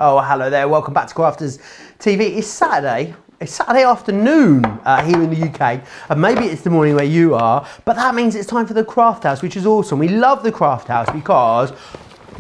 Oh, hello there. Welcome back to Crafters TV. It's Saturday. It's Saturday afternoon here in the UK, and maybe it's the morning where you are, but that means it's time for the Craft House, which is awesome. We love the Craft House because,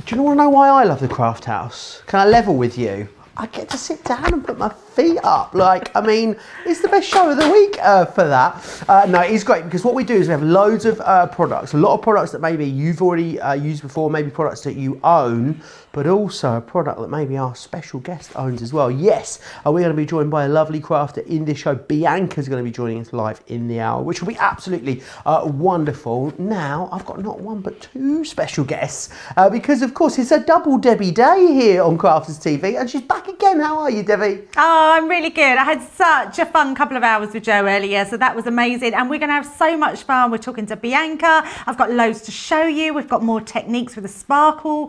do you want to know why I love the Craft House? Can I level with you? I get to sit down and put my feet up. Like, I mean, it's the best show of the week for that. No, it is great because what we do is we have loads of products, a lot of products that maybe you've already used before, maybe products that you own, but also a product that maybe our special guest owns as well. Yes, we're going to be joined by a lovely crafter in this show. Bianca's going to be joining us live in the hour, which will be absolutely wonderful. Now, I've got not one but two special guests because, of course, it's a double Debbie day here on Crafters TV, and she's back again. How are you, Debbie? Oh, I'm really good. I had such a fun couple of hours with Joe earlier, so that was amazing. And we're going to have so much fun. We're talking to Bianca. I've got loads to show you. We've got more techniques with the sparkle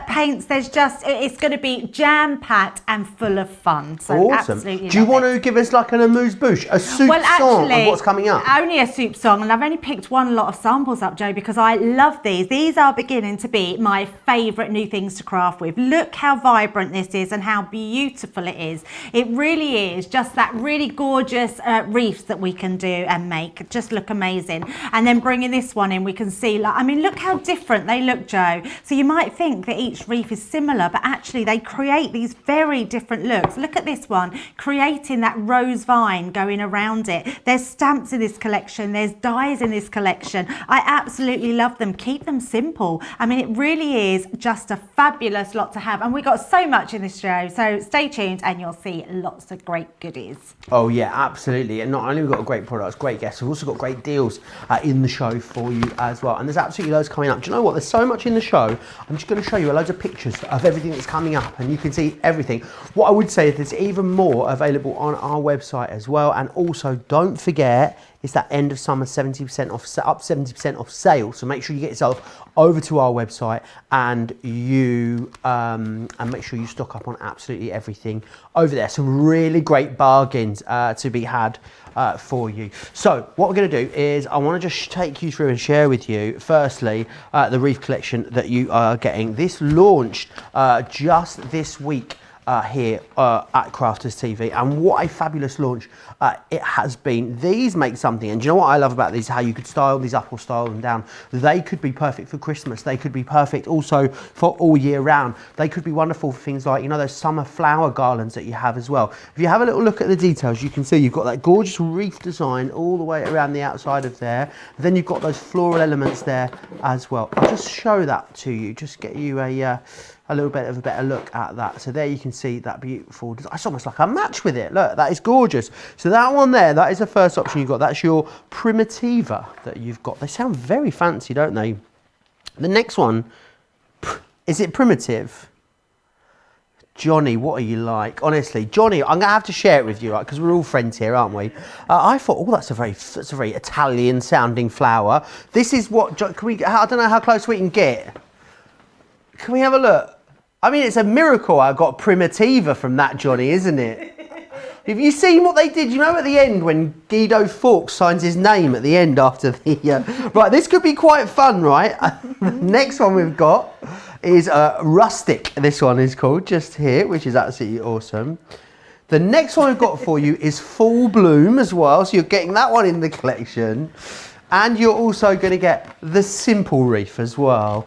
paints. It's going to be jam-packed and full of fun. So awesome. Absolutely. Do you want to give us like an amuse-bouche, a soup song of what's coming up? Only a soup song, and I've only picked one lot of samples up, Joe, because I love these. These are beginning to be my favourite new things to craft with. Look how vibrant this is and how beautiful it is. It really is just that really gorgeous reefs that we can do and make. Just look amazing. And then bringing this one in, we can see, like, I mean, look how different they look, Joe. So you might think that each reef is similar, but actually they create these very different looks. Look at this one, creating that rose vine going around it. There's stamps in this collection, there's dies in this collection. I absolutely love them. Keep them simple. I mean, it really is just a fabulous lot to have, and we got so much in this show, so stay tuned and you'll see lots of great goodies. Oh yeah, absolutely. And not only have we got great products, great guests, we've also got great deals in the show for you as well. And there's absolutely loads coming up. Do you know what? There's so much in the show. I'm just going to show you loads of pictures of everything that's coming up, and you can see everything. What I would say is there's even more available on our website as well. And also, don't forget, it's that end of summer 70% off, up 70% off sale. So make sure you get yourself over to our website and make sure you stock up on absolutely everything over there. Some really great bargains to be had for you. So what we're going to do is I want to just take you through and share with you, firstly, the reef collection that you are getting. This launched just this week here at Crafters TV, and what a fabulous launch it has been. These make something, and do you know what I love about these? How you could style these up or style them down. They could be perfect for Christmas. They could be perfect also for all year round. They could be wonderful for things like, you know, those summer flower garlands that you have as well. If you have a little look at the details, you can see you've got that gorgeous reef design all the way around the outside of there. Then you've got those floral elements there as well. I'll just show that to you, just get you a little bit of a better look at that. So there you can see that beautiful design. It's almost like a match with it. Look, that is gorgeous. So that one there, that is the first option you've got. That's your Primitiva that you've got. They sound very fancy, don't they? The next one, is it Primitive? Johnny, what are you like? Honestly, Johnny, I'm gonna have to share it with you, right? Because we're all friends here, aren't we? I thought, oh, that's a very Italian-sounding flower. This is what, can we? I don't know how close we can get. Can we have a look? I mean, it's a miracle I got Primitiva from that, Johnny, isn't it? Have you seen what they did? You know at the end when Guido Fawkes signs his name at the end after the... Right, this could be quite fun, right? The next one we've got is Rustic. This one is called, just here, which is absolutely awesome. The next one we've got for you is Full Bloom as well, so you're getting that one in the collection. And you're also going to get the Simple Reef as well,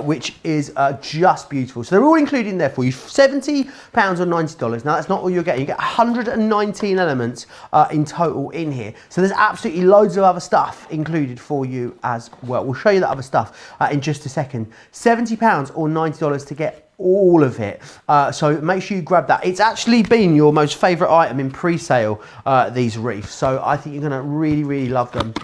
which is just beautiful. So they're all included in there for you. £70 or $90. Now, that's not all you're getting. You get 119 elements in total in here. So there's absolutely loads of other stuff included for you as well. We'll show you that other stuff in just a second. £70 or $90 to get all of it, so make sure you grab that. It's actually been your most favorite item in pre-sale, these reefs, so I think you're gonna really love them.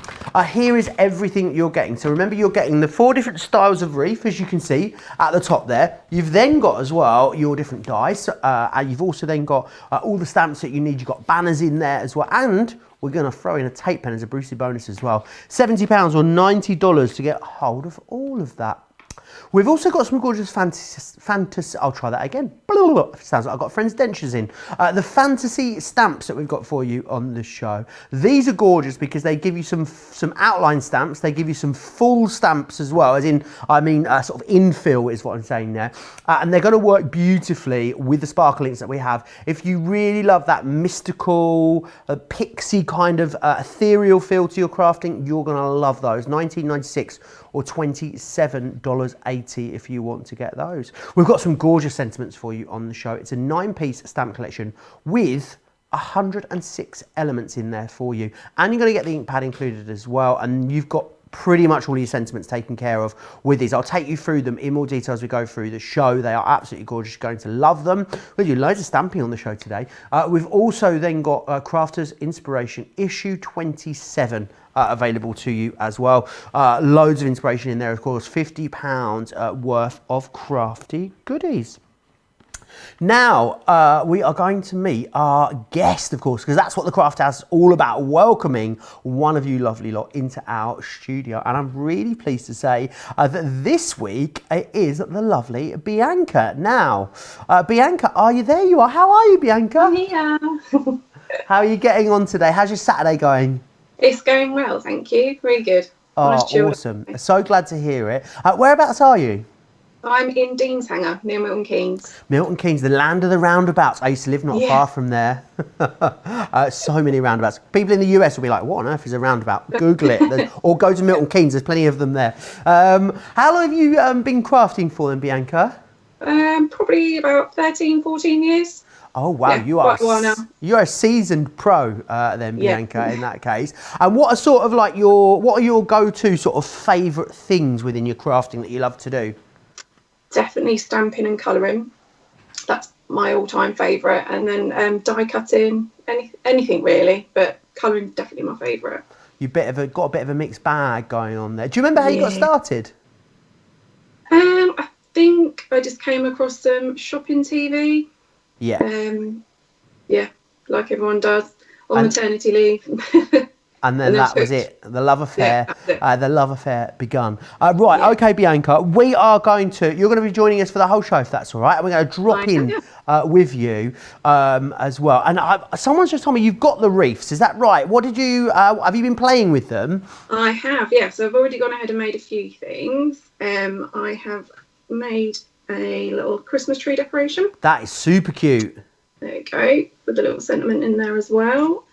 Here is everything you're getting. So remember, you're getting the 4 different styles of reef, as you can see at the top there. You've then got as well your different dies, and you've also then got all the stamps that you need. You've got banners in there as well, and we're going to throw in a tape pen as a Brucey bonus as well. £70 or $90 to get hold of all of that. We've also got some gorgeous fantasy. I'll try that again. Sounds like I've got friends' dentures in. The fantasy stamps that we've got for you on the show. These are gorgeous because they give you some outline stamps. They give you some full stamps as well, as in, sort of infill is what I'm saying there. And they're going to work beautifully with the sparkle inks that we have. If you really love that mystical, pixie kind of ethereal feel to your crafting, you're going to love those. $19.96 or $27.80 if you want to get those. We've got some gorgeous sentiments for you on the show. It's a 9-piece stamp collection with 106 elements in there for you. And you're going to get the ink pad included as well. And you've got pretty much all your sentiments taken care of with these. I'll take you through them in more detail as we go through the show. They are absolutely gorgeous. You're going to love them. We do loads of stamping on the show today. We've also then got Crafters Inspiration issue 27 available to you as well. Loads of inspiration in there, of course. £50 worth of crafty goodies. Now, we are going to meet our guest, of course, because that's what the Craft House is all about, welcoming one of you lovely lot into our studio. And I'm really pleased to say that this week it is the lovely Bianca. Now, Bianca, are you there? You are. How are you, Bianca? I'm here. How are you getting on today? How's your Saturday going? It's going well, thank you. Really good. Oh, Nice chilled. awesome. So glad to hear it. Whereabouts are you? I'm in Deanshanger, near Milton Keynes. Milton Keynes, the land of the roundabouts. I used to live not far from there. So many roundabouts. People in the US will be like, what on earth is a roundabout? Google it. Or go to Milton Keynes, there's plenty of them there. How long have you been crafting for then, Bianca? Probably about 13, 14 years. Oh wow, Yeah, quite a while now. You're a seasoned pro then, Bianca, in that case. And what are sort of like what are your go-to sort of favourite things within your crafting that you love to do? Definitely stamping and colouring. That's my all-time favourite. And then die cutting, anything really, but colouring definitely my favourite. You've got a bit of a mixed bag going on there. Do you remember how you got started? I think I just came across some shopping TV. Yeah. Yeah, like everyone does on maternity leave. And then that was it. The love affair. Yeah, the love affair begun. Right. Yeah. Okay, Bianca. You're going to be joining us for the whole show, if that's all right. And we're going to drop in with you as well. And someone's just told me you've got the reefs. Is that right? What did you? Have you been playing with them? I have. Yeah. So I've already gone ahead and made a few things. I have made a little Christmas tree decoration. That is super cute. There you go, with a little sentiment in there as well.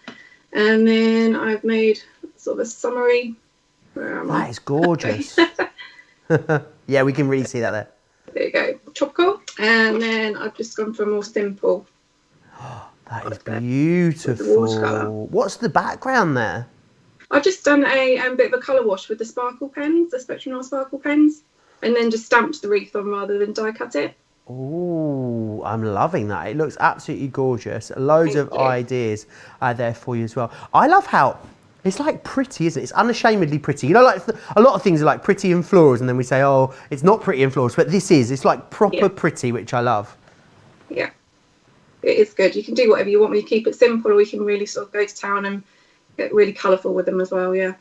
And then I've made sort of a summary. That is gorgeous. Yeah, we can really see that there. There you go, tropical. And then I've just gone for a more simple. That is beautiful. What's the background there? I've just done a bit of a colour wash with the sparkle pens, the Spectrum sparkle pens, and then just stamped the wreath on rather than die cut it. Oh, I'm loving that. It looks absolutely gorgeous. Loads of ideas there for you as well. I love how it's like pretty, isn't it? It's unashamedly pretty. You know, like a lot of things are like pretty and florals, and then we say, oh, it's not pretty and florals, but this is. It's like proper pretty, which I love. Yeah, it is good. You can do whatever you want. We keep it simple, or we can really sort of go to town and get really colourful with them as well, yeah.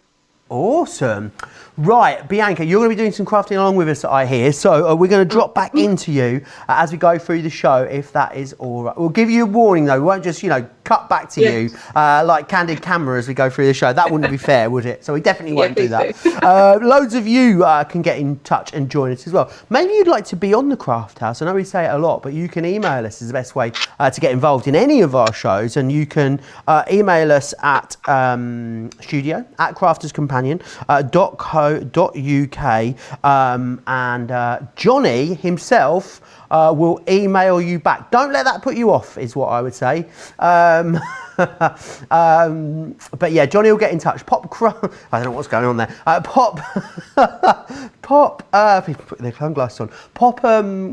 Awesome. Right, Bianca, you're going to be doing some crafting along with us, I hear. So we're going to drop back into you as we go through the show, if that is all right. We'll give you a warning, though. We won't just, cut back to you like candid camera as we go through the show. That wouldn't be fair, would it? So we definitely won't do that. Loads of you can get in touch and join us as well. Maybe you'd like to be on the Craft House. I know we say it a lot, but you can email us is the best way to get involved in any of our shows. And you can email us at studio@crafterscompanion.co.uk and Johnny himself will email you back. Don't let that put you off, is what I would say. But yeah, Johnny will get in touch. I don't know what's going on there. People put their sunglasses on. Pop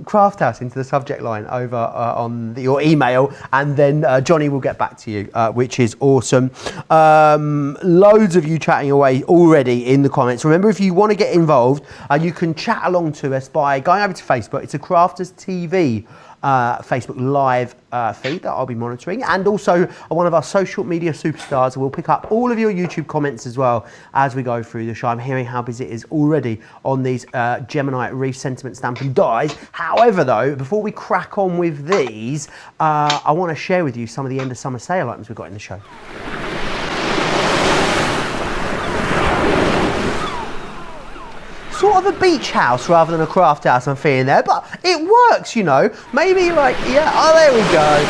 Craft House into the subject line over on your email, and then Johnny will get back to you, which is awesome. Loads of you chatting away already in the comments. Remember, if you want to get involved, you can chat along to us by going over to Facebook. It's a Crafters TV Facebook live feed that I'll be monitoring, and also one of our social media superstars. We'll pick up all of your YouTube comments as well as we go through the show. I'm hearing how busy it is already on these Gemini Reef Sentiment Stamp and dies. However, though, before we crack on with these, I want to share with you some of the end of summer sale items we've got in the show. Sort of a beach house rather than a craft house, I'm feeling there, but it works, you know. Maybe like, yeah, oh, there we go.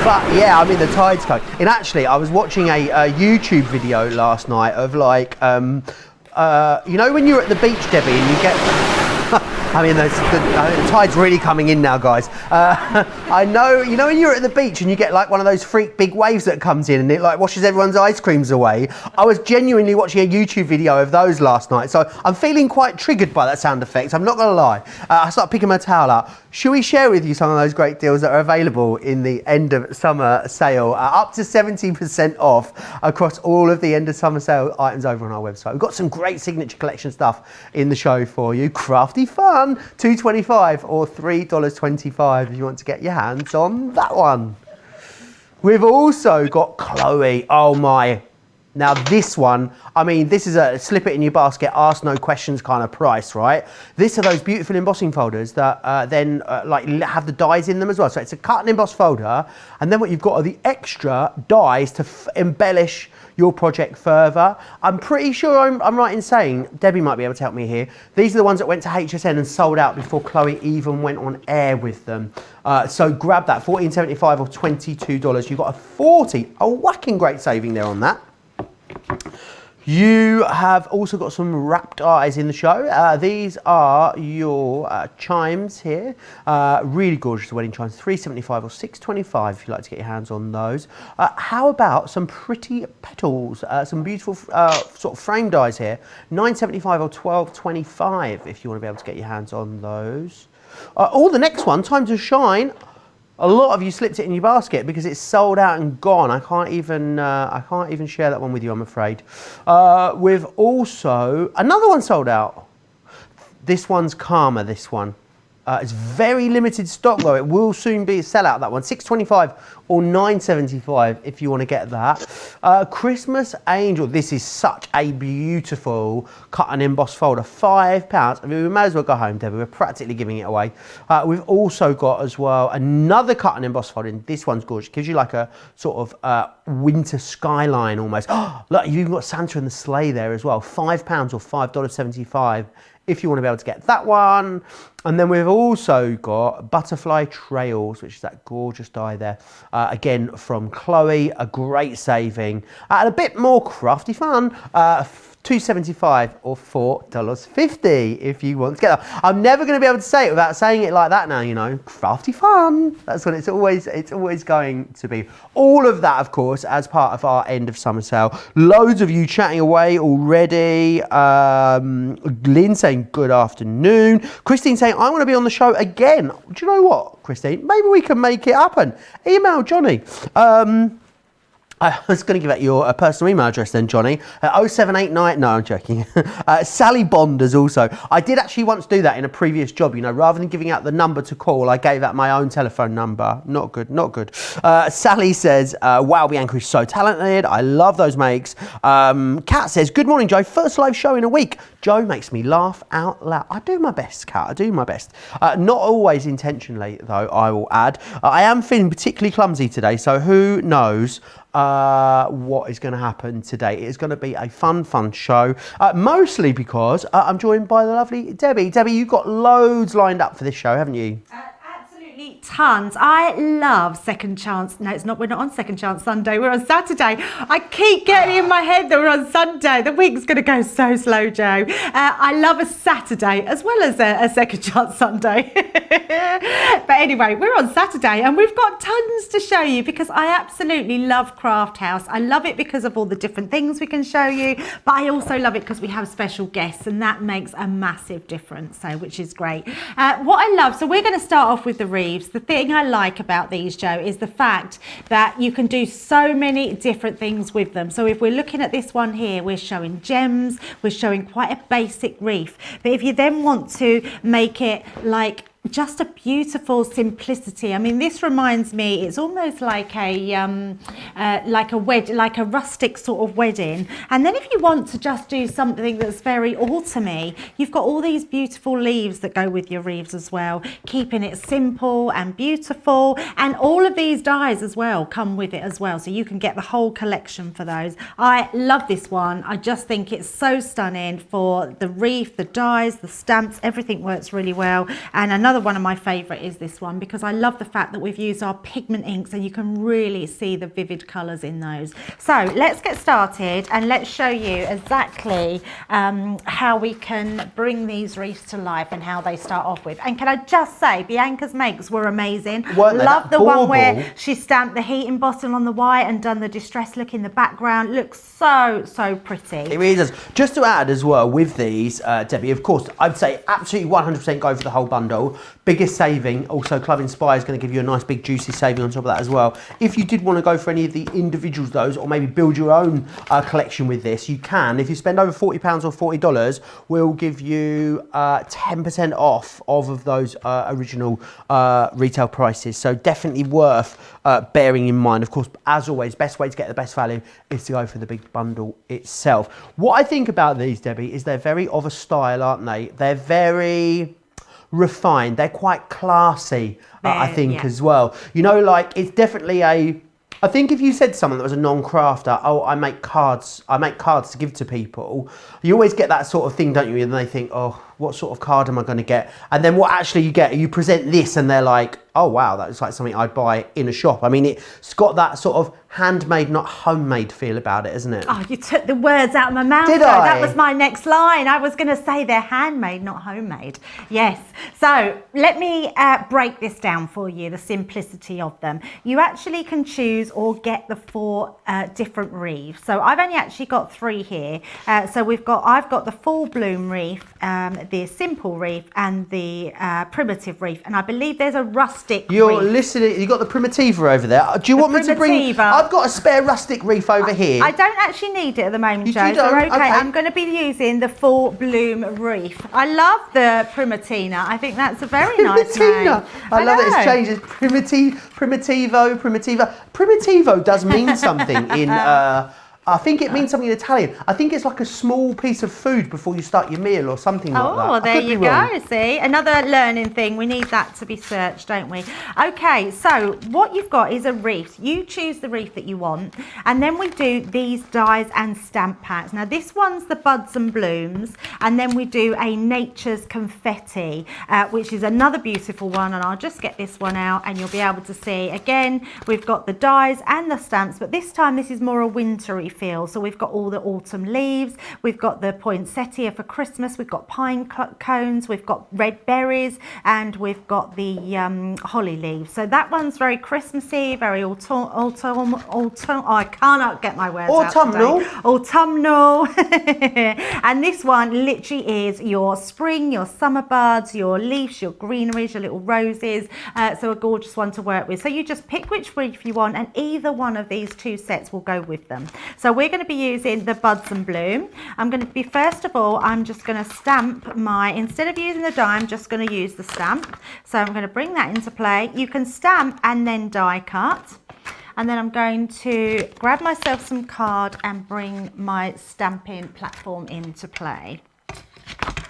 But yeah, I mean, the tide's coming. And actually, I was watching a YouTube video last night of like, you know, when you're at the beach, Debbie, and you get... I mean, the tide's really coming in now, guys. I know, you know when you're at the beach and you get like one of those freak big waves that comes in and it like washes everyone's ice creams away? I was genuinely watching a YouTube video of those last night, so I'm feeling quite triggered by that sound effect, I'm not gonna lie. I started picking my towel out. Should we share with you some of those great deals that are available in the end of summer sale? Up to 70% off across all of the end of summer sale items over on our website. We've got some great signature collection stuff in the show for you. Crafty fun, $2.25 or $3.25 if you want to get your hands on that one. We've also got Chloe. Oh my. Now this one, I mean, this is a slip it in your basket, ask no questions kind of price, right? This are those beautiful embossing folders that then like have the dies in them as well. So it's a cut and emboss folder, and then what you've got are the extra dies to embellish your project further. I'm pretty sure I'm right in saying, Debbie might be able to help me here, these are the ones that went to HSN and sold out before Chloe even went on air with them. So grab that, $14.75 or $22. You've got a whacking great saving there on that. You have also got some wrapped eyes in the show. These are your chimes here. Really gorgeous wedding chimes, $3.75 or $6.25 if you'd like to get your hands on those. How about some pretty petals, some beautiful sort of frame dies here, $9.75 or $12.25 if you want to be able to get your hands on those. The next one, Time to Shine. A lot of you slipped it in your basket because it's sold out and gone. I can't even share that one with you, I'm afraid. We've also another one sold out. This one's Karma. This one. It's very limited stock though. It will soon be a sellout. That one, $6.25 or $9.75 if you want to get that. Christmas Angel. This is such a beautiful cut and emboss folder. £5. I mean, we may as well go home, Debbie. We're practically giving it away. We've also got as well another cut and emboss folder. This one's gorgeous. It gives you like a sort of winter skyline almost. Look, you've got Santa and the sleigh there as well. £5 or $5.75. if you want to be able to get that one. And then we've also got Butterfly Trails, which is that gorgeous die there. Again, from Chloe, a great saving. And a bit more crafty fun, $2.75 or $4.50 if you want to get that. I'm never going to be able to say it without saying it like that now, you know. Crafty fun. That's what it's always going to be. All of that, of course, as part of our end of summer sale. Loads of you chatting away already. Lynn saying good afternoon. Christine saying, I want to be on the show again. Do you know what, Christine? Maybe we can make it happen. Email Johnny. I was going to give out your personal email address then, Johnny. 0789. No, I'm joking. Sally Bonders also. I did actually once do that in a previous job, you know. Rather than giving out the number to call, I gave out my own telephone number. Not good, not good. Sally says, wow, Bianca is so talented. I love those makes. Kat says, good morning, Joe. First live show in a week. Joe makes me laugh out loud. I do my best, Kat. I do my best. Not always intentionally, though, I will add. I am feeling particularly clumsy today, so who knows what is going to happen today. It is going to be a fun show, mostly because I'm joined by the lovely Debbie. Debbie, you've got loads lined up for this show, haven't you? Absolutely tons. I love Second Chance. No, it's not. We're not on Second Chance Sunday. We're on Saturday. I keep getting in my head that we're on Sunday. The week's going to go so slow, Joe. I love a Saturday as well as a Second Chance Sunday. But anyway, we're on Saturday and we've got tons to show you because I absolutely love Craft House. I love it because of all the different things we can show you, but I also love it because we have special guests and that makes a massive difference, so which is great. What I love, so we're going to start off with the Reeves. The thing I like about these, Joe, is the fact that you can do so many different things with them. So if we're looking at this one here, we're showing gems, we're showing quite a basic reef. But if you then want to make it like just a beautiful simplicity. I mean, this reminds me, it's almost like a rustic sort of wedding. And then if you want to just do something that's very autumny, you've got all these beautiful leaves that go with your wreaths as well, keeping it simple and beautiful. And all of these dies as well come with it as well, so you can get the whole collection for those. I love this one. I just think it's so stunning for the wreath, the dies, the stamps, everything works really well. And another one of my favorite is this one, because I love the fact that we've used our pigment inks and you can really see the vivid colors in those. So let's get started and let's show you exactly how we can bring these wreaths to life and how they start off with. And can I just say, Bianca's makes were amazing. Love the one where she stamped the heat embossing on the white and done the distress look in the background. Looks so pretty. It really does. Just to add as well with these, Debbie, of course, I'd say absolutely 100% go for the whole bundle. Biggest saving. Also, Club Inspire is going to give you a nice big juicy saving on top of that as well. If you did want to go for any of the individuals those, or maybe build your own collection with this, you can. If you spend over £40 or $40, we'll give you 10% off of those original retail prices. So definitely worth bearing in mind. Of course, as always, best way to get the best value is to go for the big bundle itself. What I think about these, Debbie, is they're very of a style, aren't they? They're very refined. They're quite classy, I think, as well. You know, like, it's definitely a... I think if you said to someone that was a non-crafter, oh, I make cards to give to people, you always get that sort of thing, don't you? And they think, oh, what sort of card am I going to get? And then what actually you get, you present this and they're like, oh, wow, that looks like something I'd buy in a shop. I mean, it's got that sort of handmade, not homemade feel about it, isn't it? Oh, you took the words out of my mouth. Did I? That was my next line. I was going to say they're handmade, not homemade. Yes. So let me break this down for you, the simplicity of them. You actually can choose or get the 4 different wreaths. So I've only actually got 3 here. So I've got the full bloom wreath, the simple wreath, and the primitive wreath. And I believe there's a rustic You're wreath. listening. You got the Primitiva over there. Do you want me to bring? I've got a spare rustic wreath over here. I don't actually need it at the moment, Joe. You don't? So okay, Okay. I'm going to be using the full bloom wreath. I love the Primitina. I think that's a very nice name. I love it. It's changed. It's Primitivo. Primitivo does mean something in. I think it means something in Italian. I think it's like a small piece of food before you start your meal or something like that. Oh, there you go. See, another learning thing. We need that to be searched, don't we? Okay, so what you've got is a wreath. You choose the wreath that you want, and then we do these dies and stamp packs. Now, this one's the buds and blooms, and then we do a nature's confetti, which is another beautiful one, and I'll just get this one out, and you'll be able to see. Again, we've got the dies and the stamps, but this time this is more a wintry feel. So we've got all the autumn leaves, we've got the poinsettia for Christmas, we've got pine cones, we've got red berries, and we've got the holly leaves. So that one's very Christmassy, very autumn. Oh, I cannot get my words autumnal. out today. Autumnal. And this one literally is your spring, your summer buds, your leaves, your greeneries, your little roses. So a gorgeous one to work with. So you just pick which wreath you want, and either one of these 2 sets will go with them. So we're going to be using the buds and bloom. I'm going to be, first of all, I'm just going to stamp instead of using the die, I'm just going to use the stamp. So I'm going to bring that into play. You can stamp and then die cut. And then I'm going to grab myself some card and bring my stamping platform into play.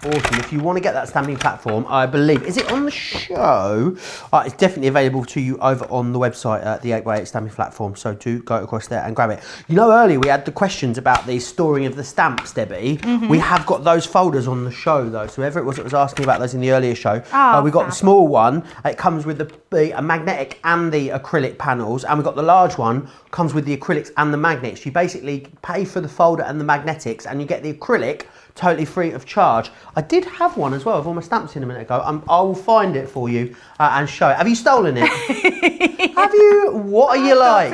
Awesome. If you want to get that stamping platform, I believe, is it on the show? It's definitely available to you over on the website at the 8x8 stamping platform. So do go across there and grab it. You know, earlier we had the questions about the storing of the stamps, Debbie. We have got those folders on the show though. So whoever it was that was asking about those in the earlier show, we got the small one. It comes with the magnetic and the acrylic panels, and we've got the large one comes with the acrylics and the magnets. You basically pay for the folder and the magnetics, and you get the acrylic totally free of charge. I did have one as well of all my stamps in a minute ago. I will find it for you and show it. Have you stolen it? Have you? What are you like?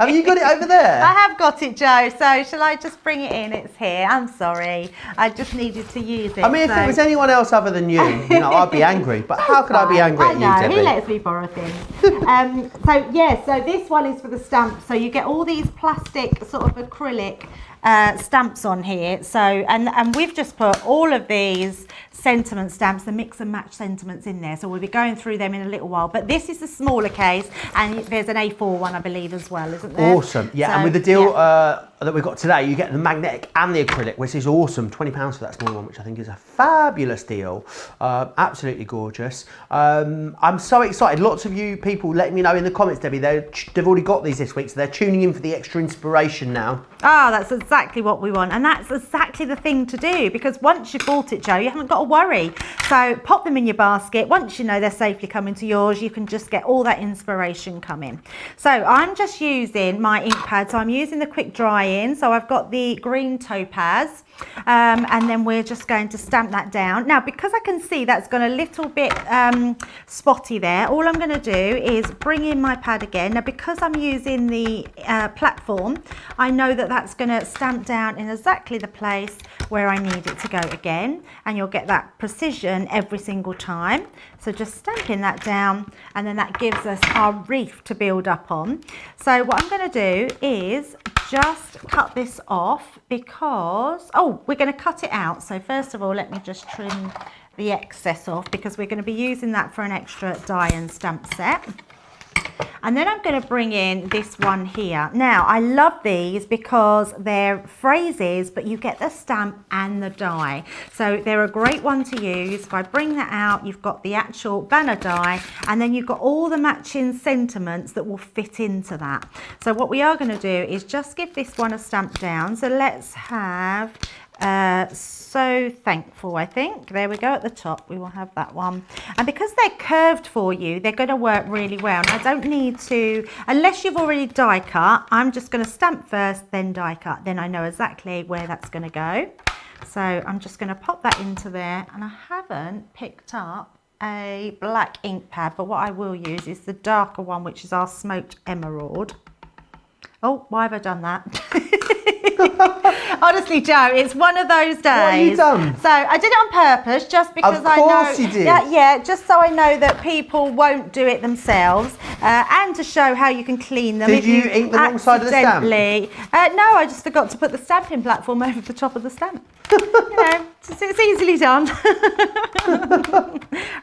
Have you got it over there? I have got it, Joe. So shall I just bring it in? It's here. I'm sorry. I just needed to use it. I mean, if it was anyone else other than you, I'd be angry. But how could I be angry at you, Debbie? He lets me borrow things. So this one is for the stamp. So you get all these plastic sort of acrylic stamps on here. So and we've just put all of these sentiment stamps, the mix and match sentiments in there. So we'll be going through them in a little while. But this is the smaller case, and there's an A4 one, I believe, as well, isn't there? Awesome. Yeah, So, and with the deal yeah. that we've got today, you get the magnetic and the acrylic, which is awesome. £20 for that small one, which I think is a fabulous deal. Absolutely gorgeous. I'm so excited. Lots of you people letting me know in the comments, Debbie, they've already got these this week, so they're tuning in for the extra inspiration now. Oh, that's exactly what we want. And that's exactly the thing to do, because once you've bought it, Joe, you haven't got to worry. So pop them in your basket. Once you know they're safely coming to yours, you can just get all that inspiration coming. So I'm just using my ink pad. So I'm using the quick dry in. So I've got the green topaz. And then we're just going to stamp that down. Now, because I can see that's got a little bit spotty there, all I'm going to do is bring in my pad again. Now, because I'm using the platform, I know that that's going to stamp down in exactly the place where I need it to go again. And you'll get that precision every single time. So just stamping that down, and then that gives us our wreath to build up on. So what I'm going to do is just cut this off, because we're going to cut it out. So first of all, let me just trim the excess off, because we're going to be using that for an extra die and stamp set. And then I'm going to bring in this one here. Now, I love these because they're phrases, but you get the stamp and the die. So they're a great one to use. If I bring that out, you've got the actual banner die, and then you've got all the matching sentiments that will fit into that. So what we are going to do is just give this one a stamp down. So let's have So Thankful, I think. There we go at the top. We will have that one. And because they're curved for you, they're going to work really well. And I don't need to, unless you've already die cut, I'm just going to stamp first, then die cut. Then I know exactly where that's going to go. So I'm just going to pop that into there. And I haven't picked up a black ink pad, but what I will use is the darker one, which is our Smoked Emerald. Oh, why have I done that? Honestly, Joe, it's one of those days. What have you done? So I did it on purpose, just because I know. Of course you did. Yeah, just so I know that people won't do it themselves, and to show how you can clean them. Did you ink the wrong side of the stamp? No, I just forgot to put the stamping platform over the top of the stamp. You know, it's easily done.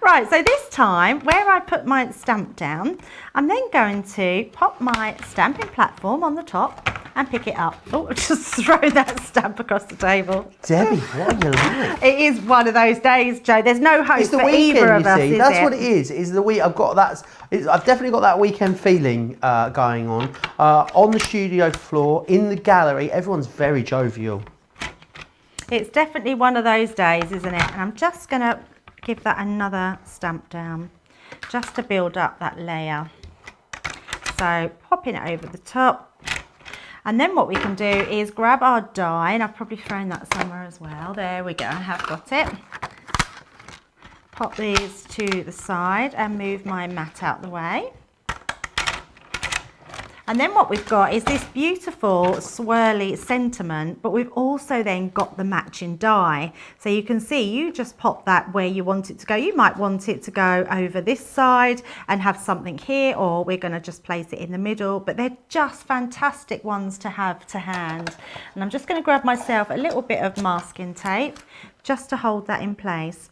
Right, so this time, where I put my stamp down, I'm then going to pop my stamping platform on the top and pick it up. Oh, just throw that stamp across the table. Debbie, what are you like? It is one of those days, Joe. There's no hope It's the for weekend, either of you us, see. is That's it? what it is. It's the week. I've definitely got that weekend feeling going on the studio floor, in the gallery. Everyone's very jovial. It's definitely one of those days, isn't it? And I'm just going to give that another stamp down, just to build up that layer. So popping it over the top. And then what we can do is grab our die, and I've probably thrown that somewhere as well. There we go, I have got it. Pop these to the side and move my mat out the way. And then what we've got is this beautiful swirly sentiment, but we've also then got the matching die. So you can see, you just pop that where you want it to go. You might want it to go over this side and have something here, or we're going to just place it in the middle, but they're just fantastic ones to have to hand. And I'm just going to grab myself a little bit of masking tape just to hold that in place.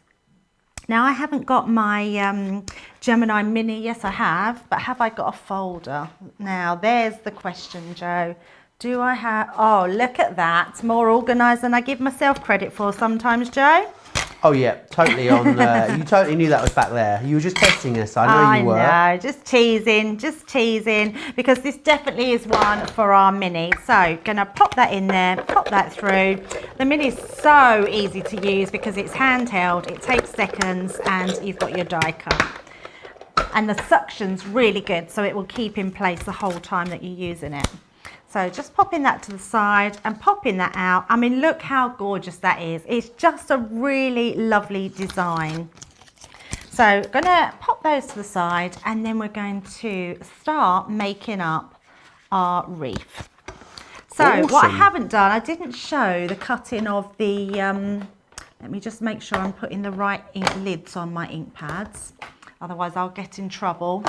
Now, I haven't got my Gemini Mini. Yes, I have, but have I got a folder? Now, there's the question, Joe. Do I have... Oh, look at that. More organised than I give myself credit for sometimes, Joe. Oh yeah, totally on. You totally knew that was back there. You were just testing us. I know you were. I know, just teasing, because this definitely is one for our Mini. So, gonna pop that in there, pop that through. The Mini is so easy to use because it's handheld. It takes seconds, and you've got your die cut. And the suction's really good, so it will keep in place the whole time that you're using it. So just popping that to the side and popping that out. I mean, look how gorgeous that is. It's just a really lovely design. So gonna pop those to the side, and then we're going to start making up our wreath. So Awesome. What I haven't done, I didn't show the cutting of the, let me just make sure I'm putting the right ink lids on my ink pads. Otherwise I'll get in trouble.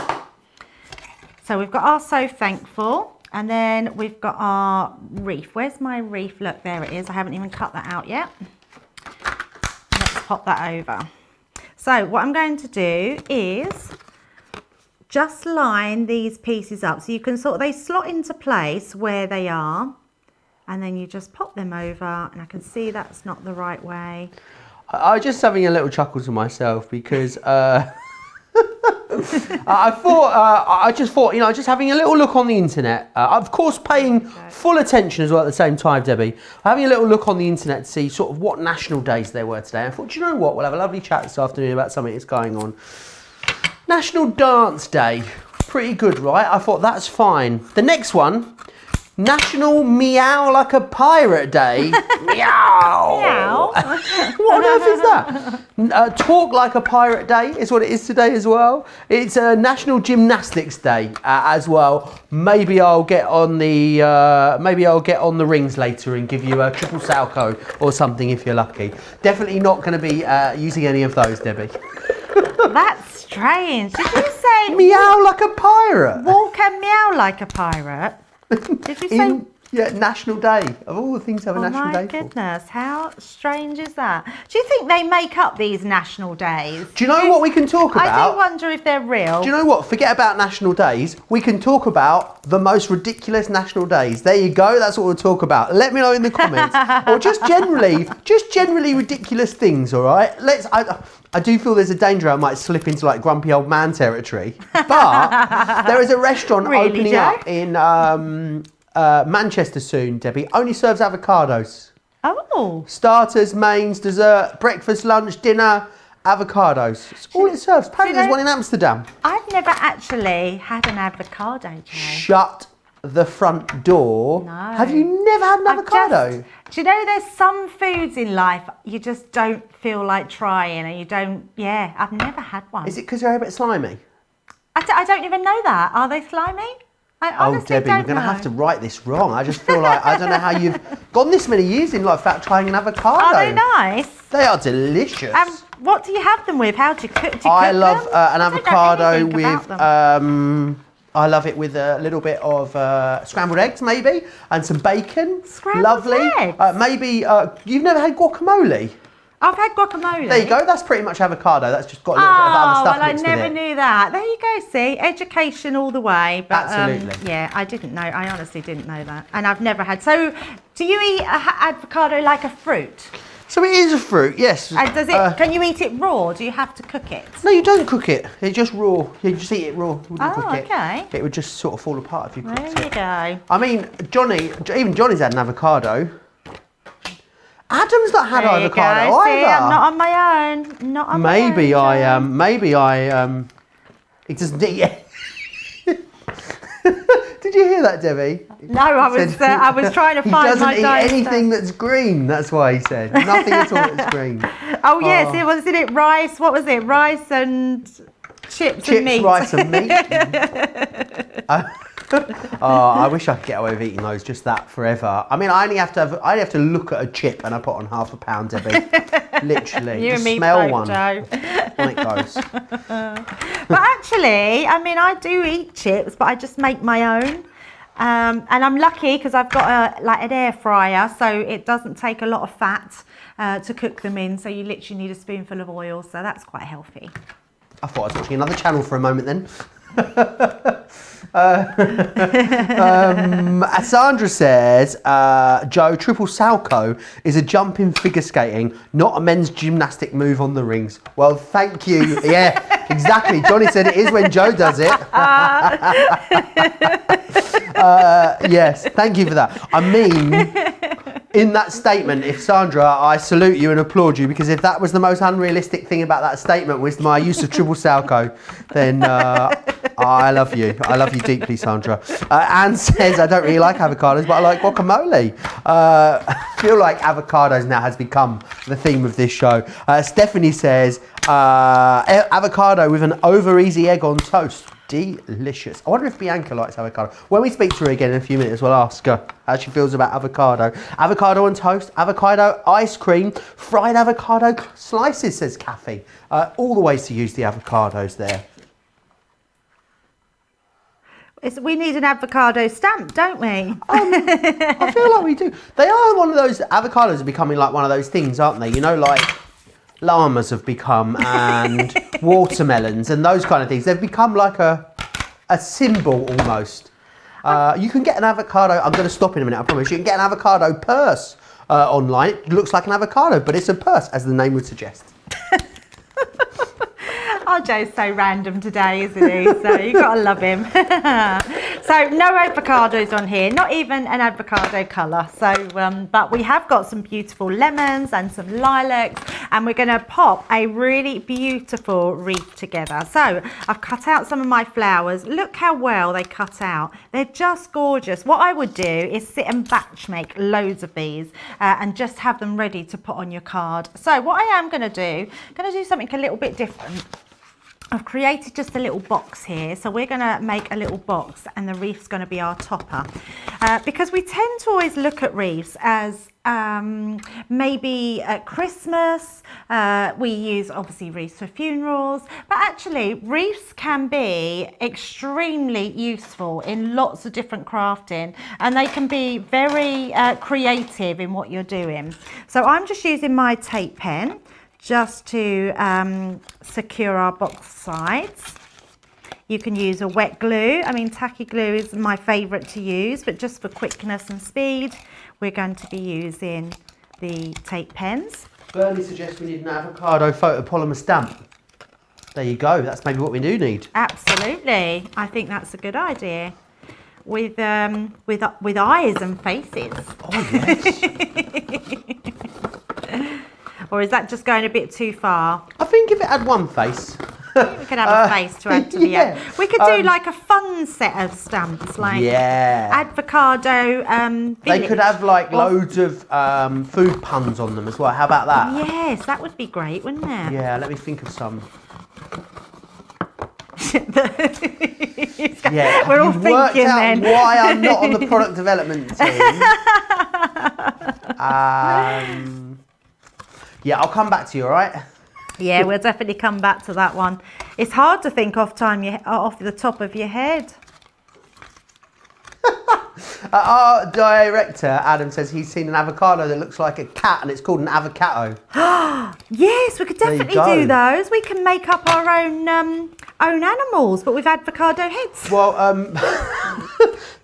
So we've got our So Thankful. And then we've got our wreath. Where's my wreath? Look, there it is. I haven't even cut that out yet. Let's pop that over. So what I'm going to do is just line these pieces up so you can they slot into place where they are, and then you just pop them over, and I can see that's not the right way. I was just having a little chuckle to myself because I just thought, just having a little look on the internet, of course paying full attention as well at the same time, Debbie, having a little look on the internet to see sort of what national days there were today. I thought, do you know what, we'll have a lovely chat this afternoon about something that's going on. National Dance Day, pretty good, right? I thought that's fine. The next one, National Meow Like a Pirate Day. Meow. Meow. What on earth is that? Talk Like a Pirate Day is what it is today as well. It's National Gymnastics Day as well. Maybe I'll get on the rings later and give you a triple salco or something if you're lucky. Definitely not going to be using any of those, Debbie. That's strange. Did you say Meow like a pirate? walk and meow like a pirate? Did you say? Yeah, National Day. Of all the things to have a National Day Oh my goodness, how strange is that? Do you think they make up these national days? Do you know what we can talk about? I do wonder if they're real. Do you know what? Forget about national days. We can talk about the most ridiculous national days. There you go. That's what we'll talk about. Let me know in the comments, or just generally ridiculous things. All right. I do feel there's a danger I might slip into like grumpy old man territory. But there is a restaurant opening up in Manchester soon, Debbie. Only serves avocados. Oh. Starters, mains, dessert, breakfast, lunch, dinner, avocados. It's all it serves. Apparently there's one in Amsterdam. I've never actually had an avocado today. Shut the front door. No. Have you never had an avocado? Do you know there's some foods in life you just don't feel like trying, and you don't, I've never had one. Is it because they're a bit slimy? I don't even know that. Are they slimy? I honestly Debbie, don't we're going to know. have to write this wrong. I just feel like, I don't know how you've gone this many years in life without trying an avocado. Are they nice? They are delicious. What do you have them with? How do you cook? I love an I don't know avocado anything with, about them. I love it with a little bit of scrambled eggs maybe, and some bacon. Scrambled Lovely. eggs? Maybe, you've never had guacamole? I've had guacamole. There you go, that's pretty much avocado. That's just got a little bit of other stuff well, mixed I with never it. knew that. There you go, see, education all the way. But, Absolutely. I didn't know. I honestly didn't know that. And I've never had. So, do you eat avocado like a fruit? So it is a fruit, yes. And does it? Can you eat it raw? Or do you have to cook it? No, you don't cook it. It's just raw. You just eat it raw. You wouldn't cook it. Okay. It would just sort of fall apart if you cooked There it. you go. I mean, even Johnny's had an avocado. Adam's not had There you avocado go. either. See, I'm not on my own. Not on my own. Maybe I it doesn't eat. Did you hear that, Debbie? No, I was trying to find my He doesn't eat anything that's green. That's why he said nothing at all that's green. Oh yes, wasn't it rice? What was it? Rice and chips and meat. Rice and meat. I wish I could get away with eating those just that forever. I mean, I only have to look at a chip and I put on half a pound, Debbie. Literally, You just and me smell both, one. Joe. On it goes. But actually, I mean, I do eat chips, but I just make my own. And I'm lucky because I've got an air fryer, so it doesn't take a lot of fat to cook them in. So you literally need a spoonful of oil, so that's quite healthy. I thought I was watching another channel for a moment then. Sandra says, Joe, triple salco is a jump in figure skating, not a men's gymnastic move on the rings. Well, thank you. Yeah, exactly. Johnny said it is when Joe does it. Yes, thank you for that. I mean, in that statement, if Sandra, I salute you and applaud you, because if that was the most unrealistic thing about that statement was my use of triple salco, then I love you. I love you deeply, Sandra. Anne says, I don't really like avocados, but I like guacamole. I feel like avocados now has become the theme of this show. Stephanie says, avocado with an over-easy egg on toast. Delicious. I wonder if Bianca likes avocado. When we speak to her again in a few minutes, we'll ask her how she feels about avocado. Avocado on toast, avocado ice cream, fried avocado slices, says Kathy. All the ways to use the avocados there. We need an avocado stamp, don't we? I feel like we do. They are one of those, avocados are becoming like one of those things, aren't they? You know, like llamas have become, and watermelons and those kind of things. They've become like a symbol almost. You can get an avocado. I'm going to stop in a minute, I promise. You can get an avocado purse online. It looks like an avocado, but it's a purse, as the name would suggest. Oh, Joe's so random today, isn't he? So you've got to love him. So no avocados on here, not even an avocado colour. So, but we have got some beautiful lemons and some lilacs, and we're going to pop a really beautiful wreath together. So I've cut out some of my flowers. Look how well they cut out. They're just gorgeous. What I would do is sit and batch make loads of these and just have them ready to put on your card. So what I am going to do, something a little bit different. I've created just a little box here, so we're going to make a little box and the wreath's going to be our topper, because we tend to always look at wreaths as maybe at Christmas. We use obviously wreaths for funerals, but actually wreaths can be extremely useful in lots of different crafting, and they can be very creative in what you're doing. So I'm just using my tape pen just to secure our box sides. You can use a wet glue. I mean, tacky glue is my favourite to use, but just for quickness and speed, we're going to be using the tape pens. Bernie suggests we need an avocado photopolymer stamp. There you go, that's maybe what we do need. Absolutely, I think that's a good idea. With eyes and faces. Oh yes. Or is that just going a bit too far? I think if it had one face. We could have a face to add to the yeah. We could do like a fun set of stamps, like avocado. They could have like loads of food puns on them as well. How about that? Yes, that would be great, wouldn't it? Yeah, let me think of some. Yeah, we're all thinking worked out then. Why I'm not on the product development team. Yeah, I'll come back to you, all right? Yeah, we'll definitely come back to that one. It's hard to think off the top of your head. Our director, Adam, says he's seen an avocado that looks like a cat and it's called an avocado. Yes, we could definitely do those. We can make up our own animals, but with avocado heads. Well,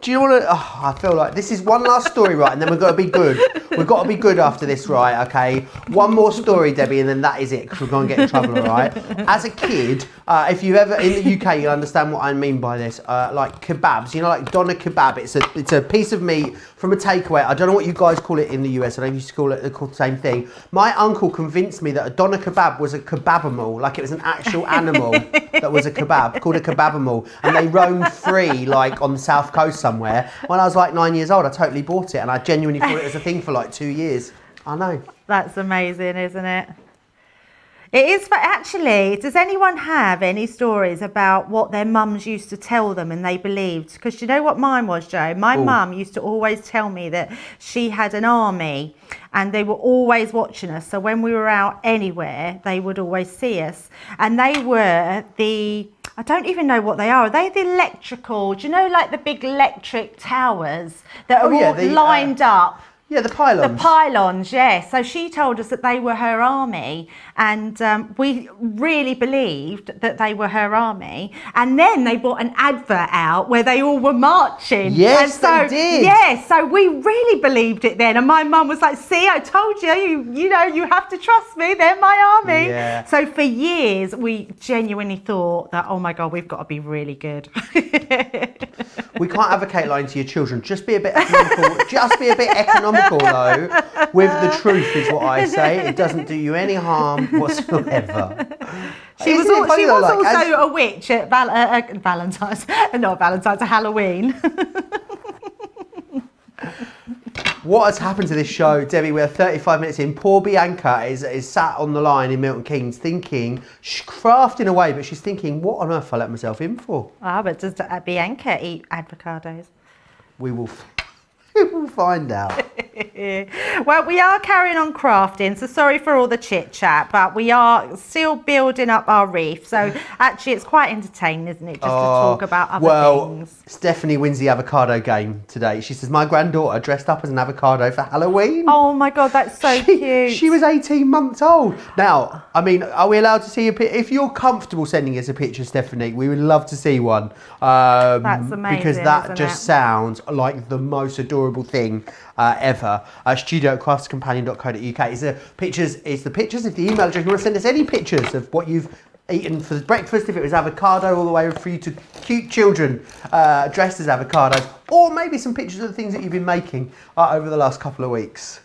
do you want to... Oh, I feel like this is one last story, right? And then we've got to be good. We've got to be good after this, right? Okay. One more story, Debbie, and then that is it, because we're going to get in trouble, all right? As a kid, if you ever... In the UK, you'll understand what I mean by this. Like kebabs, you know, like doner kebab. It's a piece of meat from a takeaway. I don't know what you guys call it in the US. I don't know if you used to call it the same thing. My uncle convinced me that a doner kebab was a kebabimal, like it was an actual animal that was a kebab, called a kebabimal, and they roamed free, like on the south coast somewhere. When I was like 9 years old, I totally bought it, and I genuinely thought it was a thing for like 2 years. I know. That's amazing, isn't it? It is. Actually, does anyone have any stories about what their mums used to tell them and they believed? Because you know what mine was, Joe? My mum used to always tell me that she had an army and they were always watching us. So when we were out anywhere, they would always see us. And they were I don't even know what they are. Are they the electrical, do you know, like the big electric towers that are all lined up? Yeah, the pylons. The pylons, yes. So she told us that they were her army, and we really believed that they were her army. And then they brought an advert out where they all were marching. Yes, and so, they did. Yes, so we really believed it then. And my mum was like, see, I told you, you know, you have to trust me. They're my army. Yeah. So for years, we genuinely thought that, oh my God, we've got to be really good. We can't advocate lying to your children. Just be a bit economical. Just be a bit economical, though, with the truth, is what I say. It doesn't do you any harm whatsoever. She was also a witch at Valentine's, not Valentine's, at Halloween. What has happened to this show, Debbie? We're 35 minutes in. Poor Bianca is sat on the line in Milton Keynes thinking, she's crafting away, but she's thinking, what on earth have I let myself in for? But does Bianca eat avocados? We will find out. Well, we are carrying on crafting, so sorry for all the chit chat, but we are still building up our reef. So actually, it's quite entertaining, isn't it, just to talk about other things? Stephanie wins the avocado game today. She says, my granddaughter dressed up as an avocado for Halloween. Oh my God, that's so cute. She was 18 months old. Now, I mean, are we allowed to see a picture? If you're comfortable sending us a picture, Stephanie, we would love to see one. That's amazing, because that isn't just it? sounds like the most adorable thing ever. studio@craftscompanion.co.uk. It's the pictures of the email address. You want to send us any pictures of what you've eaten for breakfast, if it was avocado, all the way through to cute children dressed as avocados, or maybe some pictures of the things that you've been making over the last couple of weeks.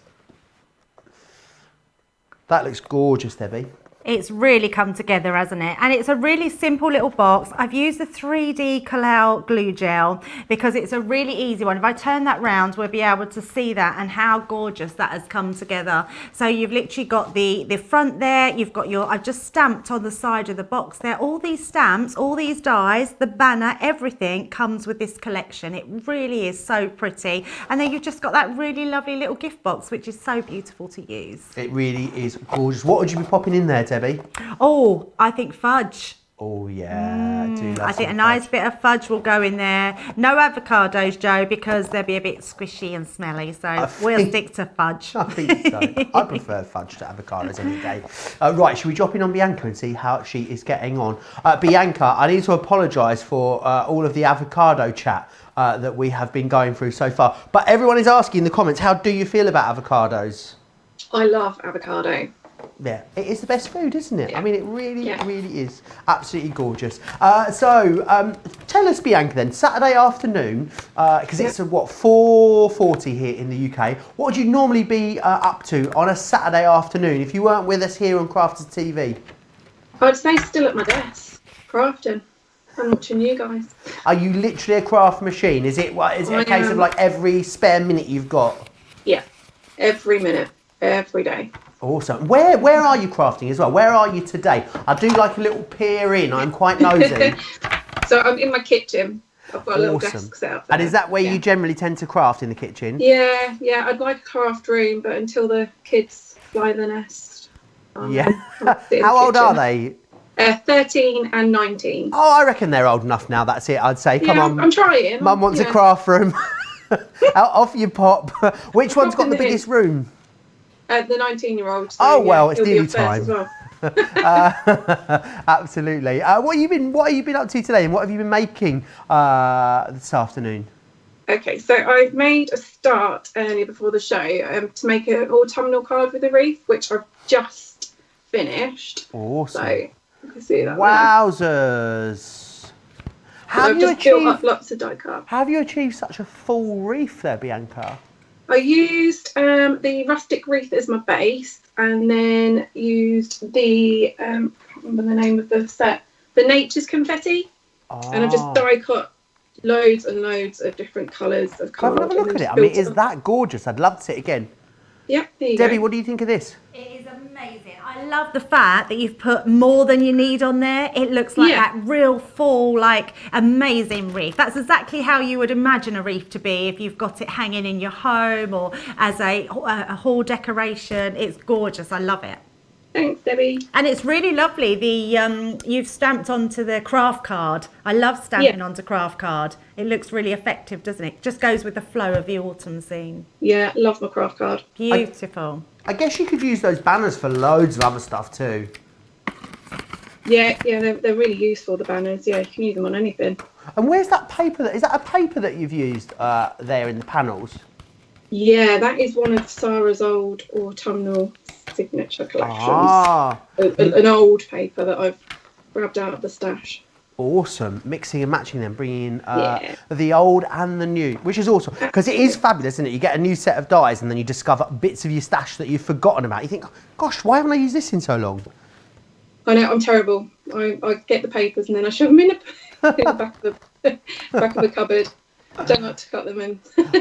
That looks gorgeous, Debbie. It's really come together, hasn't it? And it's a really simple little box. I've used the 3D Collal glue gel because it's a really easy one. If I turn that round, we'll be able to see that and how gorgeous that has come together. So you've literally got the front there, you've got I've just stamped on the side of the box there. All these stamps, all these dies, the banner, everything comes with this collection. It really is so pretty. And then you've just got that really lovely little gift box, which is so beautiful to use. It really is gorgeous. What would you be popping in there, Debbie? Oh, I think fudge. Oh yeah, I do love I think a some nice fudge. bit of fudge will go in there. No avocados, Joe, because they'll be a bit squishy and smelly. So we'll stick to fudge. I think so. I prefer fudge to avocados any day. Right, should we drop in on Bianca and see how she is getting on? Bianca, I need to apologise for all of the avocado chat that we have been going through so far. But everyone is asking in the comments, how do you feel about avocados? I love avocado. Yeah, it is the best food, isn't it? Yeah. I mean, it really, Yeah. really is absolutely gorgeous. So, tell us, Bianca, then, Saturday afternoon, because it's 4:40 here in the UK. What would you normally be up to on a Saturday afternoon if you weren't with us here on Crafters TV? I'd say still at my desk, crafting. I'm watching you guys. Are you literally a craft machine? Is it a case of am. like every spare minute you've got? Yeah, every minute, every day. Awesome. Where are you crafting as well? Where are you today? I do like a little peer in. I'm quite nosy. So I'm in my kitchen. I've got a little Awesome. desk set up there. And is that where Yeah. you generally tend to craft in the kitchen? Yeah, I'd like a craft room, but until the kids fly the nest. Yeah. I'll sit in How the old are kitchen. they? 13 and 19. Oh, I reckon they're old enough now. That's it. I'd say. Come Yeah, on. I'm trying. Mum wants a Yeah. craft room. Out off you pop. Which one's got the Crafting it biggest is. room? The 19-year-old. So, Oh, well, it's he'll be nearly up first time. as well. Absolutely. What have you been up to today, and what have you been making this afternoon? Okay, so I've made a start earlier before the show to make an autumnal card with a wreath, which I've just finished. Awesome. So you can see that. Wowzers. There. I've just built up lots of die cut. How have you achieved such a full wreath there, Bianca? I used the rustic wreath as my base, and then used the I can't remember the name of the set, the nature's confetti, and I've just die cut loads and loads of different colours of Come card. and have a look at it. I mean, is that gorgeous? I'd love to see it again. Yeah, there you Debbie, go. what do you think of this? It is amazing. I love the fact that you've put more than you need on there. It looks like Yeah. that real full, like amazing wreath. That's exactly how you would imagine a wreath to be if you've got it hanging in your home or as a hall decoration. It's gorgeous. I love it. Thanks, Debbie. And it's really lovely. You've stamped onto the craft card. I love stamping onto craft card. It looks really effective, doesn't it? Just goes with the flow of the autumn scene. Yeah, love my craft card. Beautiful. I guess you could use those banners for loads of other stuff too. Yeah, they're really useful, the banners. Yeah, you can use them on anything. And where's that paper? Is that a paper that you've used there in the panels? Yeah, that is one of Sarah's old autumnal signature collections. Ah, An old paper that I've grabbed out of the stash. awesome. Mixing and matching them, bringing Yeah. the old and the new, which is awesome. Because it is fabulous, isn't it? You get a new set of dies and then you discover bits of your stash that you've forgotten about. You think, gosh, why haven't I used this in so long? I know, I'm terrible. I get the papers and then I shove them in the back of the cupboard. Don't like to cut them in.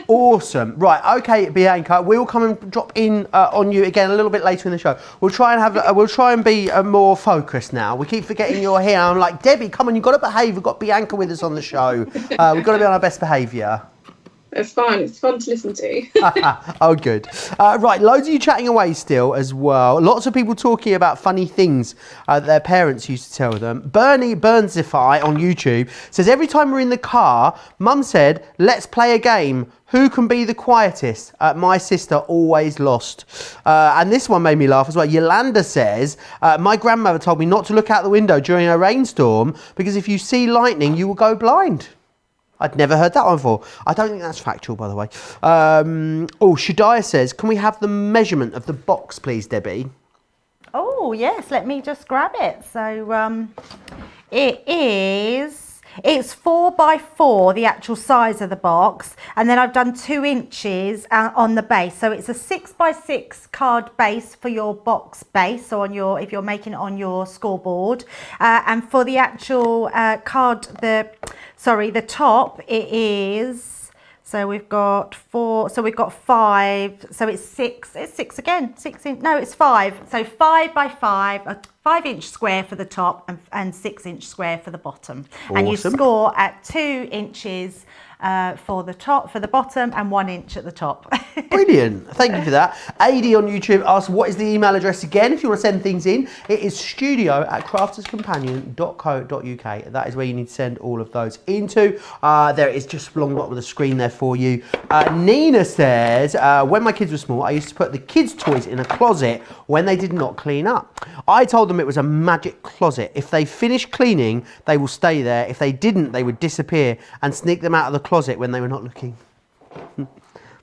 Awesome. Right, okay, Bianca, we'll come and drop in on you again a little bit later in the show. We'll try and be more focused now. We keep forgetting you're here. I'm like, Debbie, come on, you've got to behave. We've got Bianca with us on the show. We've got to be on our best behaviour. It's fine. It's fun to listen to. Oh, good. Right, loads of you chatting away still as well. Lots of people talking about funny things that their parents used to tell them. Bernie Burnsify on YouTube says, every time we're in the car, Mum said, let's play a game. Who can be the quietest? My sister always lost. And this one made me laugh as well. Yolanda says, my grandmother told me not to look out the window during a rainstorm because if you see lightning, you will go blind. I'd never heard that one before. I don't think that's factual, by the way. Shadiah says, can we have the measurement of the box, please, Debbie? Oh, yes. Let me just grab it. So it's 4x4, the actual size of the box. And then I've done 2 inches on the base. So it's a 6x6 card base for your box base. So if you're making it on your scoreboard. And for the actual card, the top, it is, so we've got 4, so we've got 5, so it's 6 again, 6 inch, no, it's 5. So 5x5, a 5-inch square for the top and 6-inch square for the bottom. Awesome. And you score at 2 inches for the top, for the bottom, and 1 inch at the top. Brilliant. Thank you for that. AD on YouTube asks, what is the email address again if you want to send things in? It is studio@crafterscompanion.co.uk. That is where you need to send all of those into. There it is, just along the bottom of the screen there for you. Nina says, when my kids were small, I used to put the kids' toys in a closet when they did not clean up. I told them it was a magic closet. If they finished cleaning, they will stay there. If they didn't, they would disappear, and sneak them out of the closet when they were not looking.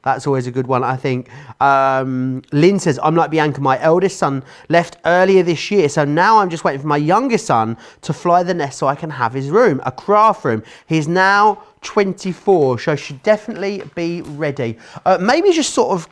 That's always a good one, I think. Lynn says, I'm like Bianca, my eldest son left earlier this year, so now I'm just waiting for my youngest son to fly the nest so I can have his room, a craft room. He's now 24, so should definitely be ready. Maybe just sort of,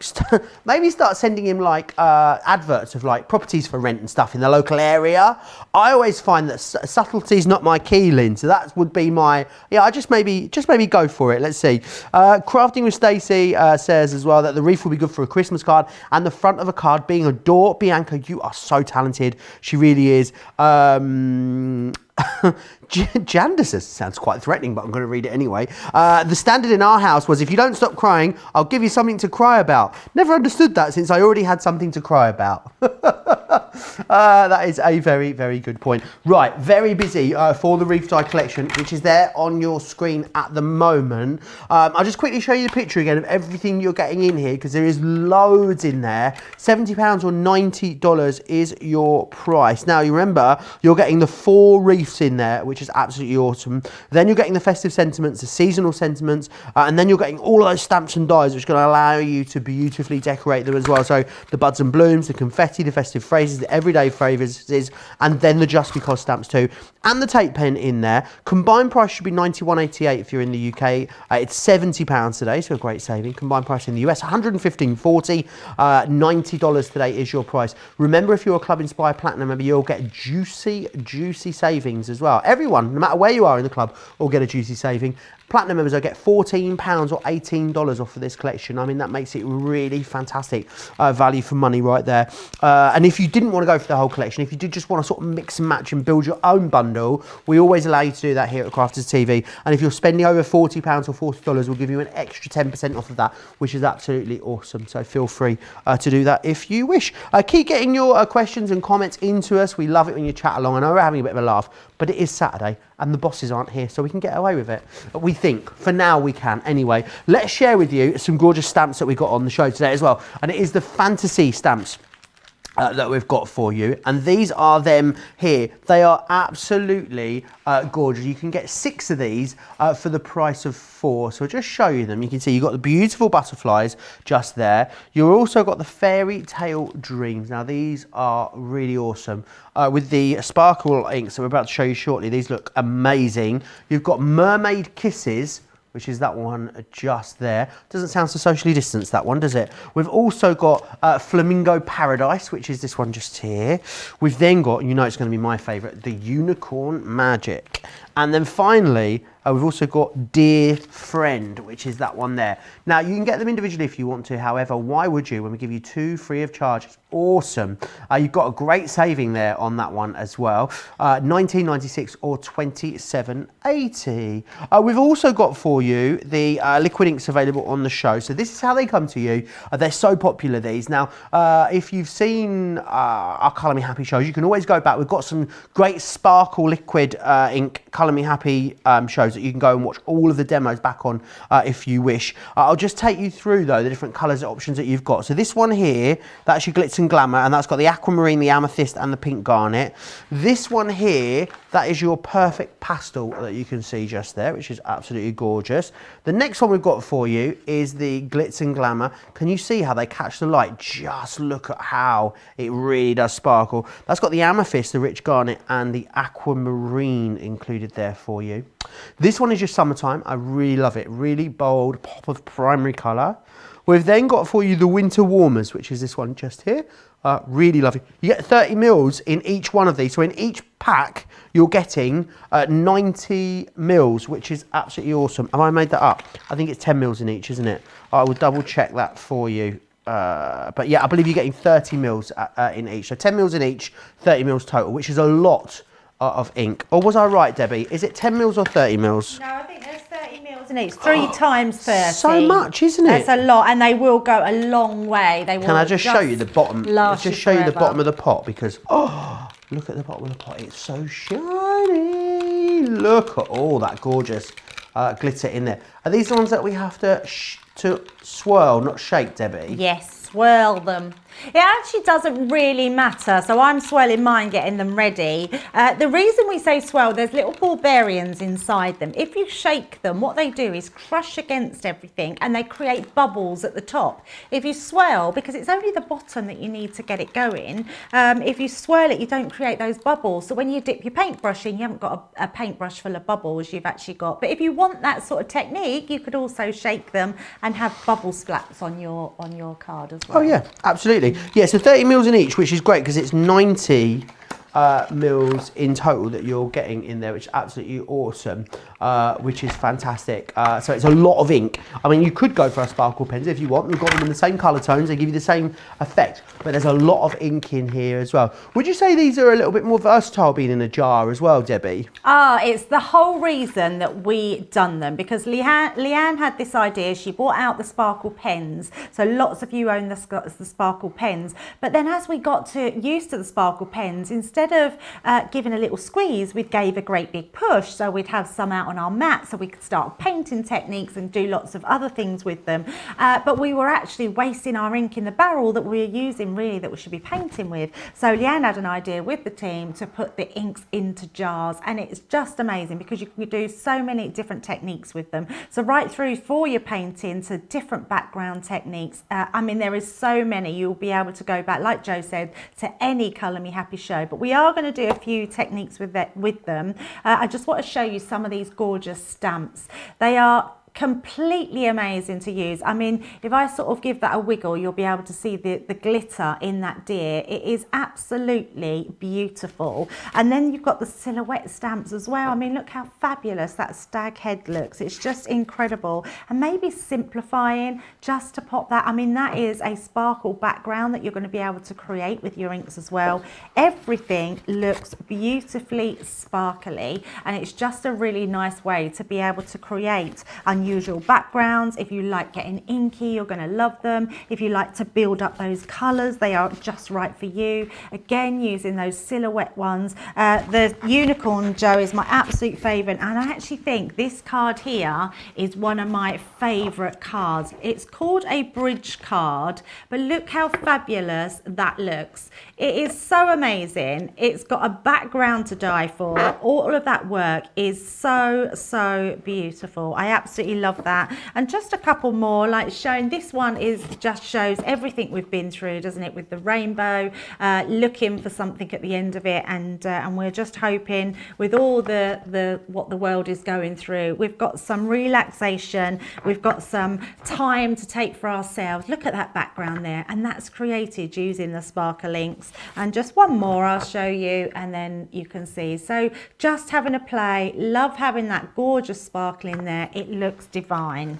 maybe start sending him like adverts of like properties for rent and stuff in the local area. I always find that subtlety's not my key, Lynn, so that would be my, I just maybe go for it. Let's see. Crafting with Stacey says as well that the wreath will be good for a Christmas card and the front of a card being a door. Bianca, you are so talented. She really is. Jandis sounds quite threatening, but I'm going to read it anyway. The standard in our house was, if you don't stop crying, I'll give you something to cry about. Never understood that since I already had something to cry about. That is a very, very good point. Right, very busy for the Reef Die collection, which is there on your screen at the moment. I'll just quickly show you the picture again of everything you're getting in here, because there is loads in there. £70 or $90 is your price. Now, you remember, you're getting the 4 reefs in there, which is absolutely awesome. Then you're getting the festive sentiments, the seasonal sentiments, and then you're getting all of those stamps and dies, which are going to allow you to beautifully decorate them as well. So the buds and blooms, the confetti, the festive phrases, the everyday phrases, and then the just because stamps too, and the tape pen in there. Combined price should be $91.88 if you're in the UK. It's £70 today, so a great saving. Combined price in the US, $115.40. $90 today is your price. Remember, if you're a Club Inspire Platinum member, you'll get juicy savings as well. Everyone, no matter where you are in the club, will get a juicy saving. Platinum members will get £14 or $18 off of this collection. I mean, that makes it really fantastic value for money right there. And if you didn't want to go for the whole collection, if you did just want to sort of mix and match and build your own bundle, we always allow you to do that here at Crafters TV. And if you're spending over £40 or $40, we'll give you an extra 10% off of that, which is absolutely awesome. So feel free to do that if you wish. Keep getting your questions and comments into us. We love it when you chat along. I know we're having a bit of a laugh, but it is Saturday and the bosses aren't here, so we can get away with it. We think. For now, we can. Anyway, let's share with you some gorgeous stamps that we got on the show today as well. And it is the fantasy stamps that we've got for you, and these are them here. They are absolutely gorgeous. You can get 6 of these for the price of 4. So I'll just show you them. You can see you've got the beautiful butterflies just there. You've also got the fairy tale dreams. Now these are really awesome with the sparkle inks that we're about to show you shortly. These look amazing. You've got mermaid kisses, which is that one just there. Doesn't sound so socially distanced, that one, does it? We've also got Flamingo Paradise, which is this one just here. We've then got, you know it's going to be my favourite, the Unicorn Magic. And then finally, We've also got Dear Friend, which is that one there. Now, you can get them individually if you want to. However, why would you when we give you 2 free of charge? It's awesome. You've got a great saving there on that one as well. $19.96 or $27.80. We've also got for you the liquid inks available on the show. So this is how they come to you. They're so popular, these. Now, if you've seen our Colour Me Happy shows, you can always go back. We've got some great sparkle liquid ink Colour Me Happy shows that you can go and watch all of the demos back on if you wish. I'll just take you through though the different colours options that you've got. So this one here, that's your Glitz and Glamour, and that's got the aquamarine, the amethyst and the pink garnet. This one here, that is your perfect pastel that you can see just there, which is absolutely gorgeous. The next one we've got for you is the Glitz and Glamour. Can you see how they catch the light? Just look at how it really does sparkle. That's got the amethyst, the rich garnet and the aquamarine included there for you. This one is your Summertime. I really love it. Really bold pop of primary colour. We've then got for you the Winter Warmers, which is this one just here. Really lovely. You get 30 mils in each one of these. So in each pack, you're getting 90 mils, which is absolutely awesome. Have I made that up? I think it's 10 mils in each, isn't it? I will double check that for you. But yeah, I believe you're getting 30 mils in each. So 10 mils in each, 30 mils total, which is a lot of ink. Or was I right, Debbie? Is it 10 mils or 30 mils? No, I think there's 30 mils in each. 3 times 30. So much, isn't it? That's a lot, and they will go a long way. They will. Can I just show you the bottom? Last Just show you the forever. bottom of the pot, because look at the bottom of the pot. It's so shiny. Look at all that gorgeous glitter in there. Are these the ones that we have to swirl, not shake, Debbie? Yes, swirl them. It actually doesn't really matter, so I'm swirling mine, getting them ready. The reason we say swirl, there's little barbarians inside them. If you shake them, what they do is crush against everything and they create bubbles at the top. If you swirl, because it's only the bottom that you need to get it going, if you swirl it, you don't create those bubbles. So when you dip your paintbrush in, you haven't got a paintbrush full of bubbles, you've actually got. But if you want that sort of technique, you could also shake them and have bubble splats on your card as well. Oh yeah, absolutely. Yeah, so 30 mils in each, which is great because it's 90 mils in total that you're getting in there, which is absolutely awesome, which is fantastic. So it's a lot of ink. I mean, you could go for our sparkle pens if you want. We've got them in the same colour tones. They give you the same effect, but there's a lot of ink in here as well. Would you say these are a little bit more versatile being in a jar as well, Debbie? It's the whole reason that we done them, because Leanne had this idea. She brought out the sparkle pens, so lots of you own the sparkle pens, but then as we got used to the sparkle pens, instead of giving a little squeeze, we gave a great big push, so we'd have some out on our mat so we could start painting techniques and do lots of other things with them, but we were actually wasting our ink in the barrel that we were using really that we should be painting with. So Leanne had an idea with the team to put the inks into jars, and it's just amazing because you can do so many different techniques with them. So right through for your painting to different background techniques. I mean, there is so many. You'll be able to go back, like Joe said, to any Colour Me Happy show, but we are going to do a few techniques with them. I just want to show you some of these gorgeous stamps. They are completely amazing to use. I mean, if I sort of give that a wiggle, you'll be able to see the glitter in that deer. It is absolutely beautiful. And then you've got the silhouette stamps as well. I mean, look how fabulous that stag head looks. It's just incredible. And maybe simplifying just to pop that. I mean, that is a sparkle background that you're going to be able to create with your inks as well. Everything looks beautifully sparkly, and it's just a really nice way to be able to create unusual backgrounds. If you like getting inky, you're going to love them. If you like to build up those colours, they are just right for you. Again, using those silhouette ones. The unicorn, Joe, is my absolute favourite, and I actually think this card here is one of my favourite cards. It's called a bridge card, but look how fabulous that looks. It is so amazing. It's got a background to die for. All of that work is so beautiful. I absolutely absolutely love that. And just a couple more, like showing, this one is just shows everything we've been through, doesn't it, with the rainbow, looking for something at the end of it, and we're just hoping with all the what the world is going through, we've got some relaxation, we've got some time to take for ourselves. Look at that background there, and that's created using the sparkle inks. And just one more I'll show you, and then you can see. So just having a play, love having that gorgeous sparkle in there. It looks divine.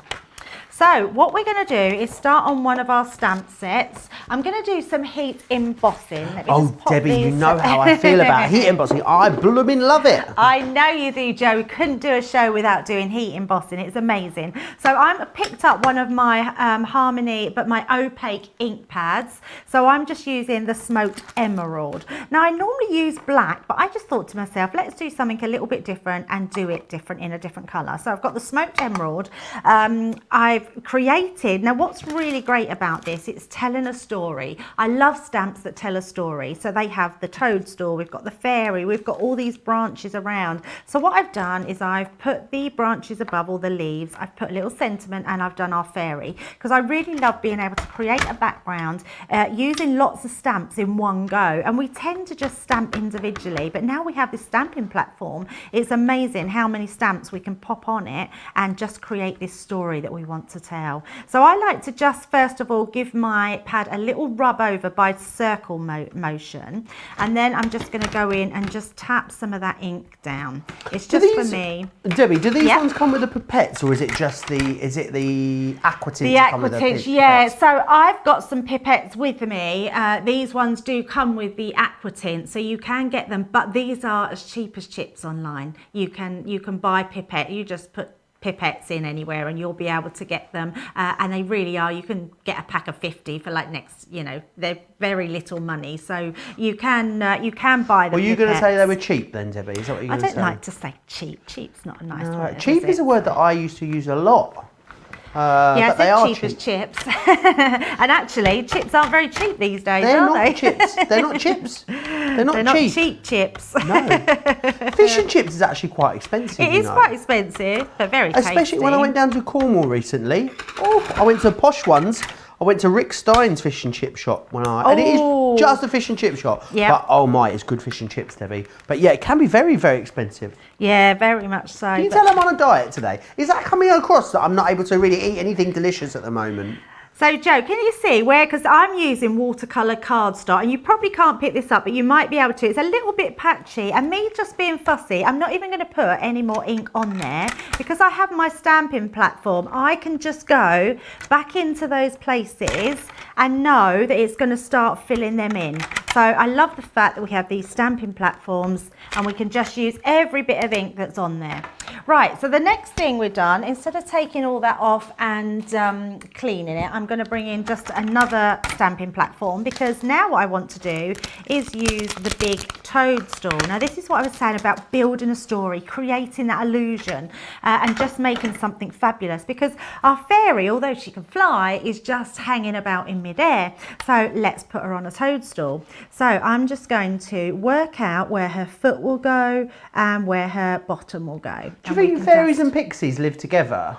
So what we're going to do is start on one of our stamp sets. I'm going to do some heat embossing. Let me just pop Debbie, you these- know how I feel about heat embossing. I blooming love it. I know you do, Joe. We couldn't do a show without doing heat embossing. It's amazing. So I picked up one of my Harmony, but my opaque ink pads. So I'm just using the Smoked Emerald. Now I normally use black, but I just thought to myself, let's do something a little bit different and do it different in a different colour. So I've got the Smoked Emerald. I've created, now what's really great about this, it's telling a story. I love stamps that tell a story. So they have the toadstool, we've got the fairy, we've got all these branches around. So what I've done is I've put the branches above all the leaves, I've put a little sentiment, and I've done our fairy, because I really love being able to create a background using lots of stamps in one go. And we tend to just stamp individually, but now we have this stamping platform. It's amazing how many stamps we can pop on it and just create this story that we want to tell. So I like to just first of all give my pad a little rub over by circle motion, and then I'm just going to go in and just tap some of that ink down. It's just for me. Debbie, do these Yep. ones come with the pipettes, or is it just the aqua tints? The that come with aqua the tints, pipettes? yeah. So I've got some pipettes with me. These ones do come with the aqua tint, so you can get them, but these are as cheap as chips online. You can buy pipette. You just put pipettes in anywhere and you'll be able to get them, and they really are. You can get a pack of 50 for like next, they're very little money, so you can buy them. Were you going to pipettes. say they were cheap then, Debbie? Is that what you're I going to don't say? like to say cheap. Cheap's not a nice No, word. cheap is a word that I used to use a lot. Yeah, but they are cheap as chips. And actually, chips aren't very cheap these days, They're are not they? chips. They're not chips. They're not They're not cheap. cheap chips. No. Fish and chips is actually quite expensive. It is quite expensive, but very tasty. Especially when I went down to Cornwall recently. Oh, I went to posh ones. I went to Rick Stein's fish and chip shop and it is just a fish and chip shop. Yep. But oh my, it's good fish and chips, Debbie. But yeah, it can be very, very expensive. Yeah, very much so. Can you tell I'm on a diet today? Is that coming across that I'm not able to really eat anything delicious at the moment? So Joe, can you see where, because I'm using watercolour cardstock, and you probably can't pick this up, but you might be able to. It's a little bit patchy, and me just being fussy, I'm not even going to put any more ink on there because I have my stamping platform. I can just go back into those places and know that it's going to start filling them in. So I love the fact that we have these stamping platforms and we can just use every bit of ink that's on there. Right, so the next thing we've done, instead of taking all that off and cleaning it, I'm going to bring in just another stamping platform, because now what I want to do is use the big toadstool. Now this is what I was saying about building a story, creating that illusion, and just making something fabulous, because our fairy, although she can fly, is just hanging about in midair. So let's put her on a toadstool. So I'm just going to work out where her foot will go and where her bottom will go. Do you think fairies and pixies live together?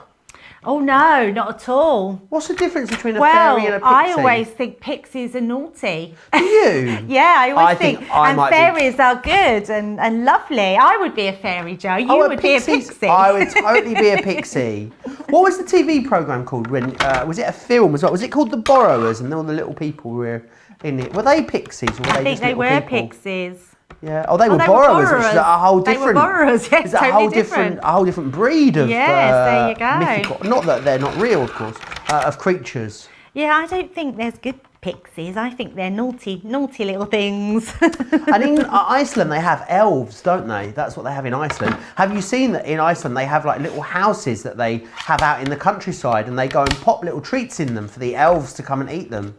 Oh no, not at all. What's the difference between a Well, fairy and a pixie? I always think pixies are naughty. Do you? Yeah, I always think I and might be- fairies are good and lovely. I would be a fairy, Joe. You would be a pixie. I would totally be a pixie. What was the TV programme called? When was it a film as well? Was it called The Borrowers, and all the little people were in it? Were they pixies, or were I they think just they little were people? pixies. Yeah. Oh, they were they were borrowers, which is borrowers. a whole They were different. borrowers, yes, is a totally whole different. a whole different breed of. Yes, there you go. Mythical, not that they're not real, of course, of creatures. Yeah, I don't think there's good pixies. I think they're naughty little things. And in Iceland, they have elves, don't they? That's what they have in Iceland. Have you seen that in Iceland they have like little houses that they have out in the countryside, and they go and pop little treats in them for the elves to come and eat them?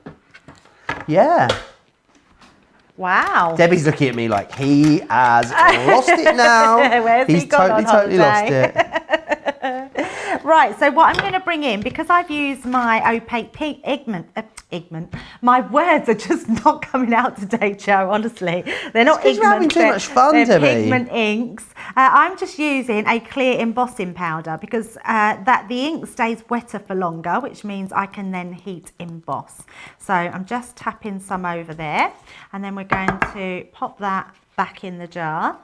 Yeah. Wow. Debbie's looking at me like he has lost it now. Where's he He's gone on totally lost holiday? it. Right, so what I'm going to bring in, because I've used my opaque pigment, my words are just not coming out today, Joe, honestly. They're not It's 'cause you're having too much fun, they're Debbie. pigment inks. I'm just using a clear embossing powder because that the ink stays wetter for longer, which means I can then heat emboss. So I'm just tapping some over there, and then we're going to pop that back in the jar.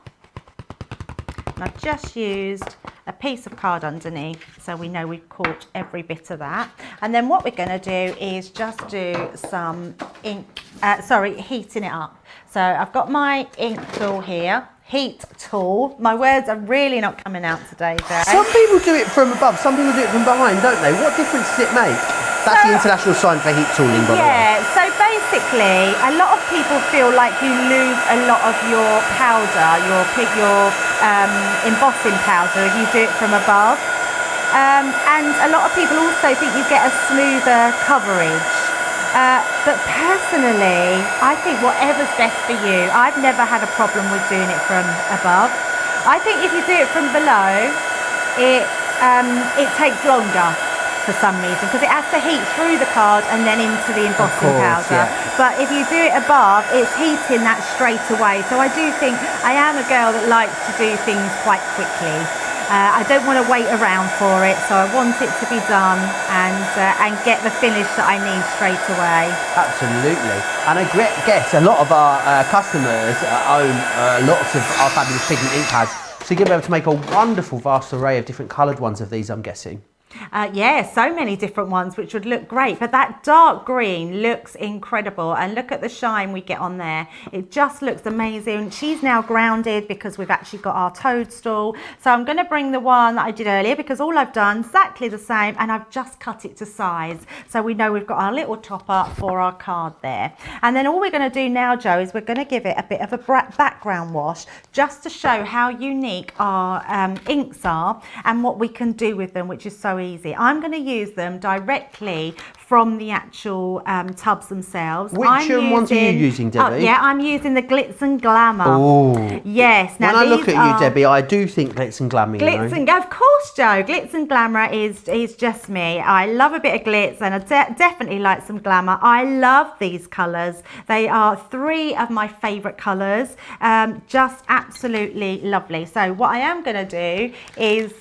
And I've just used a piece of card underneath so we know we've caught every bit of that. And then what we're going to do is just do some ink, heating it up. So I've got my ink tool here, heat tool. My words are really not coming out today, Joe. Some people do it from above, some people do it from behind, don't they? What difference does it make? That's the international sign for heat tooling, by the way. Yeah, so basically, a lot of people feel like you lose a lot of your powder, your embossing powder if you do it from above. And a lot of people also think you get a smoother coverage. But personally, I think whatever's best for you. I've never had a problem with doing it from above. I think if you do it from below, it takes longer for some reason because it has to heat through the card and then into the embossing powder. Yeah. But if you do it above, it's heating that straight away. So I do think I am a girl that likes to do things quite quickly. I don't want to wait around for it, so I want it to be done and get the finish that I need straight away. Absolutely. And I guess a lot of our customers own lots of our fabulous pigment ink pads, so you're going to be able to make a wonderful vast array of different coloured ones of these, I'm guessing. Yeah, so many different ones which would look great, but that dark green looks incredible, and look at the shine we get on there. It just looks amazing. She's now grounded because we've actually got our toadstool, so I'm going to bring the one that I did earlier because all I've done exactly the same, and I've just cut it to size so we know we've got our little top up for our card there. And then all we're going to do now, Joe, is we're going to give it a bit of a background wash just to show how unique our inks are and what we can do with them, which is so easy. I'm going to use them directly from the actual tubs themselves. Which ones are you using, Debbie? Yeah, I'm using the Glitz and Glamour. Oh. Yes. Now when I look at you, Debbie, I do think Glitz and Glamour. Glitz and of course, Joe. Glitz and Glamour is just me. I love a bit of glitz and I definitely like some glamour. I love these colours. They are 3 of my favourite colours. Just absolutely lovely. So what I am going to do is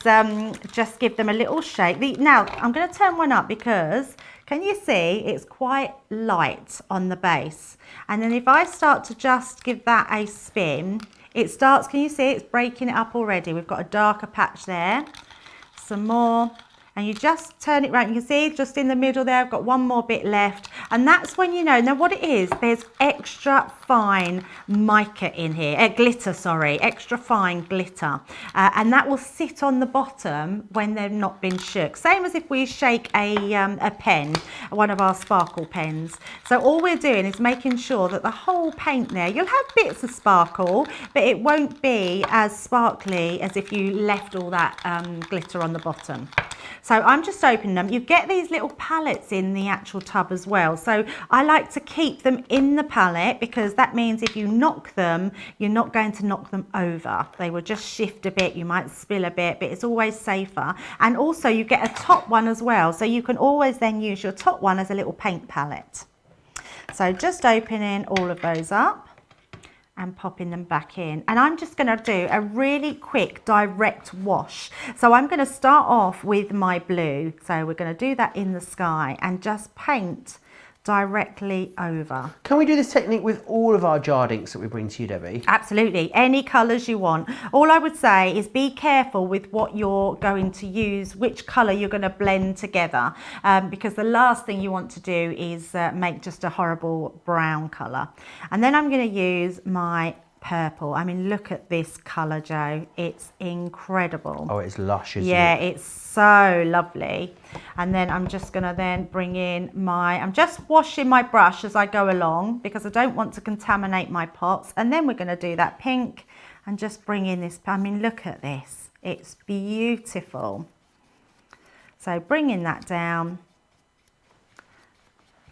just give them a little shake. Now I'm going to turn one up because can you see it's quite light on the base, and then if I start to just give that a spin, it starts, can you see it's breaking it up already? We've got a darker patch there, some more, and you just turn it around. You can see just in the middle there, I've got one more bit left, and that's when you know. Now what it is, there's extra fine mica in here, glitter, sorry, extra fine glitter, and that will sit on the bottom when they've not been shook. Same as if we shake a pen, one of our sparkle pens. So all we're doing is making sure that the whole paint there, you'll have bits of sparkle, but it won't be as sparkly as if you left all that glitter on the bottom. So I'm just opening them. You get these little pallets in the actual tub as well. So I like to keep them in the pallet because that means if you knock them, you're not going to knock them over. They will just shift a bit. You might spill a bit, but it's always safer. And also you get a top one as well. So you can always then use your top one as a little paint palette. So just opening all of those up and popping them back in, and I'm just going to do a really quick direct wash. So I'm going to start off with my blue, so we're going to do that in the sky and just paint directly over. Can we do this technique with all of our jarred inks that we bring to you, Debbie? Absolutely, any colours you want. All I would say is be careful with what you're going to use, which colour you're going to blend together, because the last thing you want to do is make just a horrible brown colour. And then I'm going to use my purple. I mean, look at this colour, Joe. It's incredible. Oh, it's lush, isn't it? Yeah, it's so lovely. And then I'm just going to then bring in I'm just washing my brush as I go along because I don't want to contaminate my pots. And then we're going to do that pink and just bring in this. I mean, look at this. It's beautiful. So bringing that down.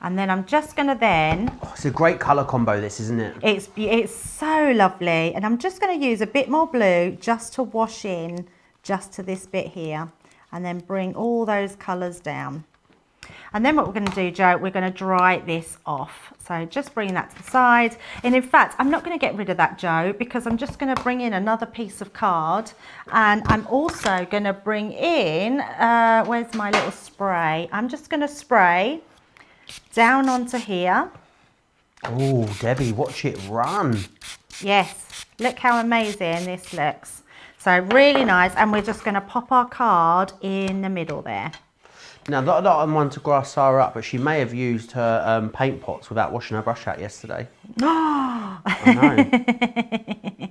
And then I'm just going to then... Oh, it's a great colour combo, this, isn't it? It's so lovely. And I'm just going to use a bit more blue just to wash in just to this bit here. and then bring all those colours down. And then what we're going to do, Joe, we're going to dry this off. So just bring that to the side. And in fact, I'm not going to get rid of that, Joe, because I'm just going to bring in another piece of card. And I'm also going to bring in, where's my little spray? I'm just going to spray down onto here. Oh, Debbie, watch it run. Yes, look how amazing this looks. So really nice. And we're just going to pop our card in the middle there. Now, not that I'm one to grass Sarah up, but she may have used her paint pots without washing her brush out yesterday. I know.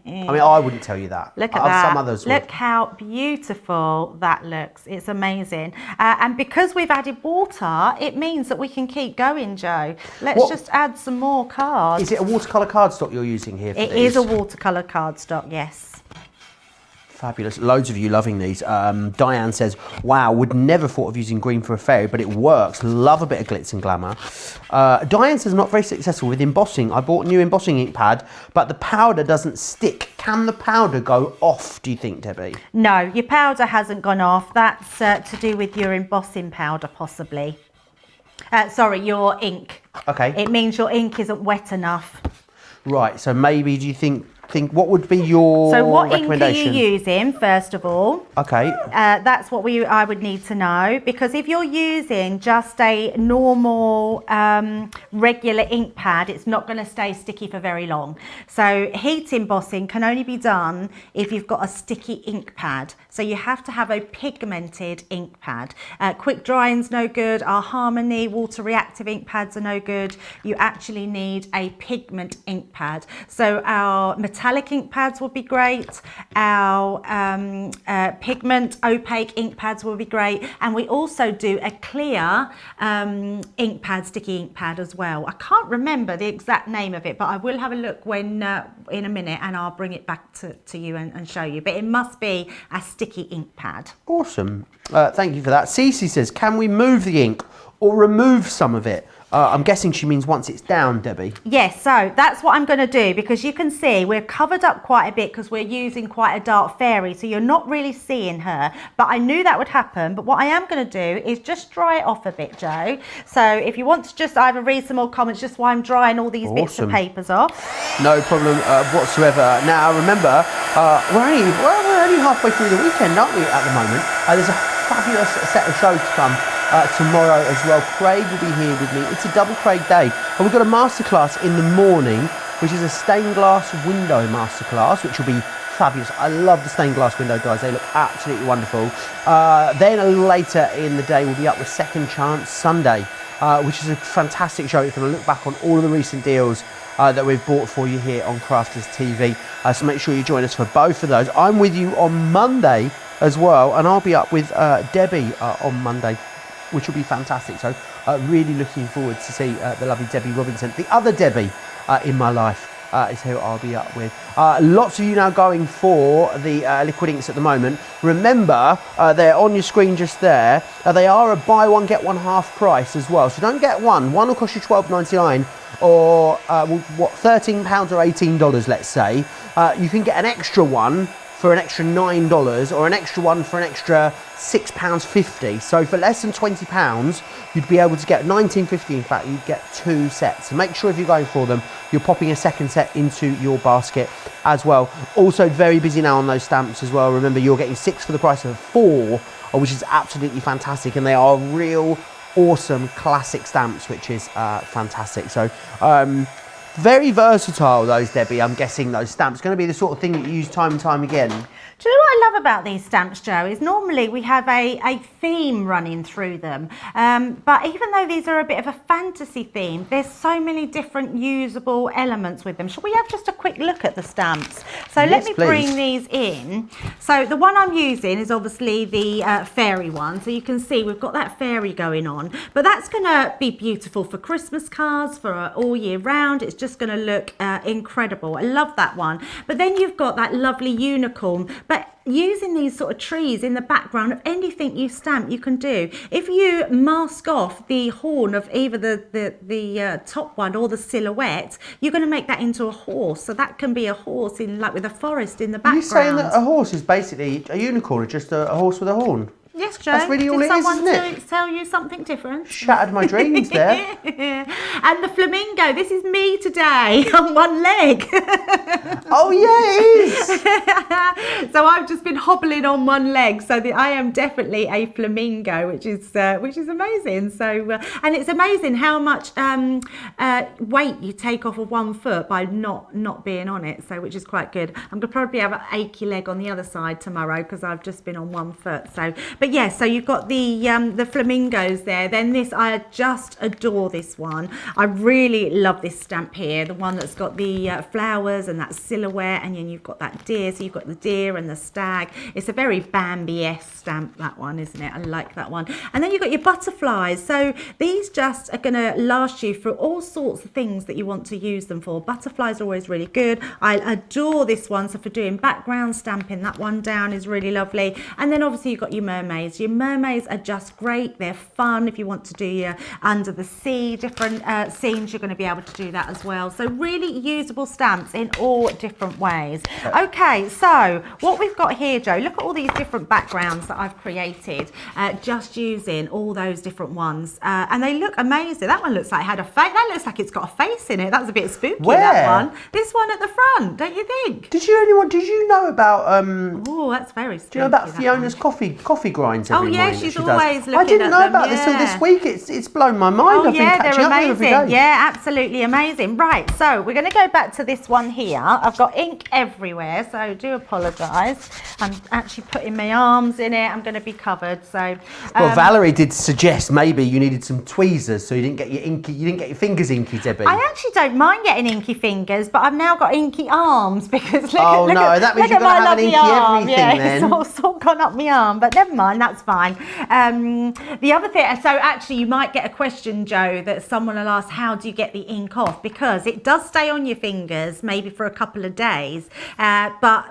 I mean, I wouldn't tell you that. Look at that. Some others would. Look how beautiful that looks. It's amazing. And because we've added water, it means that we can keep going, Joe. Let's just add some more cards. Is it a watercolour cardstock you're using here for It these? is a watercolour cardstock, yes. Fabulous. Loads of you loving these. Diane says, wow, would never thought of using green for a fairy, but it works. Love a bit of glitz and glamour. Diane says, not very successful with embossing. I bought a new embossing ink pad, but the powder doesn't stick. Can the powder go off, do you think, Debbie? No, your powder hasn't gone off. That's to do with your embossing powder, possibly. Sorry, your ink. Okay. It means your ink isn't wet enough. Right, so maybe do you think what would be your So what ink are recommendation? you using, first of all? Okay. That's what I would need to know, because if you're using just a normal regular ink pad, it's not going to stay sticky for very long. So heat embossing can only be done if you've got a sticky ink pad. So you have to have a pigmented ink pad. Quick drying's no good. Our Harmony water reactive ink pads are no good. You actually need a pigment ink pad. So our metallic ink pads would be great. Our pigment opaque ink pads will be great. And we also do a clear ink pad, sticky ink pad as well. I can't remember the exact name of it, but I will have a look when in a minute, and I'll bring it back to you and show you. But it must be a sticky ink pad. Awesome. Thank you for that. Cece says, can we move the ink or remove some of it? I'm guessing she means once it's down, Debbie. Yes, so that's what I'm going to do, because you can see we're covered up quite a bit because we're using quite a dark fairy, so you're not really seeing her. But I knew that would happen. But what I am going to do is just dry it off a bit, Joe. So if you want to just either read some more comments just while I'm drying all these bits of papers off. No problem whatsoever. Now, remember, we're only halfway through the weekend, aren't we, at the moment? There's a fabulous set of shows to come. Tomorrow as well. Craig will be here with me. It's a double Craig day, and we've got a masterclass in the morning, which is a stained glass window masterclass, which will be fabulous. I love the stained glass window, guys. They look absolutely wonderful. Then later in the day, we'll be up with Second Chance Sunday, which is a fantastic show. It's going to look back on all of the recent deals that we've bought for you here on Crafters TV. So make sure you join us for both of those. I'm with you on Monday as well, and I'll be up with Debbie on Monday, which will be fantastic. So really looking forward to see the lovely Debbie Robinson. The other Debbie in my life is who I'll be up with. Lots of you now going for the liquid inks at the moment. Remember, they're on your screen just there. They are a buy one, get one half price as well. So don't get one. One will cost you £12.99 or what, £13 or $18, let's say. You can get an extra one for an extra $9 or an extra one for an extra £6.50. So for less than £20, you'd be able to get £19.50. In fact, you'd get 2 sets. So make sure if you're going for them, you're popping a second set into your basket as well. Also very busy now on those stamps as well. Remember, you're getting 6 for the price of 4, which is absolutely fantastic. And they are real awesome classic stamps, which is fantastic. So very versatile, those, Debbie. I'm guessing those stamps going to be the sort of thing that you use time and time again. Do you know what I love about these stamps, Joe, is normally we have a theme running through them. But even though these are a bit of a fantasy theme, there's so many different usable elements with them. Shall we have just a quick look at the stamps? So yes, let me please bring these in. So the one I'm using is obviously the fairy one. So you can see we've got that fairy going on. But that's going to be beautiful for Christmas cards, for all year round. It's just going to look incredible. I love that one. But then you've got that lovely unicorn. But using these sort of trees in the background of anything you stamp, you can do. If you mask off the horn of either the top one or the silhouette, you're going to make that into a horse. So that can be a horse in, like, with a forest in the background. Are you saying that a horse is basically a unicorn, or just a horse with a horn? Yes, Joe. That's really all Did it is, someone isn't it? tell you something different? Shattered my dreams there. And the flamingo, this is me today on one leg. Oh yeah, it is. So I've just been hobbling on one leg, so I am definitely a flamingo, which is amazing. So and it's amazing how much weight you take off of one foot by not being on it. So which is quite good. I'm gonna probably have an achy leg on the other side tomorrow because I've just been on one foot. So, but yeah, so you've got the flamingos there. Then this, I just adore this one. I really love this stamp here, the one that's got the flowers and that silhouette, and then you've got that deer. So you've got the deer and the stag. It's a very Bambi-esque stamp, that one, isn't it? I like that one. And then you've got your butterflies. So these just are going to last you for all sorts of things that you want to use them for. Butterflies are always really good. I adore this one. So for doing background stamping, that one down is really lovely. And then obviously you've got your mermaids. Your mermaids are just great. They're fun. If you want to do your under the sea, different scenes, you're going to be able to do that as well. So really usable stamps in all different ways. Okay, so what we've got here, Joe, look at all these different backgrounds that I've created just using all those different ones. And they look amazing. That one looks like it had a face. That looks like it's got a face in it. That was a bit spooky, Where? that one. This one at the front, don't you think? Did you know about Oh, that's very spooky. do you know about that Fiona's one. coffee grinds every Oh, yeah, morning that she's she does? always I looking didn't at know them, about this till yeah. this week. It's blown my mind. Oh I've been yeah, catching they're up with her every amazing. day. Yeah, absolutely amazing. Right, so we're going to go back to this one here. I've got ink everywhere, so I do apologise. I'm actually putting my arms in it. I'm going to be covered. So, Well, Valerie did suggest maybe you needed some tweezers so you didn't get your fingers inky, Debbie. I actually don't mind getting inky fingers, but I've now got inky arms because look Oh, at, no, that means look you're at gonna my have an lovely inky arm. everything Yeah, then. it's all gone up my arm, but never mind, that's fine. The other thing, so actually you might get a question, Joe, that someone will ask, how do you get the ink off? Because it does stay on your fingers maybe for a couple of days, but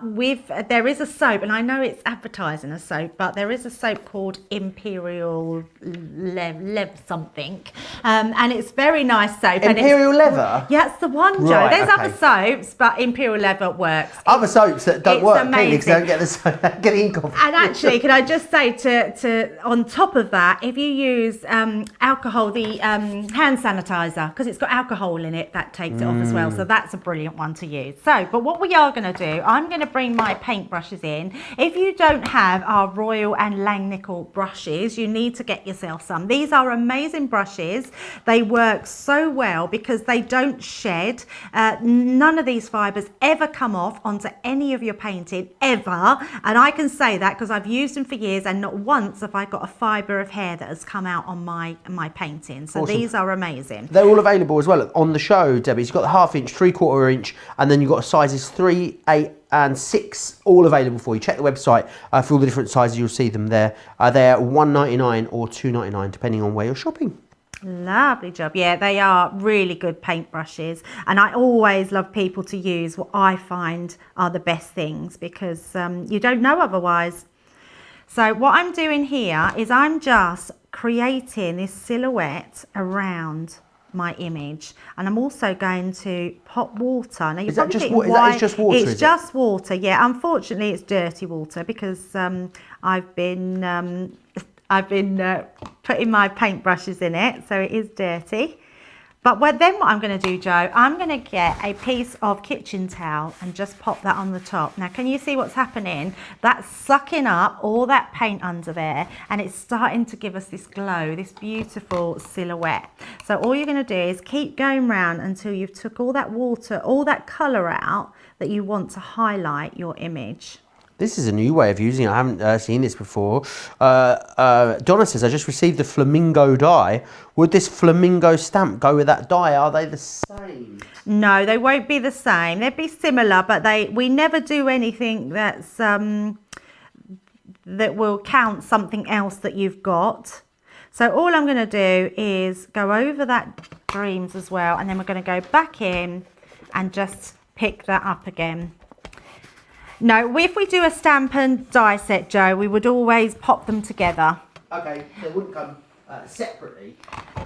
there is a soap, and I know it's advertising a soap, but there is a soap called Imperial Lev something, and it's very nice soap. Imperial Leather? Yeah, it's the one, Joe. Right, There's okay. other soaps, but Imperial Leather works. Other soaps that don't it's work clearly because they don't amazing. get the ink off. And actually, can I just say to on top of that, if you use alcohol, the hand sanitizer, because it's got alcohol in it, that takes it off as well. So that's a brilliant one to use. So, but what we are going to do, I'm going to bring my paintbrushes in. If you don't have our Royal and Langnickel brushes, you need to get yourself some. These are amazing brushes. They work so well because they don't shed. None of these fibres ever come off onto any of your painting, ever. And I can say that because I've used them for years and not once have I got a fibre of hair that has come out on my painting. So Awesome. these are amazing. They're all available as well on the show, Debbie. You've got the 1/2 inch, 3/4 inch, and then you've got sizes 3, 8, and 6 all available for you. Check the website for all the different sizes. You'll see them there. They're $1.99 or $2.99 depending on where you're shopping. Lovely job. Yeah, they are really good paintbrushes, and I always love people to use what I find are the best things because you don't know otherwise. So what I'm doing here is I'm just creating this silhouette around my image, and I'm also going to pop water. Now, Is that just water? It's just water. Yeah, unfortunately, it's dirty water because I've been putting my paintbrushes in it, so it is dirty. But then what I'm going to do, Joe, I'm going to get a piece of kitchen towel and just pop that on the top. Now, can you see what's happening? That's sucking up all that paint under there, and it's starting to give us this glow, this beautiful silhouette. So all you're going to do is keep going round until you've took all that water, all that colour out that you want to highlight your image. This is a new way of using it. I haven't seen this before. Donna says, I just received the flamingo die. Would this flamingo stamp go with that die? Are they the same? No, they won't be the same. They'd be similar, but we never do anything that's that will count something else that you've got. So all I'm going to do is go over that Dreams as well, and then we're going to go back in and just pick that up again. No, if we do a stamp and die set, Joe, we would always pop them together. Okay, they wouldn't come separately.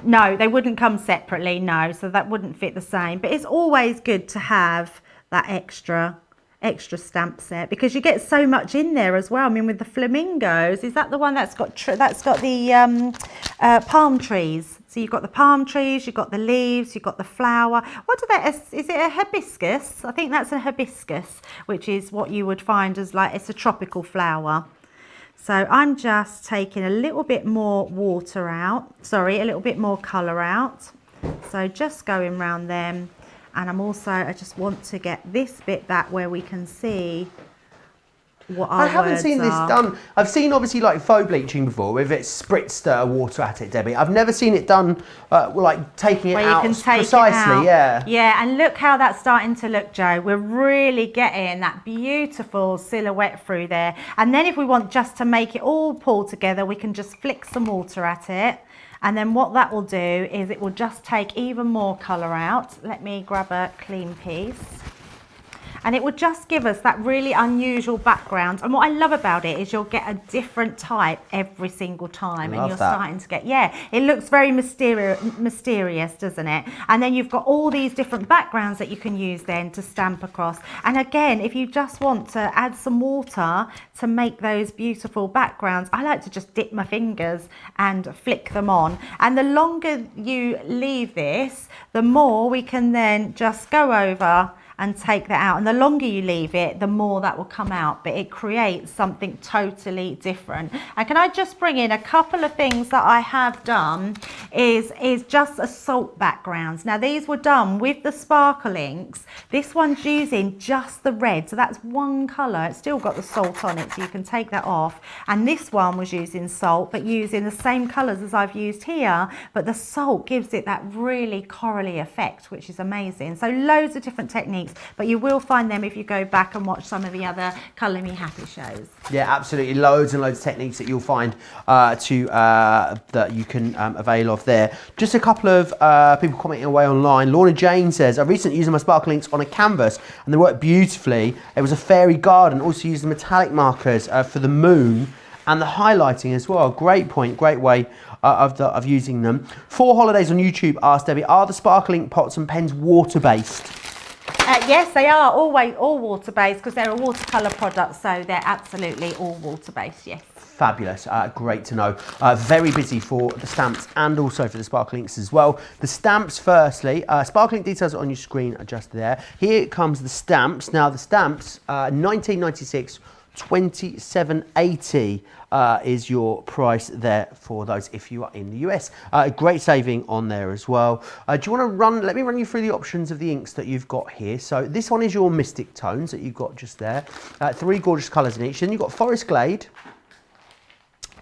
No, they wouldn't come separately, no, so that wouldn't fit the same. But it's always good to have that extra extra stamp set, because you get so much in there as well. I mean, with the flamingos, is that the one that's got the palm trees? So you've got the palm trees, you've got the leaves, you've got the flower. Is it a hibiscus? I think that's a hibiscus, which is what you would find as like, it's a tropical flower. So I'm just taking a little bit more water out, a little bit more colour out. So just going round them. And I just want to get this bit back where we can see what our words are. I haven't seen this done. I've seen obviously like faux bleaching before, with it spritzed water at it, Debbie. I've never seen it done like taking it out precisely. Yeah. Yeah, and look how that's starting to look, Joe. We're really getting that beautiful silhouette through there. And then if we want just to make it all pull together, we can just flick some water at it. And then what that will do is it will just take even more colour out. Let me grab a clean piece. And it will just give us that really unusual background. And what I love about it is you'll get a different type every single time. And you're starting to get, it looks very mysterious, doesn't it? And then you've got all these different backgrounds that you can use then to stamp across. And again, if you just want to add some water to make those beautiful backgrounds, I like to just dip my fingers and flick them on. And the longer you leave this, the more we can then just go over and take that out. And the longer you leave it, the more that will come out, but it creates something totally different. And can I just bring in a couple of things that I have done is just a salt backgrounds. Now these were done with the sparkle inks. This one's using just the red, so that's one colour. It's still got the salt on it, so you can take that off. And this one was using salt, but using the same colours as I've used here, but the salt gives it that really corally effect, which is amazing. So loads of different techniques, but you will find them if you go back and watch some of the other Colour Me Happy shows. Yeah, absolutely. Loads and loads of techniques that you'll find that you can avail of there. Just a couple of people commenting away online. Lorna Jane says, I recently used my sparkle inks on a canvas and they worked beautifully. It was a fairy garden. Also used the metallic markers for the moon and the highlighting as well. Great point, great way of using them. 4 Holidays on YouTube asked Debbie, are the sparkle ink pots and pens water-based? Yes, they are all water-based because they're a watercolour product, so they're absolutely all water-based, yes. Fabulous, great to know. Very busy for the stamps and also for the sparkle inks as well. The stamps firstly, sparkle ink details on your screen are just there. Here comes the stamps. Now the stamps, 1996, 27.80 is your price there for those if you are in the US. Great saving on there as well. Do you want to let me run you through the options of the inks that you've got here. So this one is your Mystic Tones that you've got just there. 3 gorgeous colours in each. Then you've got Forest Glade,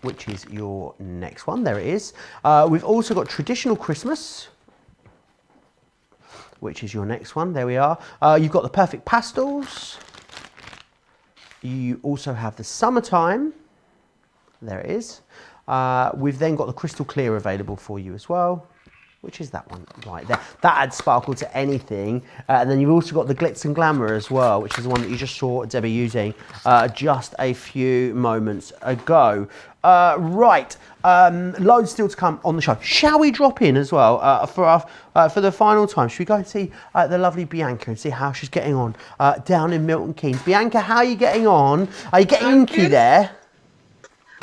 which is your next one. There it is. We've also got Traditional Christmas, which is your next one. There we are. You've got the Perfect Pastels. You also have the Summertime. There it is. We've then got the Crystal Clear available for you as well, which is that one right there. That adds sparkle to anything. And then you've also got the Glitz and Glamour as well, which is the one that you just saw Debbie using just a few moments ago. Right, loads still to come on the show. Shall we drop in as well for the final time? Should we go and see the lovely Bianca and see how she's getting on down in Milton Keynes? Bianca, how are you getting on? Are you getting inky there?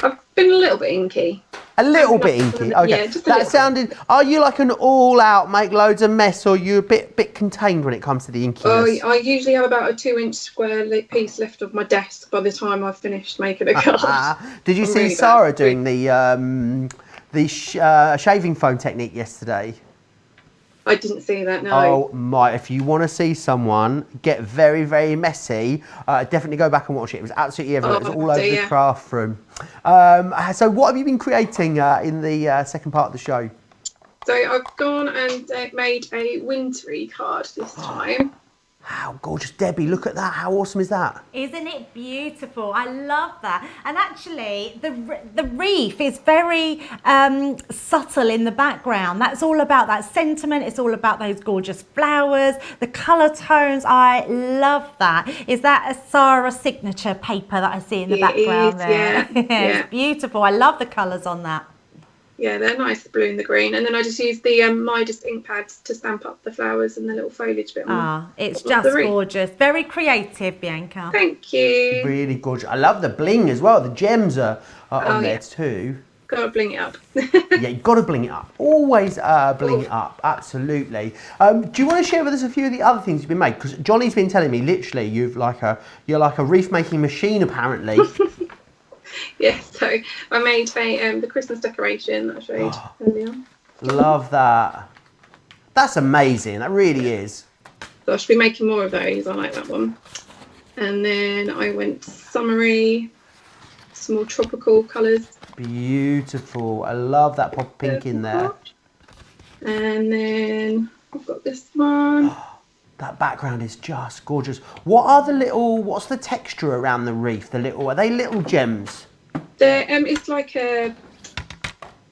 I've been a little bit inky. A little bit inky. Okay. Yeah, just that sounded. Are you like an all-out make loads of mess, or are you a bit contained when it comes to the inkiness? I usually have about a 2-inch square piece left of my desk by the time I've finished making a card. Did you see really Sarah doing the shaving foam technique yesterday? I didn't see that, no. Oh my, if you want to see someone get very, very messy, definitely go back and watch it. It was absolutely everywhere. It was all over the craft room. So what have you been creating in the second part of the show? So I've gone and made a wintry card this time. How gorgeous, Debbie, look at that. How awesome is that? Isn't it beautiful? I love that. And actually, the reef is very subtle in the background. That's all about that sentiment. It's all about those gorgeous flowers, the colour tones. I love that. Is that a Sarah signature paper that I see in the background there? Yeah. It's beautiful. I love the colours on that. Yeah, they're nice, the blue and the green. And then I just use the Midas ink pads to stamp up the flowers and the little foliage bit on. It's top of the just wreath. gorgeous. Very creative, Bianca. Thank you. Really gorgeous. I love the bling as well. The gems are on there too. Gotta bling it up. Yeah, you've got to bling it up. Always bling it up. Absolutely. Do you want to share with us a few of the other things you've been made? Because Johnny's been telling me literally you're like a wreath making machine apparently. Yeah, so I made the Christmas decoration that I showed earlier. Love that. That's amazing. That really is. So I should be making more of those. I like that one. And then I went summery, some more tropical colours. Beautiful. I love that pop pink in there. And then I've got this one. That background is just gorgeous. What's the texture around the wreath? Are they little gems? It's like a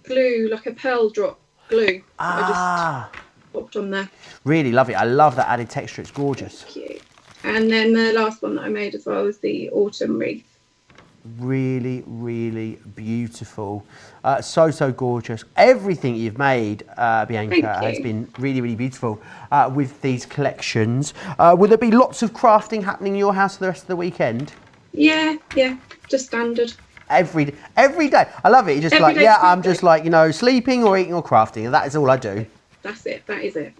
glue, like a pearl drop glue. I just popped on there. Really love it. I love that added texture. It's gorgeous. Thank you. And then the last one that I made as well is the autumn wreath. Really, really beautiful. So gorgeous. Everything you've made, Bianca, has been really, really beautiful with these collections. Will there be lots of crafting happening in your house for the rest of the weekend? Yeah, just standard. Every day. I love it. You're just Every like, day I'm just like, sleeping or eating or crafting. And that is all I do. That's it. That is it.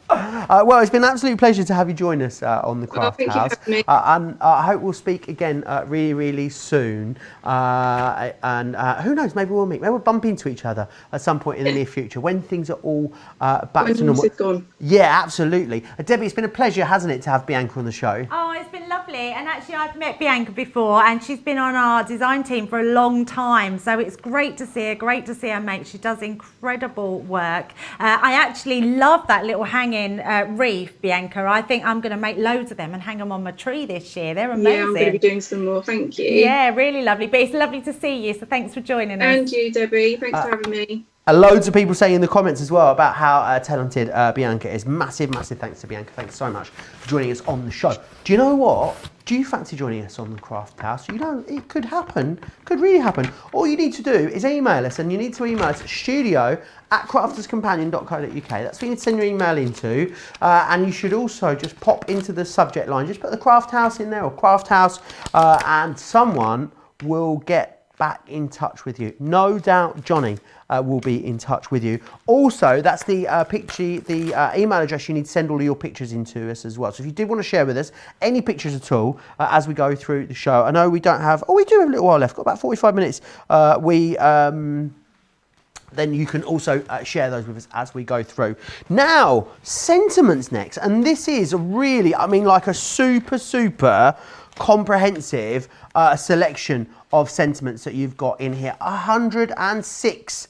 Well, it's been an absolute pleasure to have you join us on the Craft thank House. you for having me. And I hope we'll speak again really, really soon. And who knows, maybe we'll meet. Maybe we'll bump into each other at some point in the near future when things are all back to normal. When is gone. Yeah, absolutely. Debbie, it's been a pleasure, hasn't it, to have Bianca on the show? Oh, it's been lovely. And actually, I've met Bianca before, and she's been on our design team for a long time. So it's great to see her, mate. She does incredible work. I actually love that little hanging wreath, Bianca. I think I'm going to make loads of them and hang them on my tree this year. They're amazing. Yeah, I'm going to be doing some more. Thank you. Yeah, really lovely. But it's lovely to see you. So thanks for joining us. And you, Debbie. Thanks for having me. Loads of people saying in the comments as well about how talented Bianca is. Massive thanks to Bianca. Thanks so much for joining us on the show. Do you know what? Do you fancy joining us on the Craft House? It could happen. Could really happen. All you need to do is email us, and you need to email us at studio@crafterscompanion.co.uk. That's what you need to send your email into. And you should also just pop into the subject line. Just put the Craft House in there, or Craft House, and someone will get back in touch with you. No doubt Johnny will be in touch with you. Also, that's the email address you need to send all of your pictures into us as well. So if you did want to share with us any pictures at all as we go through the show. I know we don't have, we do have a little while left, got about 45 minutes. Then you can also share those with us as we go through. Now, sentiments next. And this is really, like a super comprehensive selection of sentiments that you've got in here. 106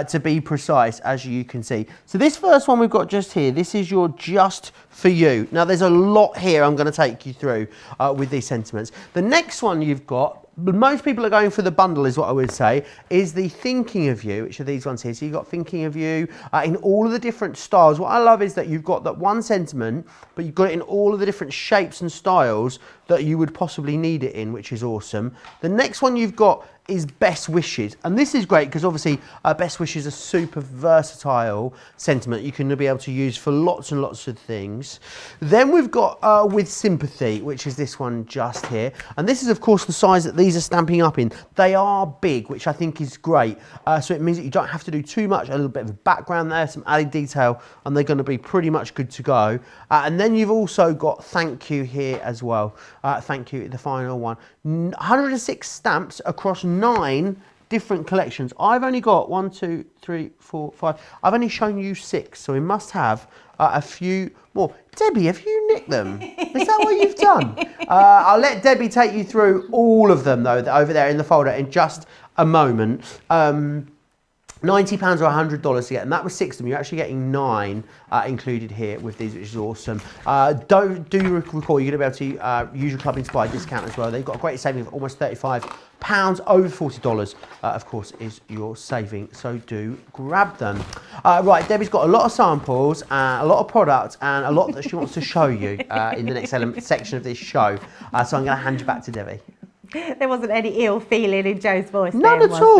to be precise, as you can see. So this first one we've got just here, this is your Just For You. Now there's a lot here I'm going to take you through with these sentiments. The next one you've got, most people are going for the bundle is what I would say, is the Thinking of You, which are these ones here. So you've got Thinking of You in all of the different styles. What I love is that you've got that one sentiment, but you've got it in all of the different shapes and styles that you would possibly need it in, which is awesome. The next one you've got is Best Wishes, and this is great because obviously Best Wishes is a super versatile sentiment you can be able to use for lots and lots of things. Then we've got With Sympathy, which is this one just here, and this is of course the size that these are stamping up in. They are big, which I think is great, so it means that you don't have to do too much. A little bit of a background there, some added detail, and they're going to be pretty much good to go. And then you've also got Thank You here as well. Thank You, the final one. 106 stamps across 9 different collections. I've only got 1, 2, 3, 4, 5. I've only shown you 6, so we must have a few more. Debbie, have you nicked them? Is that what you've done? I'll let Debbie take you through all of them though, over there in the folder in just a moment. £90 or $100 to get, and that was 6 of them. You're actually getting 9 included here with these, which is awesome. Do you recall you're going to be able to use your Club Inspired discount as well. They've got a great saving of almost £35, over $40, of course, is your saving. So do grab them. Right, Debbie's got a lot of samples, a lot of products, and a lot that she wants to show you in the next section of this show. So I'm going to hand you back to Debbie. There wasn't any ill feeling in Joe's voice. None then, at was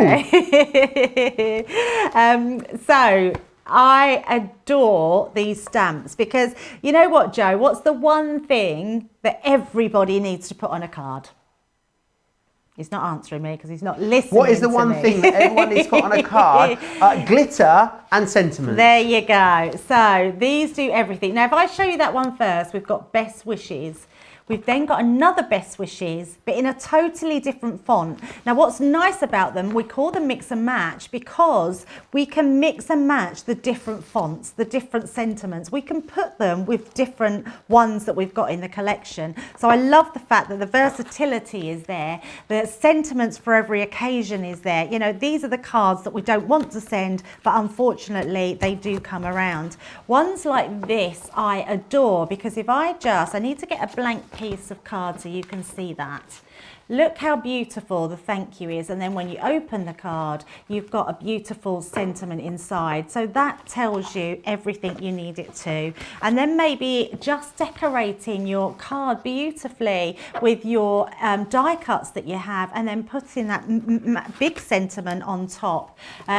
there? So I adore these stamps because you know what, Joe? What's the one thing that everybody needs to put on a card? He's not answering me because he's not listening. What is the one thing that everyone needs to put on a card? Glitter and sentiment. There you go. So these do everything. Now, if I show you that one first, we've got best wishes. We've then got another best wishes, but in a totally different font. Now, what's nice about them, we call them mix and match because we can mix and match the different fonts, the different sentiments. We can put them with different ones that we've got in the collection. So I love the fact that the versatility is there, the sentiments for every occasion is there. You know, these are the cards that we don't want to send, but unfortunately they do come around. Ones like this I adore because if I need to get a blank piece of card so you can see that. Look how beautiful the thank you is, and then when you open the card you've got a beautiful sentiment inside, so that tells you everything you need it to. And then maybe just decorating your card beautifully with your die cuts that you have, and then putting that big sentiment on top,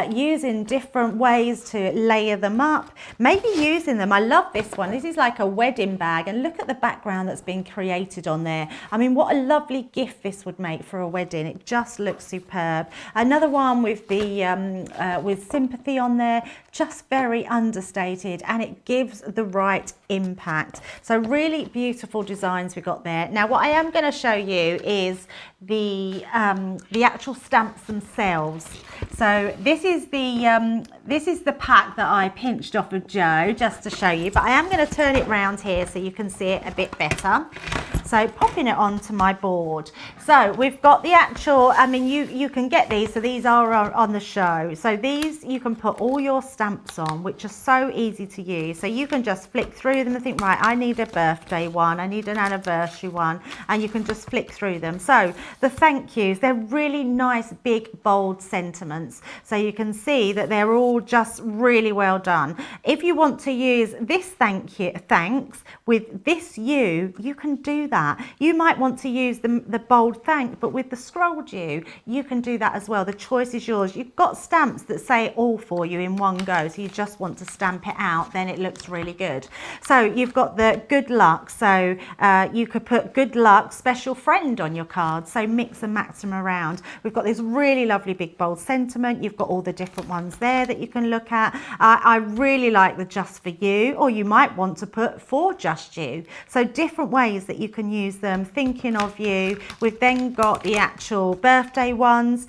using different ways to layer them up, maybe using them. I love this one. This is like a wedding bag, and look at the background that's been created on there. I mean, what a lovely gift this would make for a wedding. It just looks superb. Another one with the with sympathy on there, just very understated, and it gives the right impact. So really beautiful designs we got there. Now what I am going to show you is the actual stamps themselves. So this is the pack that I pinched off of Joe just to show you, but I am going to turn it round here so you can see it a bit better. So popping it onto my board. So we've got the actual, I mean, you can get these, so these are on the show. So these you can put all your stamps on, which are so easy to use. So you can just flick through them and think, right, I need a birthday one, I need an anniversary one, and you can just flick through them. So the thank yous, they're really nice, big, bold sentiments. So you can see that they're all just really well done. If you want to use this thanks with this you can do that. You might want to use the bold thank, but with the scrolled you can do that as well. The choice is yours. You've got stamps that say it all for you in one go, so you just want to stamp it out, then it looks really good. So you've got the good luck, so you could put good luck special friend on your card, so mix and match them around. We've got this really lovely big bold sentiment. You've got all the different ones there that you can look at. I really like the just for you, or you might want to put for just you. So different ways that you can use them, thinking of you. We've then got the actual birthday ones.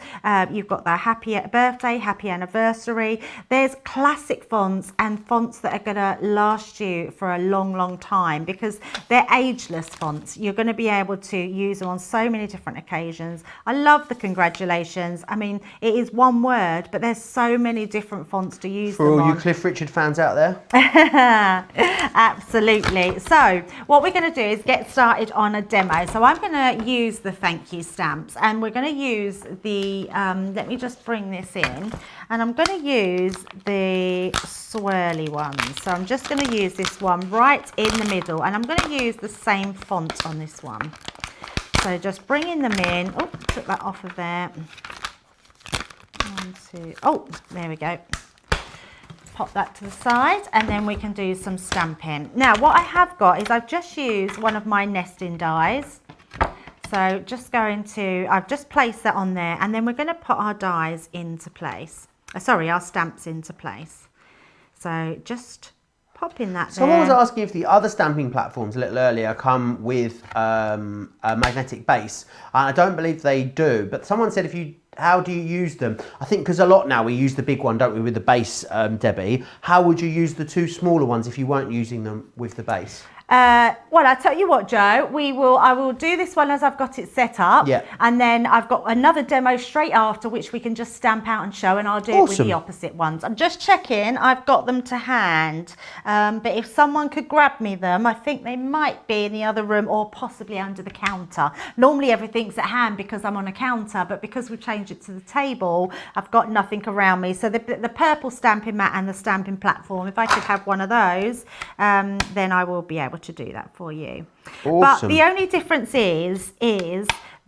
You've got the happy birthday, happy anniversary. There's classic fonts and fonts that are going to last you for a long time because they're ageless fonts. You're going to be able to use them on so many different occasions. I love the congratulations. I mean, it is one word, but there's so many different fonts to use for them all on. you Cliff Richard fans out there. Absolutely. So what we're going to do is get started on a demo. So I'm going to use the thank you stamps, and we're going to use the let me just bring this in, and I'm going to use the swirly ones. So I'm just going to use this one right in the middle, and I'm going to use the same font on this one. So just bringing them in. Oh, took that off of there. 1, 2. Oh, there we go. Pop that to the side, and then we can do some stamping. Now what I have got is I've just used one of my nesting dies. So just I've just placed that on there, and then we're going to put our dies into place. Our stamps into place. So just popping that there. Someone was asking if the other stamping platforms a little earlier come with a magnetic base. I don't believe they do, but someone said how do you use them? I think because a lot now we use the big one, don't we, with the base, Debbie? How would you use the two smaller ones if you weren't using them with the base? Well, I tell you what, Joe, I will do this one as I've got it set up. Yeah. And then I've got another demo straight after, which we can just stamp out and show, and I'll do it with the opposite ones. I'm just checking I've got them to hand. But if someone could grab me them, I think they might be in the other room or possibly under the counter. Normally everything's at hand because I'm on a counter, but because we've changed it to the table, I've got nothing around me. So the purple stamping mat and the stamping platform, if I could have one of those, then I will be able to do that for you. Awesome. But the only difference is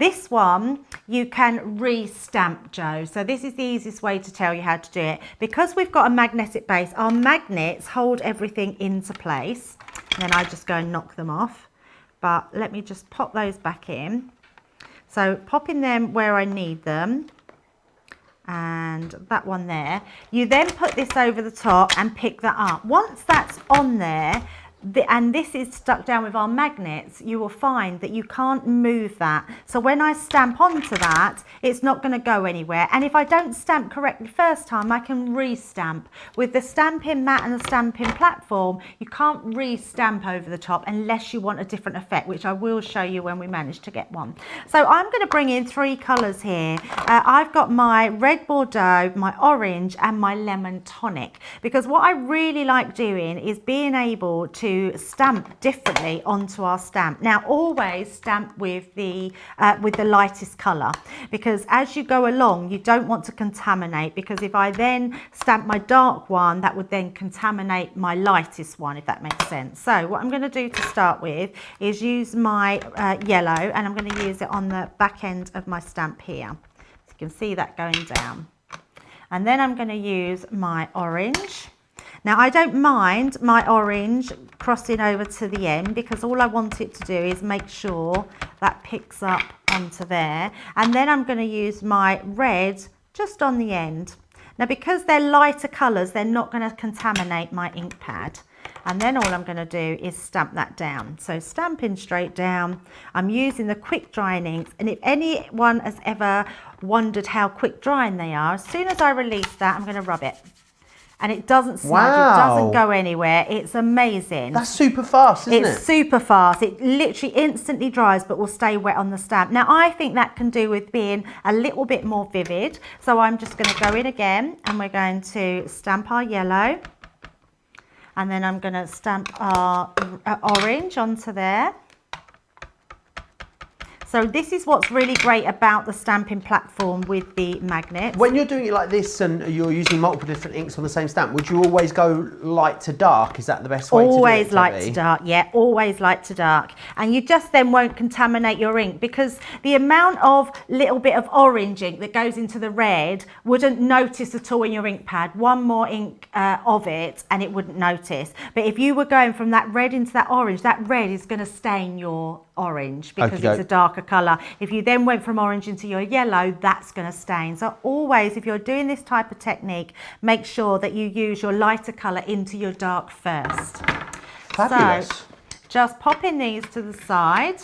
This one you can re-stamp, Joe. So this is the easiest way to tell you how to do it. Because we've got a magnetic base, our magnets hold everything into place. And then I just go and knock them off. But let me just pop those back in. So popping them where I need them. And that one there. You then put this over the top and pick that up. Once that's on there, and this is stuck down with our magnets, you will find that you can't move that. So when I stamp onto that, it's not going to go anywhere. And if I don't stamp correctly first time, I can re-stamp. With the stamping mat and the stamping platform, you can't re-stamp over the top unless you want a different effect, which I will show you when we manage to get one. So I'm going to bring in 3 colours here. I've got my red Bordeaux, my orange and my lemon tonic, because what I really like doing is being able to stamp differently onto our stamp. Now always stamp with the lightest colour, because as you go along you don't want to contaminate, because if I then stamp my dark one, that would then contaminate my lightest one, if that makes sense. So what I'm going to do to start with is use my yellow, and I'm going to use it on the back end of my stamp here. So you can see that going down. And then I'm going to use my orange. Now I don't mind my orange crossing over to the end, because all I want it to do is make sure that picks up onto there. And then I'm going to use my red just on the end. Now because they're lighter colours, they're not going to contaminate my ink pad. And then all I'm going to do is stamp that down. So stamping straight down. I'm using the quick drying inks, and if anyone has ever wondered how quick drying they are, as soon as I release that, I'm going to rub it. And it doesn't smudge, it doesn't go anywhere. It's amazing. That's super fast, isn't it? It's super fast. It literally instantly dries, but will stay wet on the stamp. Now, I think that can do with being a little bit more vivid. So I'm just going to go in again, and we're going to stamp our yellow. And then I'm going to stamp our orange onto there. So this is what's really great about the stamping platform with the magnet. When you're doing it like this and you're using multiple different inks on the same stamp, would you always go light to dark? Is that the best way to do it? Always light to dark, yeah, always light to dark. And you just then won't contaminate your ink, because the amount of little bit of orange ink that goes into the red wouldn't notice at all in your ink pad. One more ink of it and it wouldn't notice. But if you were going from that red into that red is going to stain your orange, because it's a darker colour. If you then went from orange into your yellow, that's going to stain. So always, if you're doing this type of technique, make sure that you use your lighter colour into your dark first. Fabulous. So just popping these to the side.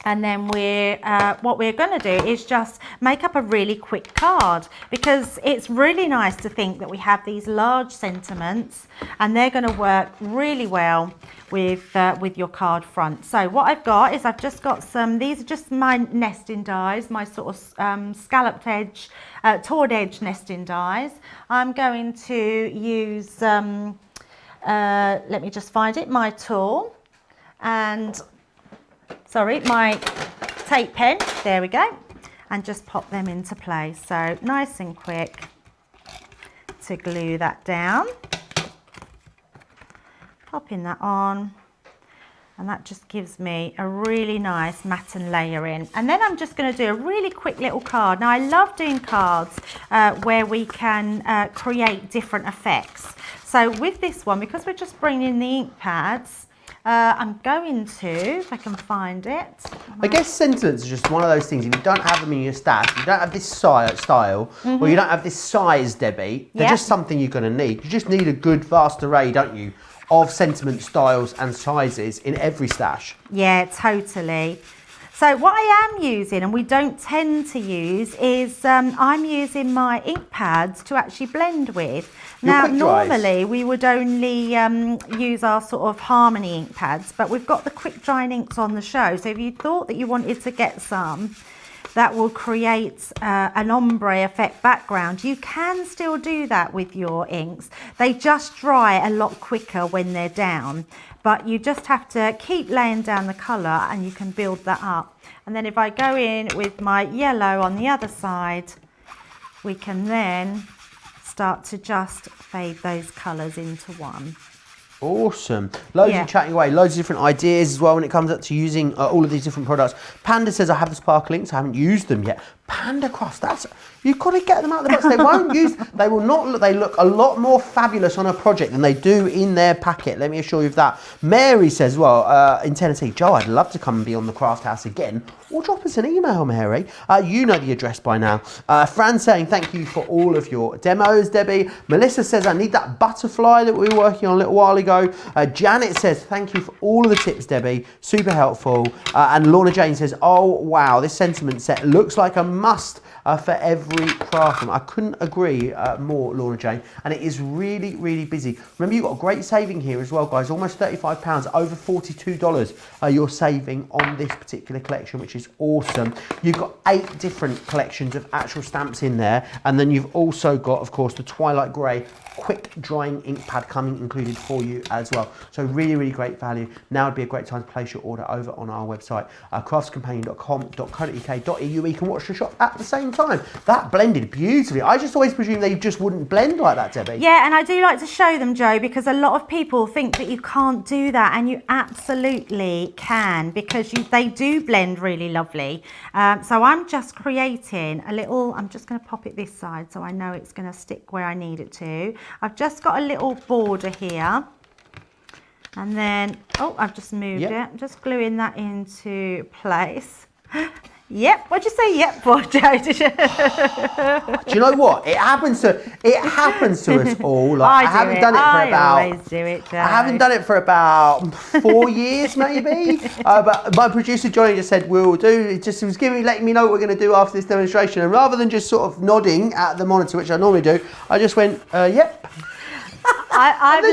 And then what we're going to do is just make up a really quick card, because it's really nice to think that we have these large sentiments and they're going to work really well with your card front. So what I've got is I've just got these are just my nesting dies, my sort of scalloped edge, towed edge nesting dies. I'm going to use, let me just find it, my tool, and sorry, my tape pen, there we go, and just pop them into place. So nice and quick to glue that down. Popping that on, and that just gives me a really nice matte and layering. And then I'm just going to do a really quick little card. Now I love doing cards where we can create different effects. So with this one, because we're just bringing in the ink pads, I'm going to, if I can find it. I guess sentiments are just one of those things. If you don't have them in your stash, you don't have this style, or you don't have this size, Debbie, they're just something you're going to need. You just need a good, vast array, don't you, of sentiment styles and sizes in every stash. Yeah, totally. So what I am using, and we don't tend to use, is I'm using my ink pads to actually blend with. Now, normally we would only use our sort of Harmony ink pads, but we've got the quick drying inks on the show. So if you thought that you wanted to get some that will create an ombre effect background, you can still do that with your inks. They just dry a lot quicker when they're down, but you just have to keep laying down the colour and you can build that up. And then if I go in with my yellow on the other side, we can then start to just fade those colours into one. Awesome. Loads Yeah. of chatting away, loads of different ideas as well when it comes up to using all of these different products. Panda says, I have the sparkle inks, I haven't used them yet. Panda Crafts, you've got to get them out of the box. They won't use, they will not look, they look a lot more fabulous on a project than they do in their packet. Let me assure you of that. Mary says, well, in Tennessee, Joe, I'd love to come and be on the Craft House again. Or drop us an email, Mary. You know the address by now. Fran saying, thank you for all of your demos, Debbie. Melissa says, I need that butterfly that we were working on a little while ago. Janet says, thank you for all of the tips, Debbie. Super helpful. And Lorna Jane says, oh, wow, this sentiment set looks like a must for every craftsman. I couldn't agree more, Lorna Jane. And it is really, really busy. Remember, you've got a great saving here as well, guys. Almost £35, over $42 you're saving on this particular collection, which is awesome. You've got 8 different collections of actual stamps in there. And then you've also got, of course, the Twilight Grey quick drying ink pad coming included for you as well. So really, really great value. Now would be a great time to place your order over on our website, craftscompanion.com.co.uk.eu. You can watch the shop at the same time. That blended beautifully. I just always presumed they just wouldn't blend like that, Debbie. Yeah, and I do like to show them, Joe, because a lot of people think that you can't do that, and you absolutely can, because they do blend really lovely. So I'm just creating a little, I'm just going to pop it this side so I know it's going to stick where I need it to. I've just got a little border here, and then, oh, I've just moved it. I'm just gluing that into place. Yep, what'd you say yep for, Joe? Do you know what? It happens to us all. Like, I haven't done it for about, always do it, Joe. I haven't done it for about 4 years maybe. But my producer Johnny just said we'll do. It just was letting me know what we're going to do after this demonstration, and rather than just sort of nodding at the monitor, which I normally do, I just went, yep. I've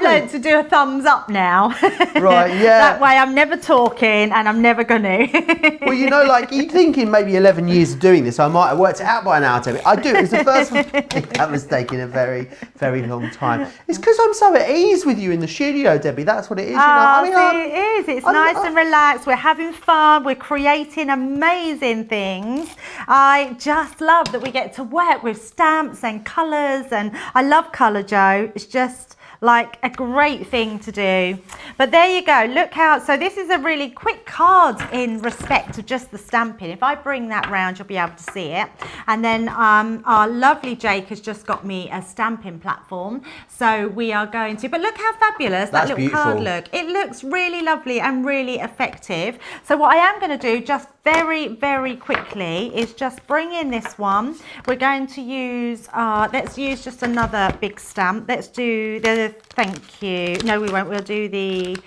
learned to do a thumbs up now. Right, yeah. That way I'm never talking and I'm never going to. Well, you know, like, you'd think in maybe 11 years of doing this, I might have worked it out by now, Debbie. I do. It was the first one. That was taking a very, very long time. It's because I'm so at ease with you in the studio, Debbie. That's what it is. You know? I mean, it is. It's nice and relaxed. We're having fun. We're creating amazing things. I just love that we get to work with stamps and colours, and I love colour, Joe. It's just like a great thing to do. But there you go, look how, so this is a really quick card in respect of just the stamping. If I bring that round, you'll be able to see it. And then our lovely Jake has just got me a stamping platform. So we are going to, but look how fabulous that little card look. It looks really lovely and really effective. So what I am going to do just very, very quickly is just bring in this one. We're going to use, let's use just another big stamp. Let's do the, thank you. No, we won't. We'll do the,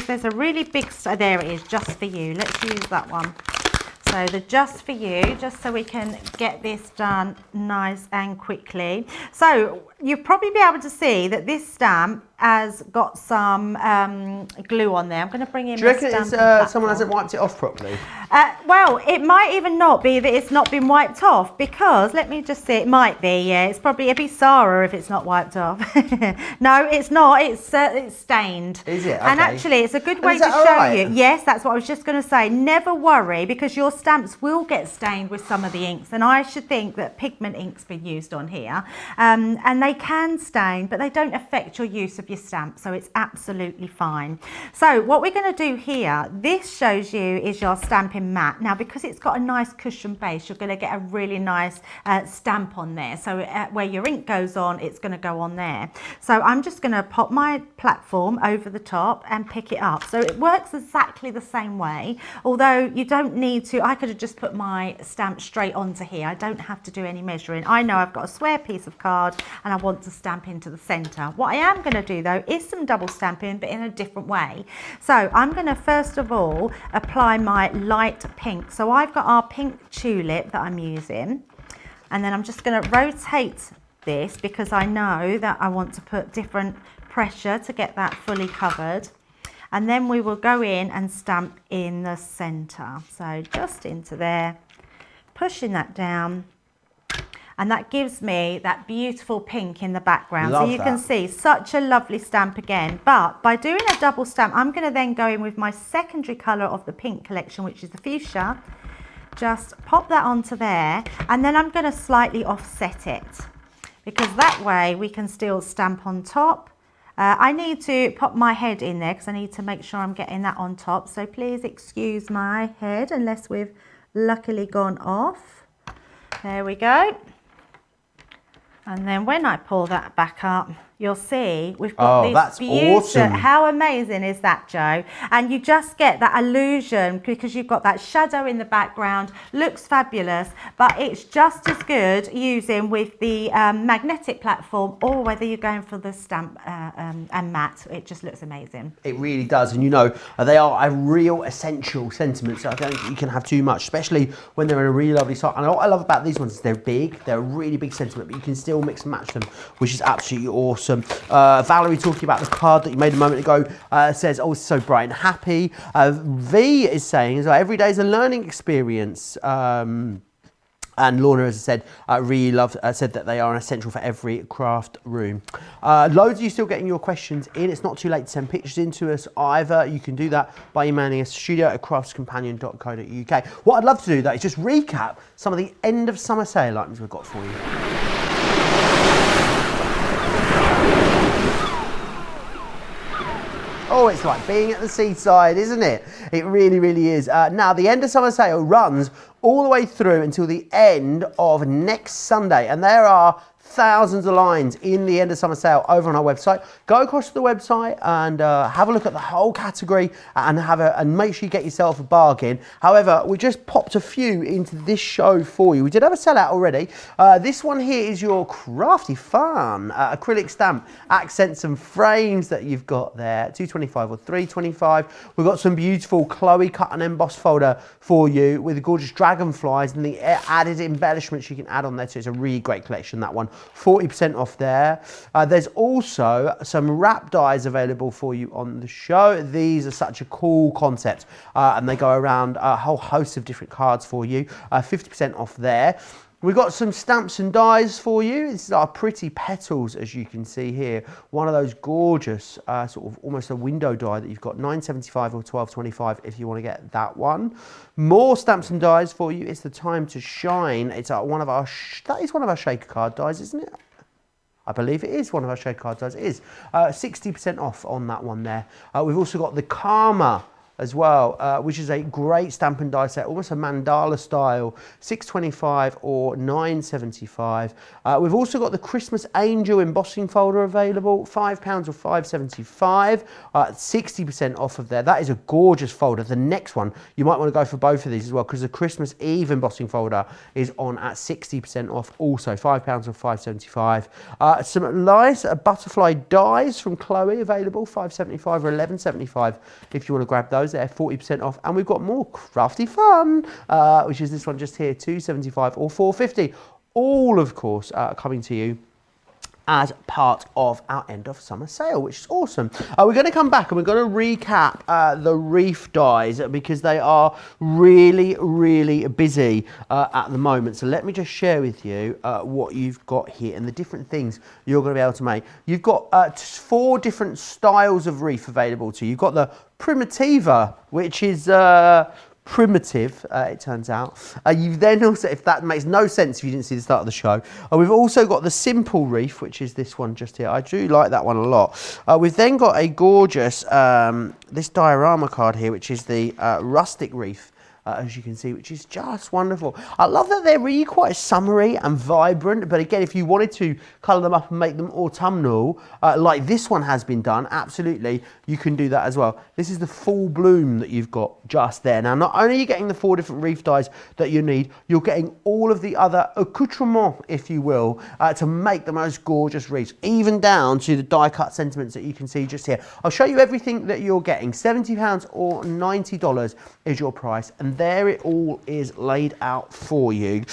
there's a really big, there it is, just for you. Let's use that one. So the just for you, just so we can get this done nice and quickly. So you'll probably be able to see that this stamp has got some glue on there. I'm going to bring in. Do you reckon someone hasn't wiped it off properly? Well, it might even not be that it's not been wiped off, because let me just see. It might be. Yeah, it's probably, it'd be Sarah if it's not wiped off. No, it's not. It's stained. Is it? Okay. And actually, it's a good way to show you. Yes, that's what I was just going to say. Never worry, because your stamps will get stained with some of the inks, and I should think that pigment ink's been used on here, and they can stain, but they don't affect your use of your stamp, so it's absolutely fine. So what we're going to do here, this shows you is your stamping mat. Now, because it's got a nice cushion base, you're going to get a really nice stamp on there. So where your ink goes on, it's going to go on there. So I'm just going to pop my platform over the top and pick it up. So it works exactly the same way, although you don't need to. I could have just put my stamp straight onto here. I don't have to do any measuring. I know I've got a square piece of card and I want to stamp into the center. What I am going to do though is some double stamping, but in a different way. So I'm going to first of all apply my light pink. So I've got our pink tulip that I'm using, and then I'm just going to rotate this because I know that I want to put different pressure to get that fully covered. And then we will go in and stamp in the center. So just into there, pushing that down. And that gives me that beautiful pink in the background. So you can see such a lovely stamp again. But by doing a double stamp, I'm going to then go in with my secondary colour of the pink collection, which is the fuchsia. Just pop that onto there. And then I'm going to slightly offset it, because that way we can still stamp on top I need to pop my head in there because I need to make sure I'm getting that on top. So please excuse my head unless we've luckily gone off. There we go. And then when I pull that back up, you'll see we've got this that's awesome. How amazing is that, Joe? And you just get that illusion because you've got that shadow in the background, looks fabulous, but it's just as good using with the magnetic platform or whether you're going for the stamp and matte. It just looks amazing. It really does, and you know, they are a real essential sentiment, so I don't think you can have too much, especially when they're in a really lovely size. And what I love about these ones is they're big, they're a really big sentiment, but you can still mix and match them, which is absolutely awesome. Valerie, talking about the card that you made a moment ago, says, oh, it's so bright and happy. V is saying, every day is a learning experience. And Lorna, as I said, really said that they are essential for every craft room. Loads of you still getting your questions in. It's not too late to send pictures in to us either. You can do that by emailing us studio@craftscompanion.co.uk. What I'd love to do, though, is just recap some of the end of summer sale items we've got for you. Oh, it's like being at the seaside, isn't it? It really, really is. Now, the end of summer sale runs all the way through until the end of next Sunday, and there are thousands of lines in the end of summer sale over on our website. Go across to the website and have a look at the whole category and make sure you get yourself a bargain. However, we just popped a few into this show for you. We did have a sellout already. This one here is your Crafty Fun acrylic stamp accents and frames that you've got there, $2.25 or $3.25. We've got some beautiful Chloe cut and emboss folder for you with the gorgeous dragonflies and the added embellishments you can add on there too. It's a really great collection, that one. 40% off there. There's also some wrap dies available for you on the show. These are such a cool concept and they go around a whole host of different cards for you. 50% off there. We've got some stamps and dies for you. This is our Pretty Petals, as you can see here. One of those gorgeous, sort of almost a window die that you've got, $9.75 or $12.25 if you want to get that one. More stamps and dies for you. It's the time to shine. It's that is one of our shaker card dies, isn't it? I believe it is one of our shaker card dies. It is 60% off on that one there. We've also got the Karma as well, which is a great stamp and die set, almost a mandala style, $6.25 or $9.75. We've also got the Christmas Angel embossing folder available, £5 or $5.75, 60% off of there. That is a gorgeous folder. The next one, you might want to go for both of these as well, because the Christmas Eve embossing folder is on at 60% off also, £5 or $5.75. Some nice butterfly dies from Chloe available, $5.75 or $11.75 if you want to grab those. There, 40% off. And we've got more Crafty Fun, which is this one just here, $2.75 or $4.50. All, of course, coming to you as part of our end of summer sale, which is awesome. We're going to come back and we're going to recap the reef dies because they are really, really busy at the moment. So let me just share with you what you've got here and the different things you're going to be able to make. You've got 4 different styles of reef available to you. You've got the Primitiva, which is primitive, it turns out. You've then also, if that makes no sense if you didn't see the start of the show, we've also got the simple reef, which is this one just here. I do like that one a lot. We've then got a gorgeous, this diorama card here, which is the rustic reef. As you can see, which is just wonderful. I love that they're really quite summery and vibrant, but again, if you wanted to colour them up and make them autumnal, like this one has been done, absolutely, you can do that as well. This is the full bloom that you've got just there. Now, not only are you getting the 4 different reef dies that you need, you're getting all of the other accoutrements, if you will, to make the most gorgeous reefs, even down to the die cut sentiments that you can see just here. I'll show you everything that you're getting. £70 or $90 is your price, and there it all is laid out for you.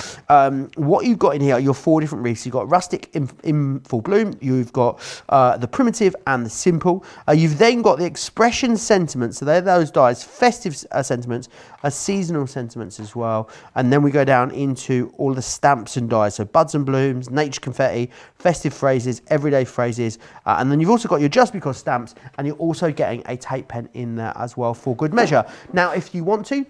What you've got in here are your 4 different reefs. You've got rustic in full bloom, you've got the primitive and the simple. You've then got the expression sentiments, so they're those dies, festive sentiments, seasonal sentiments as well. And then we go down into all the stamps and dies, so buds and blooms, nature confetti, festive phrases, everyday phrases, and then you've also got your just because stamps, and you're also getting a tape pen in there as well for good measure. Now, if you want to,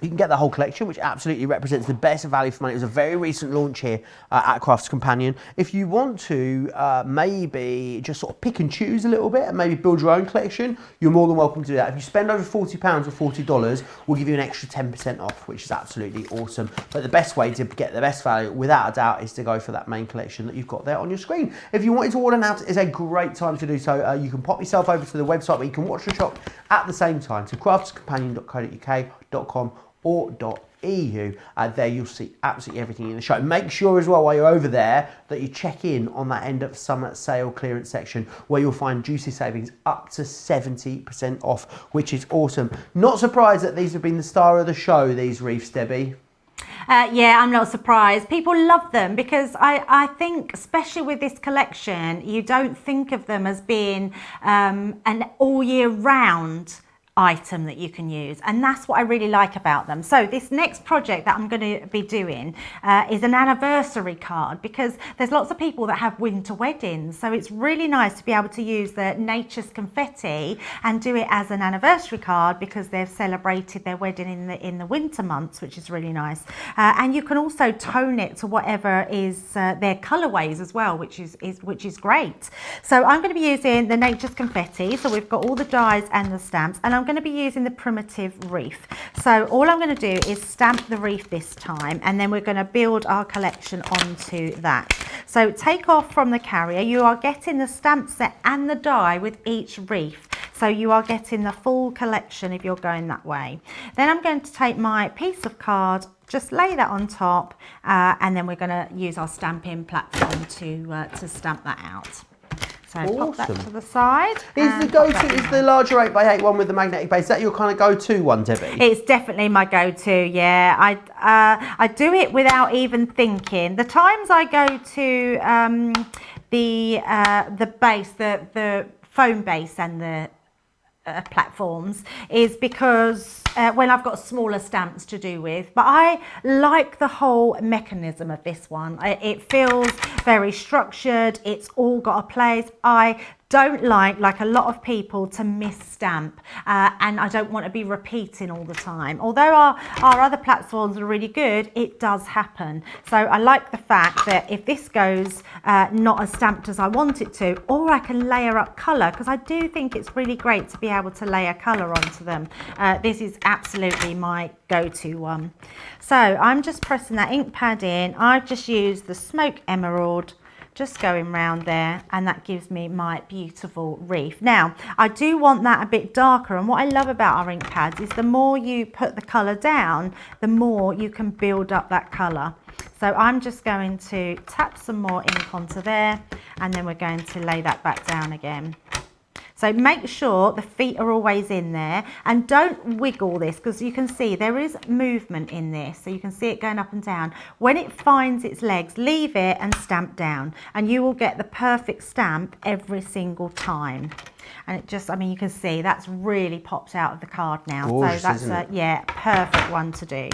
You can get the whole collection, which absolutely represents the best value for money. It was a very recent launch here at Crafts Companion. If you want to maybe just sort of pick and choose a little bit and maybe build your own collection, you're more than welcome to do that. If you spend over £40 or $40, we'll give you an extra 10% off, which is absolutely awesome. But the best way to get the best value, without a doubt, is to go for that main collection that you've got there on your screen. If you wanted to order now, it's a great time to do so. You can pop yourself over to the website where you can watch the shop at the same time. So craftscompanion.co.uk.com or .eu. There you'll see absolutely everything in the show. Make sure as well while you're over there that you check in on that end of summer sale clearance section where you'll find juicy savings up to 70% off, which is awesome. Not surprised that these have been the star of the show, these wreaths, Debbie. Yeah, I'm not surprised. People love them because I think, especially with this collection, you don't think of them as being an all year round item that you can use, and that's what I really like about them. So this next project that I'm going to be doing is an anniversary card, because there's lots of people that have winter weddings, so it's really nice to be able to use the Nature's Confetti and do it as an anniversary card because they've celebrated their wedding in the winter months, which is really nice. And you can also tone it to whatever is their colorways as well, which is great. So I'm going to be using the Nature's Confetti, so we've got all the dies and the stamps, and I'm going to be using the primitive wreath. So all I'm going to do is stamp the wreath this time, and then we're going to build our collection onto that. So take off from the carrier. You are getting the stamp set and the die with each wreath. So you are getting the full collection if you're going that way. Then I'm going to take my piece of card, just lay that on top, and then we're going to use our stamping platform to stamp that out. So pop that to the side. Is the larger 8x8 one with the magnetic base, is that your kind of go-to one, Debbie? It's definitely my go-to, yeah. I do it without even thinking. The times I go to the base, the foam base and the platforms is because when I've got smaller stamps to do with, but I like the whole mechanism of this one. It feels very structured. It's all got a place. I don't like a lot of people, to miss stamp, and I don't want to be repeating all the time. Although our other platforms are really good, it does happen. So I like the fact that if this goes not as stamped as I want it to, or I can layer up colour, because I do think it's really great to be able to layer colour onto them. This is absolutely my go-to one. So I'm just pressing that ink pad in. I've just used the Smoke Emerald, just going round there, and that gives me my beautiful wreath. Now I do want that a bit darker, and what I love about our ink pads is the more you put the colour down, the more you can build up that colour. So I'm just going to tap some more ink onto there, and then we're going to lay that back down again. So make sure the feet are always in there, and don't wiggle this, because you can see there is movement in this. So you can see it going up and down. When it finds its legs, leave it and stamp down, and you will get the perfect stamp every single time. And it just, I mean, you can see that's really popped out of the card now. Gorgeous, so that's yeah, perfect one to do.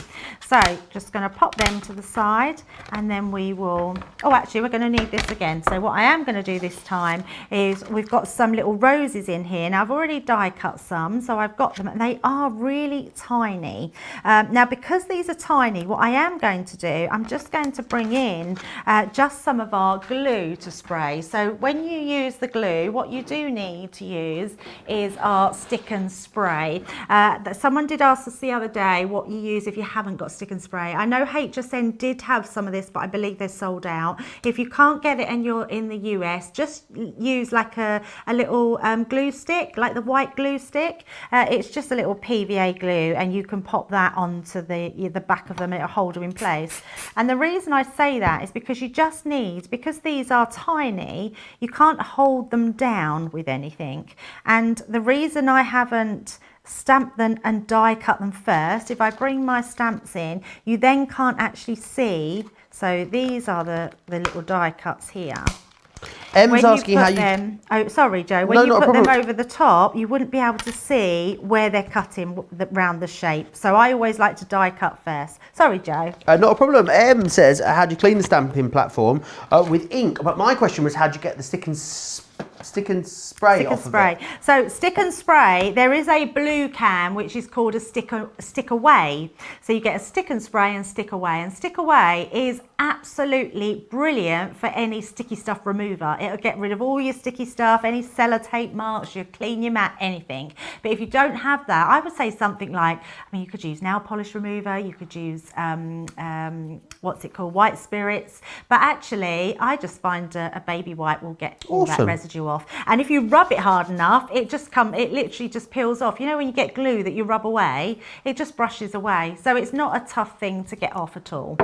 So just going to pop them to the side, and then we will, oh, actually we're going to need this again. So what I am going to do this time is we've got some little roses in here. Now I've already die cut some, so I've got them, and they are really tiny. Now because these are tiny, what I am going to do, I'm just going to bring in just some of our glue to spray. So when you use the glue, what you do need to use is our stick and spray. Someone did ask us the other day what you use if you haven't got stick and spray. I know HSN did have some of this, but I believe they're sold out. If you can't get it and you're in the US, just use like a little glue stick, like the white glue stick. It's just a little PVA glue, and you can pop that onto the back of them, it'll hold them in place. And the reason I say that is because you just need, because these are tiny, you can't hold them down with anything. And the reason I haven't stamped them and die cut them first, if I bring my stamps in, you then can't actually see. So these are the little die cuts here. Em's asking how you... Oh, sorry, Joe. When you put them over the top, you wouldn't be able to see where they're cutting round the shape. So I always like to die cut first. Sorry, Joe. Not a problem. Em says, how do you clean the stamping platform with ink? But my question was, how do you get the stick and stick and spray Stick and off spray. of it? So stick and spray, there is a blue can which is called a stick away. So you get a stick and spray and stick away. And stick away is absolutely brilliant for any sticky stuff remover. It'll get rid of all your sticky stuff, any sellotape marks, you clean your mat, anything. But if you don't have that, I would say something like, you could use nail polish remover, you could use what's it called, white spirits. But actually, I just find a baby wipe will get all that residue off. And if you rub it hard enough, it literally just peels off. You know when you get glue that you rub away, it just brushes away. So it's not a tough thing to get off at all.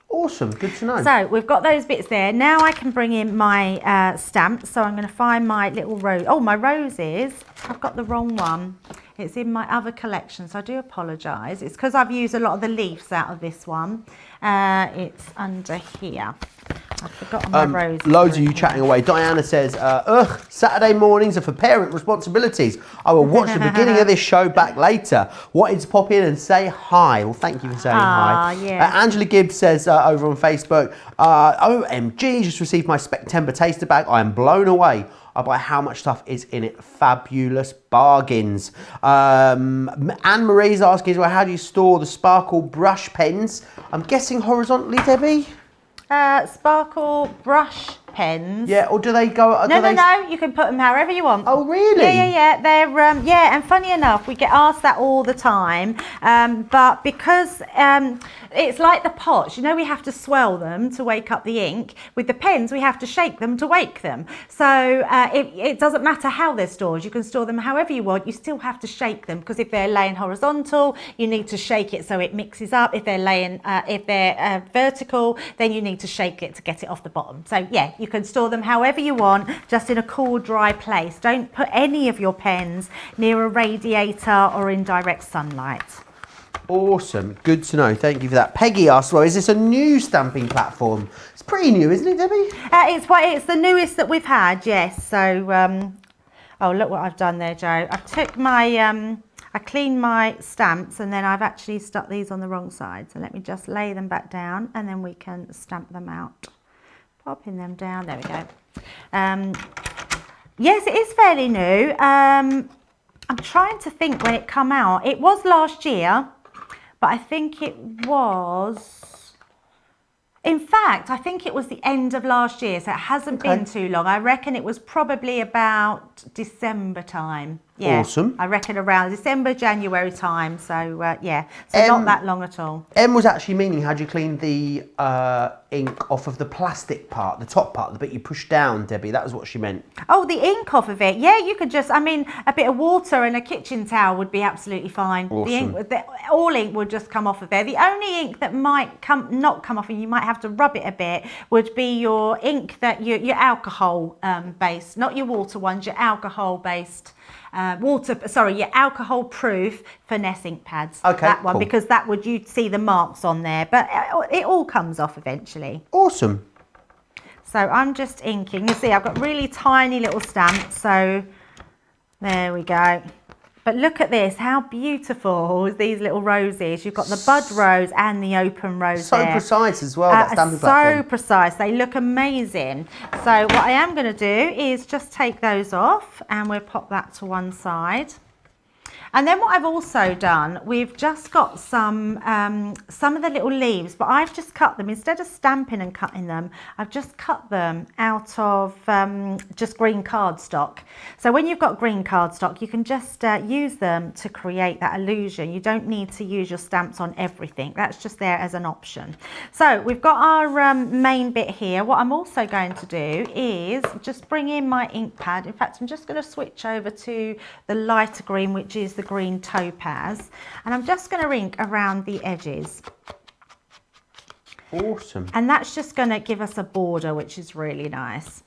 Awesome, good to know. So we've got those bits there. Now I can bring in my stamps. So I'm going to find my little rose. Oh, my roses. I've got the wrong one. It's in my other collection, so I do apologise. It's because I've used a lot of the leaves out of this one. It's under here. I've forgotten my roses. Loads of you chatting away. Diana says, Saturday mornings are for parent responsibilities. I will watch the beginning of this show back later. Wanted to pop in and say hi. Well, thank you for saying hi. Yeah. Angela Gibbs says over on Facebook, OMG, just received my Spectember taster bag. I am blown away by how much stuff is in it. Fabulous bargains. Anne-Marie's asking as well, how do you store the sparkle brush pens? I'm guessing horizontally, Debbie? Sparkle brush pens. Yeah, or do they go... No, you can put them however you want. Oh, really? Yeah. They're, and funny enough, we get asked that all the time, but because it's like the pots, we have to swell them to wake up the ink. With the pens, we have to shake them to wake them. So it doesn't matter how they're stored. You can store them however you want. You still have to shake them, because if they're laying horizontal, you need to shake it so it mixes up. If they're laying, vertical, then you need to shake it to get it off the bottom. So yeah, you can store them however you want, just in a cool, dry place. Don't put any of your pens near a radiator or in direct sunlight. Awesome, good to know. Thank you for that. Peggy asked, well, is this a new stamping platform? It's pretty new, isn't it, Debbie? It's the newest that we've had, yes. So, oh, look what I've done there, Joe. I took my, I cleaned my stamps, and then I've actually stuck these on the wrong side. So let me just lay them back down, and then we can stamp them out. Popping them down, there we go. Yes, it is fairly new. I'm trying to think when it come out. It was last year, but I think it was, in fact, I think it was the end of last year, so it hasn't been too long. I reckon it was probably about December time. Yeah, awesome. I reckon around December, January time. So yeah, so not that long at all. Em was actually meaning, how do you clean the ink off of the plastic part, the top part, the bit you push down, Debbie? That was what she meant. Oh, the ink off of it. Yeah, you could just, a bit of water and a kitchen towel would be absolutely fine. Awesome. All ink would just come off of there. The only ink that might not come off, and you might have to rub it a bit, would be your ink that your alcohol based, not your water ones, your alcohol based. Your alcohol proof finesse ink pads. Okay, that one, cool. because that would, you'd see the marks on there, but it all comes off eventually. Awesome. So I'm just inking. You see, I've got really tiny little stamps. So there we go. But look at this, how beautiful is these little roses. You've got the bud rose and the open rose So there. precise as well, that stamping platform. So precise, they look amazing. So what I am going to do is just take those off, and we'll pop that to one side. And then what I've also done, we've just got some of the little leaves, but I've just cut them, instead of stamping and cutting them, I've just cut them out of just green cardstock. So when you've got green cardstock, you can just use them to create that illusion. You don't need to use your stamps on everything. That's just there as an option. So we've got our main bit here. What I'm also going to do is just bring in my ink pad. In fact, I'm just going to switch over to the lighter green, which is the green topaz, and I'm just going to ink around the edges. Awesome. And that's just going to give us a border, which is really nice.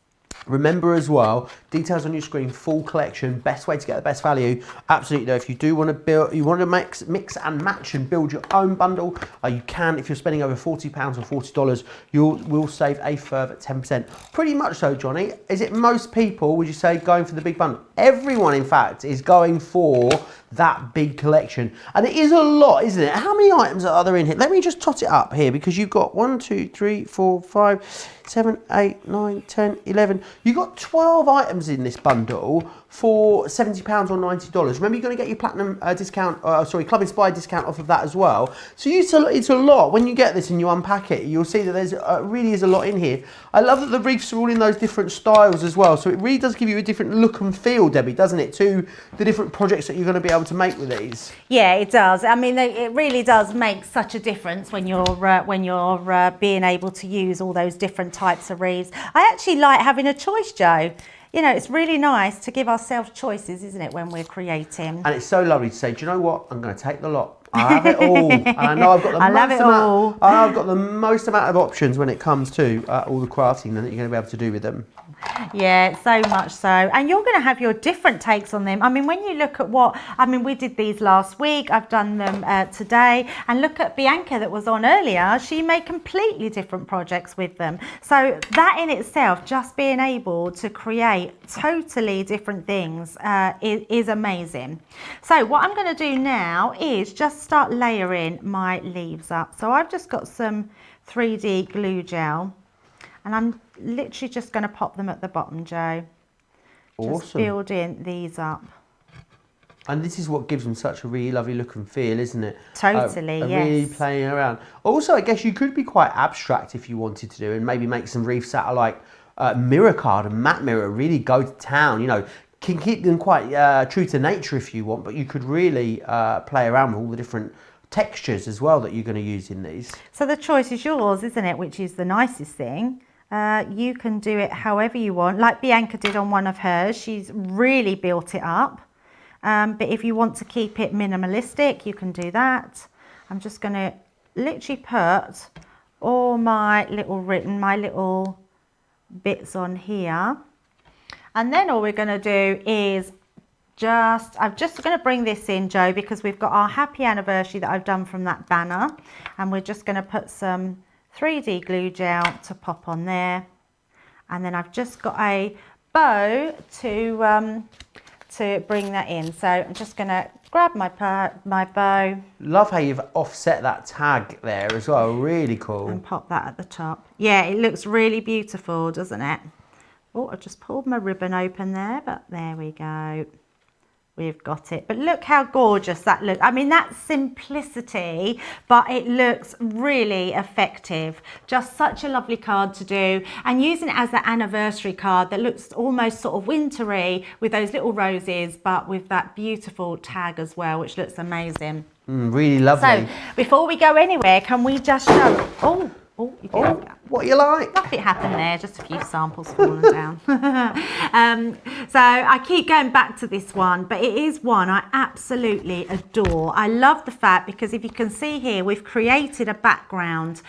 Remember as well, details on your screen, full collection, best way to get the best value. Absolutely, though, if you do want to build, you want to mix and match and build your own bundle, you can. If you're spending over £40 or $40, will save a further 10%. Pretty much so, Johnny. Is it most people, would you say, going for the big bundle? Everyone, in fact, is going for that big collection. And it is a lot, isn't it? How many items are there in here? Let me just tot it up here, because you've got 1, 2, 3, 4, 5, 7, 8, 9, 10, 11. You've got 12 items in this bundle for £70 or $90. Remember, you're going to get your platinum discount, Club Inspired discount off of that as well. So it's a lot. When you get this and you unpack it, you'll see that there's really is a lot in here. I love that the reefs are all in those different styles as well. So it really does give you a different look and feel, Debbie, doesn't it, to the different projects that you're going to be able to make with these. Yeah, it does. I mean, it really does make such a difference when you're being able to use all those different types of reefs. I actually like having a choice, Joe. You know, it's really nice to give ourselves choices, isn't it, when we're creating? And it's so lovely to say, do you know what? I'm going to take the lot. I have it all. And I know I've got I've got the most amount of options when it comes to all the crafting that you're going to be able to do with them. Yeah, so much so. And you're going to have your different takes on them. I mean, when you look at we did these last week. I've done them today. And look at Bianca that was on earlier. She made completely different projects with them. So that in itself, just being able to create totally different things is amazing. So what I'm going to do now is just start layering my leaves up. So I've just got some 3D glue gel. And I'm literally just going to pop them at the bottom, Joe. Awesome. Just building these up. And this is what gives them such a really lovely look and feel, isn't it? Totally, yes. Really playing around. Also, I guess you could be quite abstract if you wanted to do, and maybe make some reefs out of like mirror card and matte mirror, really go to town, you know. Can keep them quite true to nature if you want, but you could really play around with all the different textures as well that you're going to use in these. So the choice is yours, isn't it? Which is the nicest thing. You can do it however you want, like Bianca did on one of hers. She's really built it up. But if you want to keep it minimalistic, you can do that. I'm just going to literally put all my little bits on here. And then all we're going to do is I'm just going to bring this in, Joe, because we've got our happy anniversary that I've done from that banner. And we're just going to put some 3D glue gel to pop on there, and then I've just got a bow to bring that in. So I'm just going to grab my bow. Love how you've offset that tag there as well. Really cool. And pop that at the top. Yeah, it looks really beautiful, doesn't it? Oh, I just pulled my ribbon open there, but there we go. We've got it. But look how gorgeous that looks. I mean, that's simplicity, but it looks really effective. Just such a lovely card to do. And using it as an anniversary card that looks almost sort of wintry with those little roses, but with that beautiful tag as well, which looks amazing. Really lovely. So before we go anywhere, can we just show... What you like? Nothing happened there, just a few samples falling down. So I keep going back to this one, but it is one I absolutely adore. I love the fact, because if you can see here, we've created a background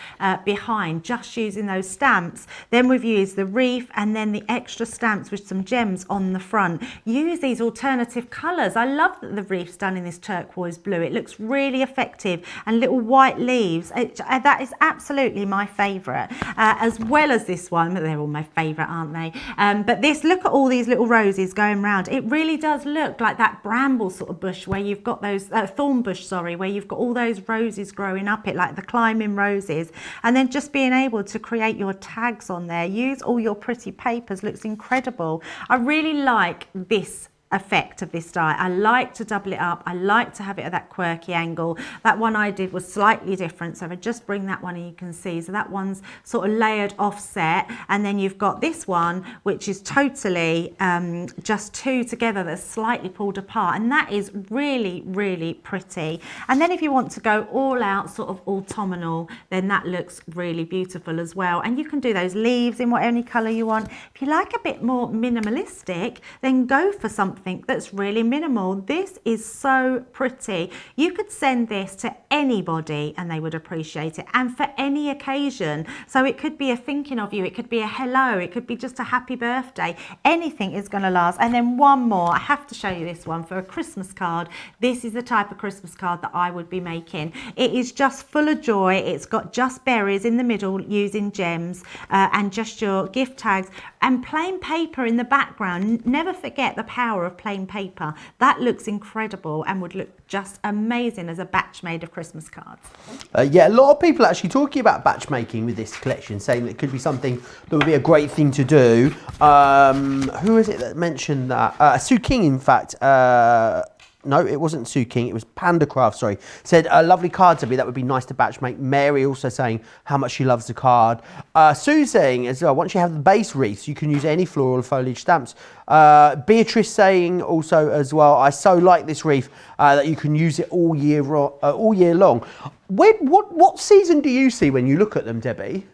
behind just using those stamps. Then we've used the reef and then the extra stamps with some gems on the front. Use these alternative colours. I love that the reef's done in this turquoise blue. It looks really effective, and little white leaves. That is absolutely my favourite. As well as this one, but they're all my favourite, aren't they? But this, look at all these little roses going round. It really does look like that bramble sort of bush where you've got those, thorn bush, sorry, where you've got all those roses growing up it, like the climbing roses. And then just being able to create your tags on there, use all your pretty papers, looks incredible. I really like this effect of this die. I like to double it up. I like to have it at that quirky angle. That one I did was slightly different, so if I just bring that one in, you can see, so that one's sort of layered offset, and then you've got this one which is totally just two together that's slightly pulled apart, and that is really, really pretty. And then if you want to go all out sort of autumnal, then that looks really beautiful as well. And you can do those leaves in whatever colour you want. If you like a bit more minimalistic, then go for something that's really minimal. This is so pretty. You could send this to anybody and they would appreciate it, and for any occasion. So it could be a thinking of you, it could be a hello, it could be just a happy birthday. Anything is going to last. And then one more, I have to show you this one for a Christmas card. This is the type of Christmas card that I would be making. It is just full of joy. It's got just berries in the middle using gems, and just your gift tags and plain paper in the background. Never forget the power of of plain paper. That looks incredible and would look just amazing as a batch made of Christmas cards. Yeah, a lot of people are actually talking about batch making with this collection, saying that it could be something that would be a great thing to do. Who is it that mentioned that? Sue King, in fact. No, it wasn't Sue King, it was Panda Craft, sorry. Said, a lovely card to be, that would be nice to batch make. Mary also saying how much she loves the card. Sue saying as well, once you have the base wreaths, you can use any floral foliage stamps. Beatrice saying also as well, I so like this wreath that you can use it all year long. What season do you see when you look at them, Debbie?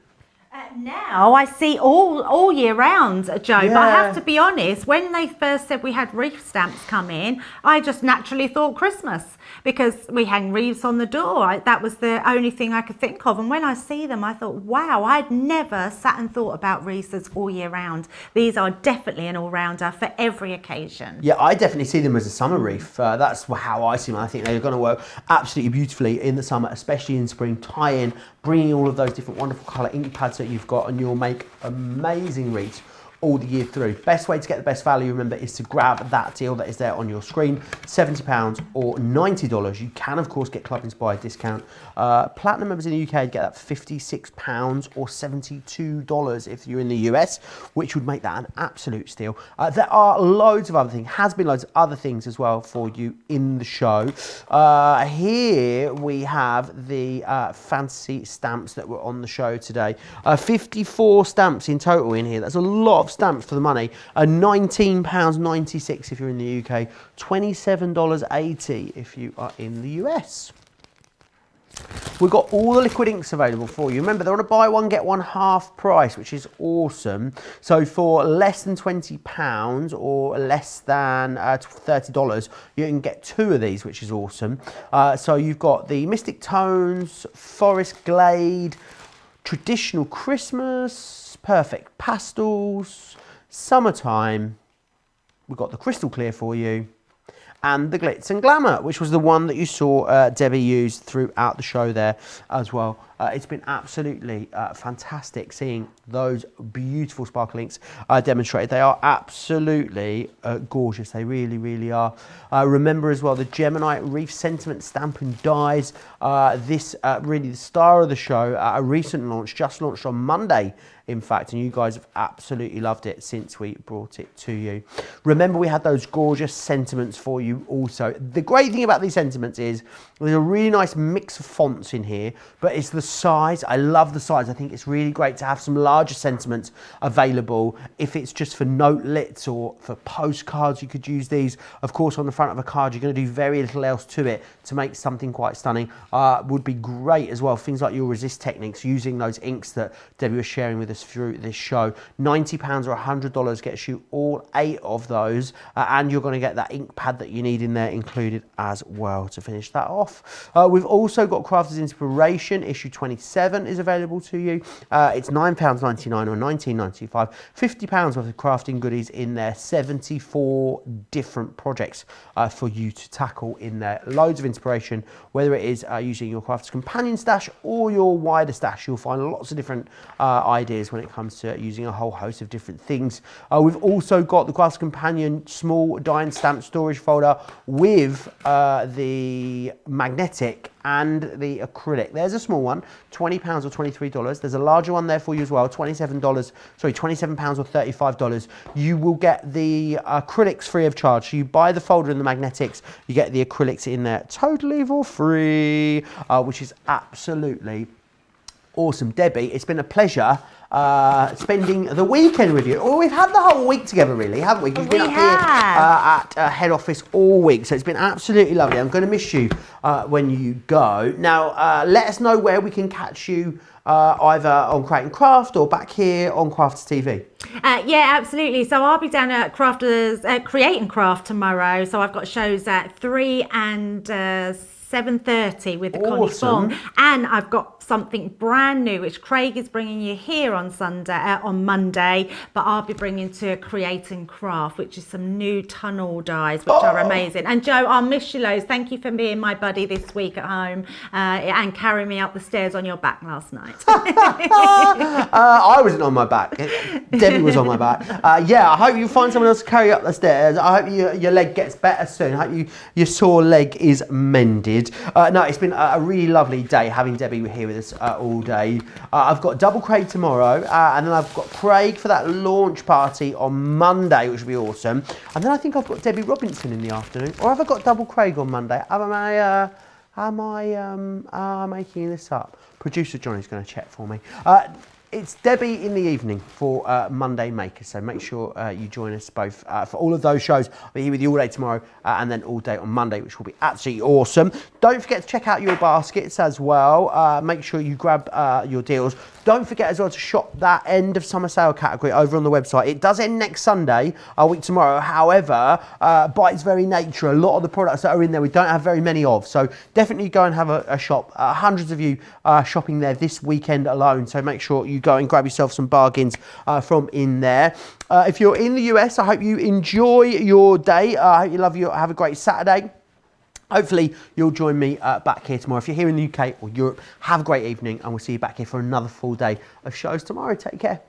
Now I see all year round, Joe, Yeah. but I have to be honest, when they first said we had wreath stamps come in, I just naturally thought Christmas because we hang wreaths on the door. That was the only thing I could think of. And when I see them, I thought, wow, I'd never sat and thought about wreaths as all year round. These are definitely an all-rounder for every occasion. Yeah, I definitely see them as a summer wreath. That's how I see them. I think they're going to work absolutely beautifully in the summer, especially in spring. Tie in, bringing all of those different wonderful colour ink pads that you've got, and you'll make amazing wreaths all the year through. Best way to get the best value, remember, is to grab that deal that is there on your screen, £70 or $90. You can, of course, get Club Inspired discount. Platinum members in the UK get that £56 or $72 if you're in the US, which would make that an absolute steal. There are loads of other things, has been loads of other things as well for you in the show. Here we have the fancy stamps that were on the show today. 54 stamps in total in here. That's a lot of stamps for the money. £19.96 if you're in the UK, $27.80 if you are in the US. We've got all the liquid inks available for you. Remember, they're on a buy one, get one half price, which is awesome. So for less than £20 or less than $30, you can get two of these, which is awesome. So you've got the Mystic Tones, Forest Glade, Traditional Christmas, Perfect Pastels, Summertime. We've got the Crystal Clear for you, and the Glitz and Glamour, which was the one that you saw Debbie use throughout the show there as well. It's been absolutely fantastic seeing those beautiful sparkle inks demonstrated. They are absolutely gorgeous. They really, really are. Remember as well the Gemini Reef Sentiment Stamp and Dies. This really the star of the show. A recent launch, just launched on Monday, in fact, and you guys have absolutely loved it since we brought it to you. Remember, we had those gorgeous sentiments for you also. The great thing about these sentiments is there's a really nice mix of fonts in here, but it's the size. I love the size. I think it's really great to have some larger sentiments available. If it's just for notelets or for postcards, you could use these. Of course, on the front of a card, you're going to do very little else to it to make something quite stunning. Would be great as well. Things like your resist techniques, using those inks that Debbie was sharing with us through this show. £90 or $100 gets you all 8 of those, and you're going to get that ink pad that you need in there included as well to finish that off. We've also got Crafters Inspiration, issue 27 is available to you. It's £9.99 or $19.95. £50 worth of crafting goodies in there, 74 different projects for you to tackle in there. Loads of inspiration, whether it is using your Crafters Companion stash or your wider stash. You'll find lots of different ideas when it comes to using a whole host of different things. We've also got the Crafters Companion small die and stamp storage folder with the magnetic and the acrylic. There's a small one, £20 or $23. There's a larger one there for you as well, £27 or $35. You will get the acrylics free of charge. So you buy the folder and the magnetics, you get the acrylics in there totally for free, which is absolutely awesome. Debbie, it's been a pleasure spending the weekend with you. Well, we've had the whole week together, really, haven't we? You've been up here at head office all week, so it's been absolutely lovely. I'm going to miss you when you go. Now, let us know where we can catch you, either on Create and Craft or back here on Crafters TV. Yeah, absolutely. So I'll be down at Crafters Create and Craft tomorrow. So I've got shows at 3 and 7:30 with the Awesome. Connie Fong, and I've got something brand new which Craig is bringing you here on Monday, but I'll be bringing to Create and Craft, which is some new tunnel dyes which are amazing. And Joe, I'll miss you loads. Thank you for being my buddy this week at home and carrying me up the stairs on your back last night. I wasn't on my back. Debbie was on my back. Yeah, I hope you find someone else to carry you up the stairs. I hope your leg gets better soon. I hope your sore leg is mended. No, it's been a really lovely day having Debbie here with us all day. I've got double Craig tomorrow, and then I've got Craig for that launch party on Monday, which will be awesome. And then I think I've got Debbie Robinson in the afternoon. Or have I got double Craig on Monday? Am I making this up? Producer Johnny's going to check for me. It's Debbie in the evening for Monday Makers, so make sure you join us both for all of those shows. I'll be here with you all day tomorrow and then all day on Monday, which will be absolutely awesome. Don't forget to check out your baskets as well. Make sure you grab your deals. Don't forget as well to shop that end of summer sale category over on the website. It does end next Sunday, a week tomorrow. However, by its very nature, a lot of the products that are in there we don't have very many of. So definitely go and have a shop. Hundreds of you shopping there this weekend alone. So make sure you go and grab yourself some bargains from in there. If you're in the US, I hope you enjoy your day. I hope you have a great Saturday. Hopefully you'll join me back here tomorrow. If you're here in the UK or Europe, have a great evening and we'll see you back here for another full day of shows tomorrow. Take care.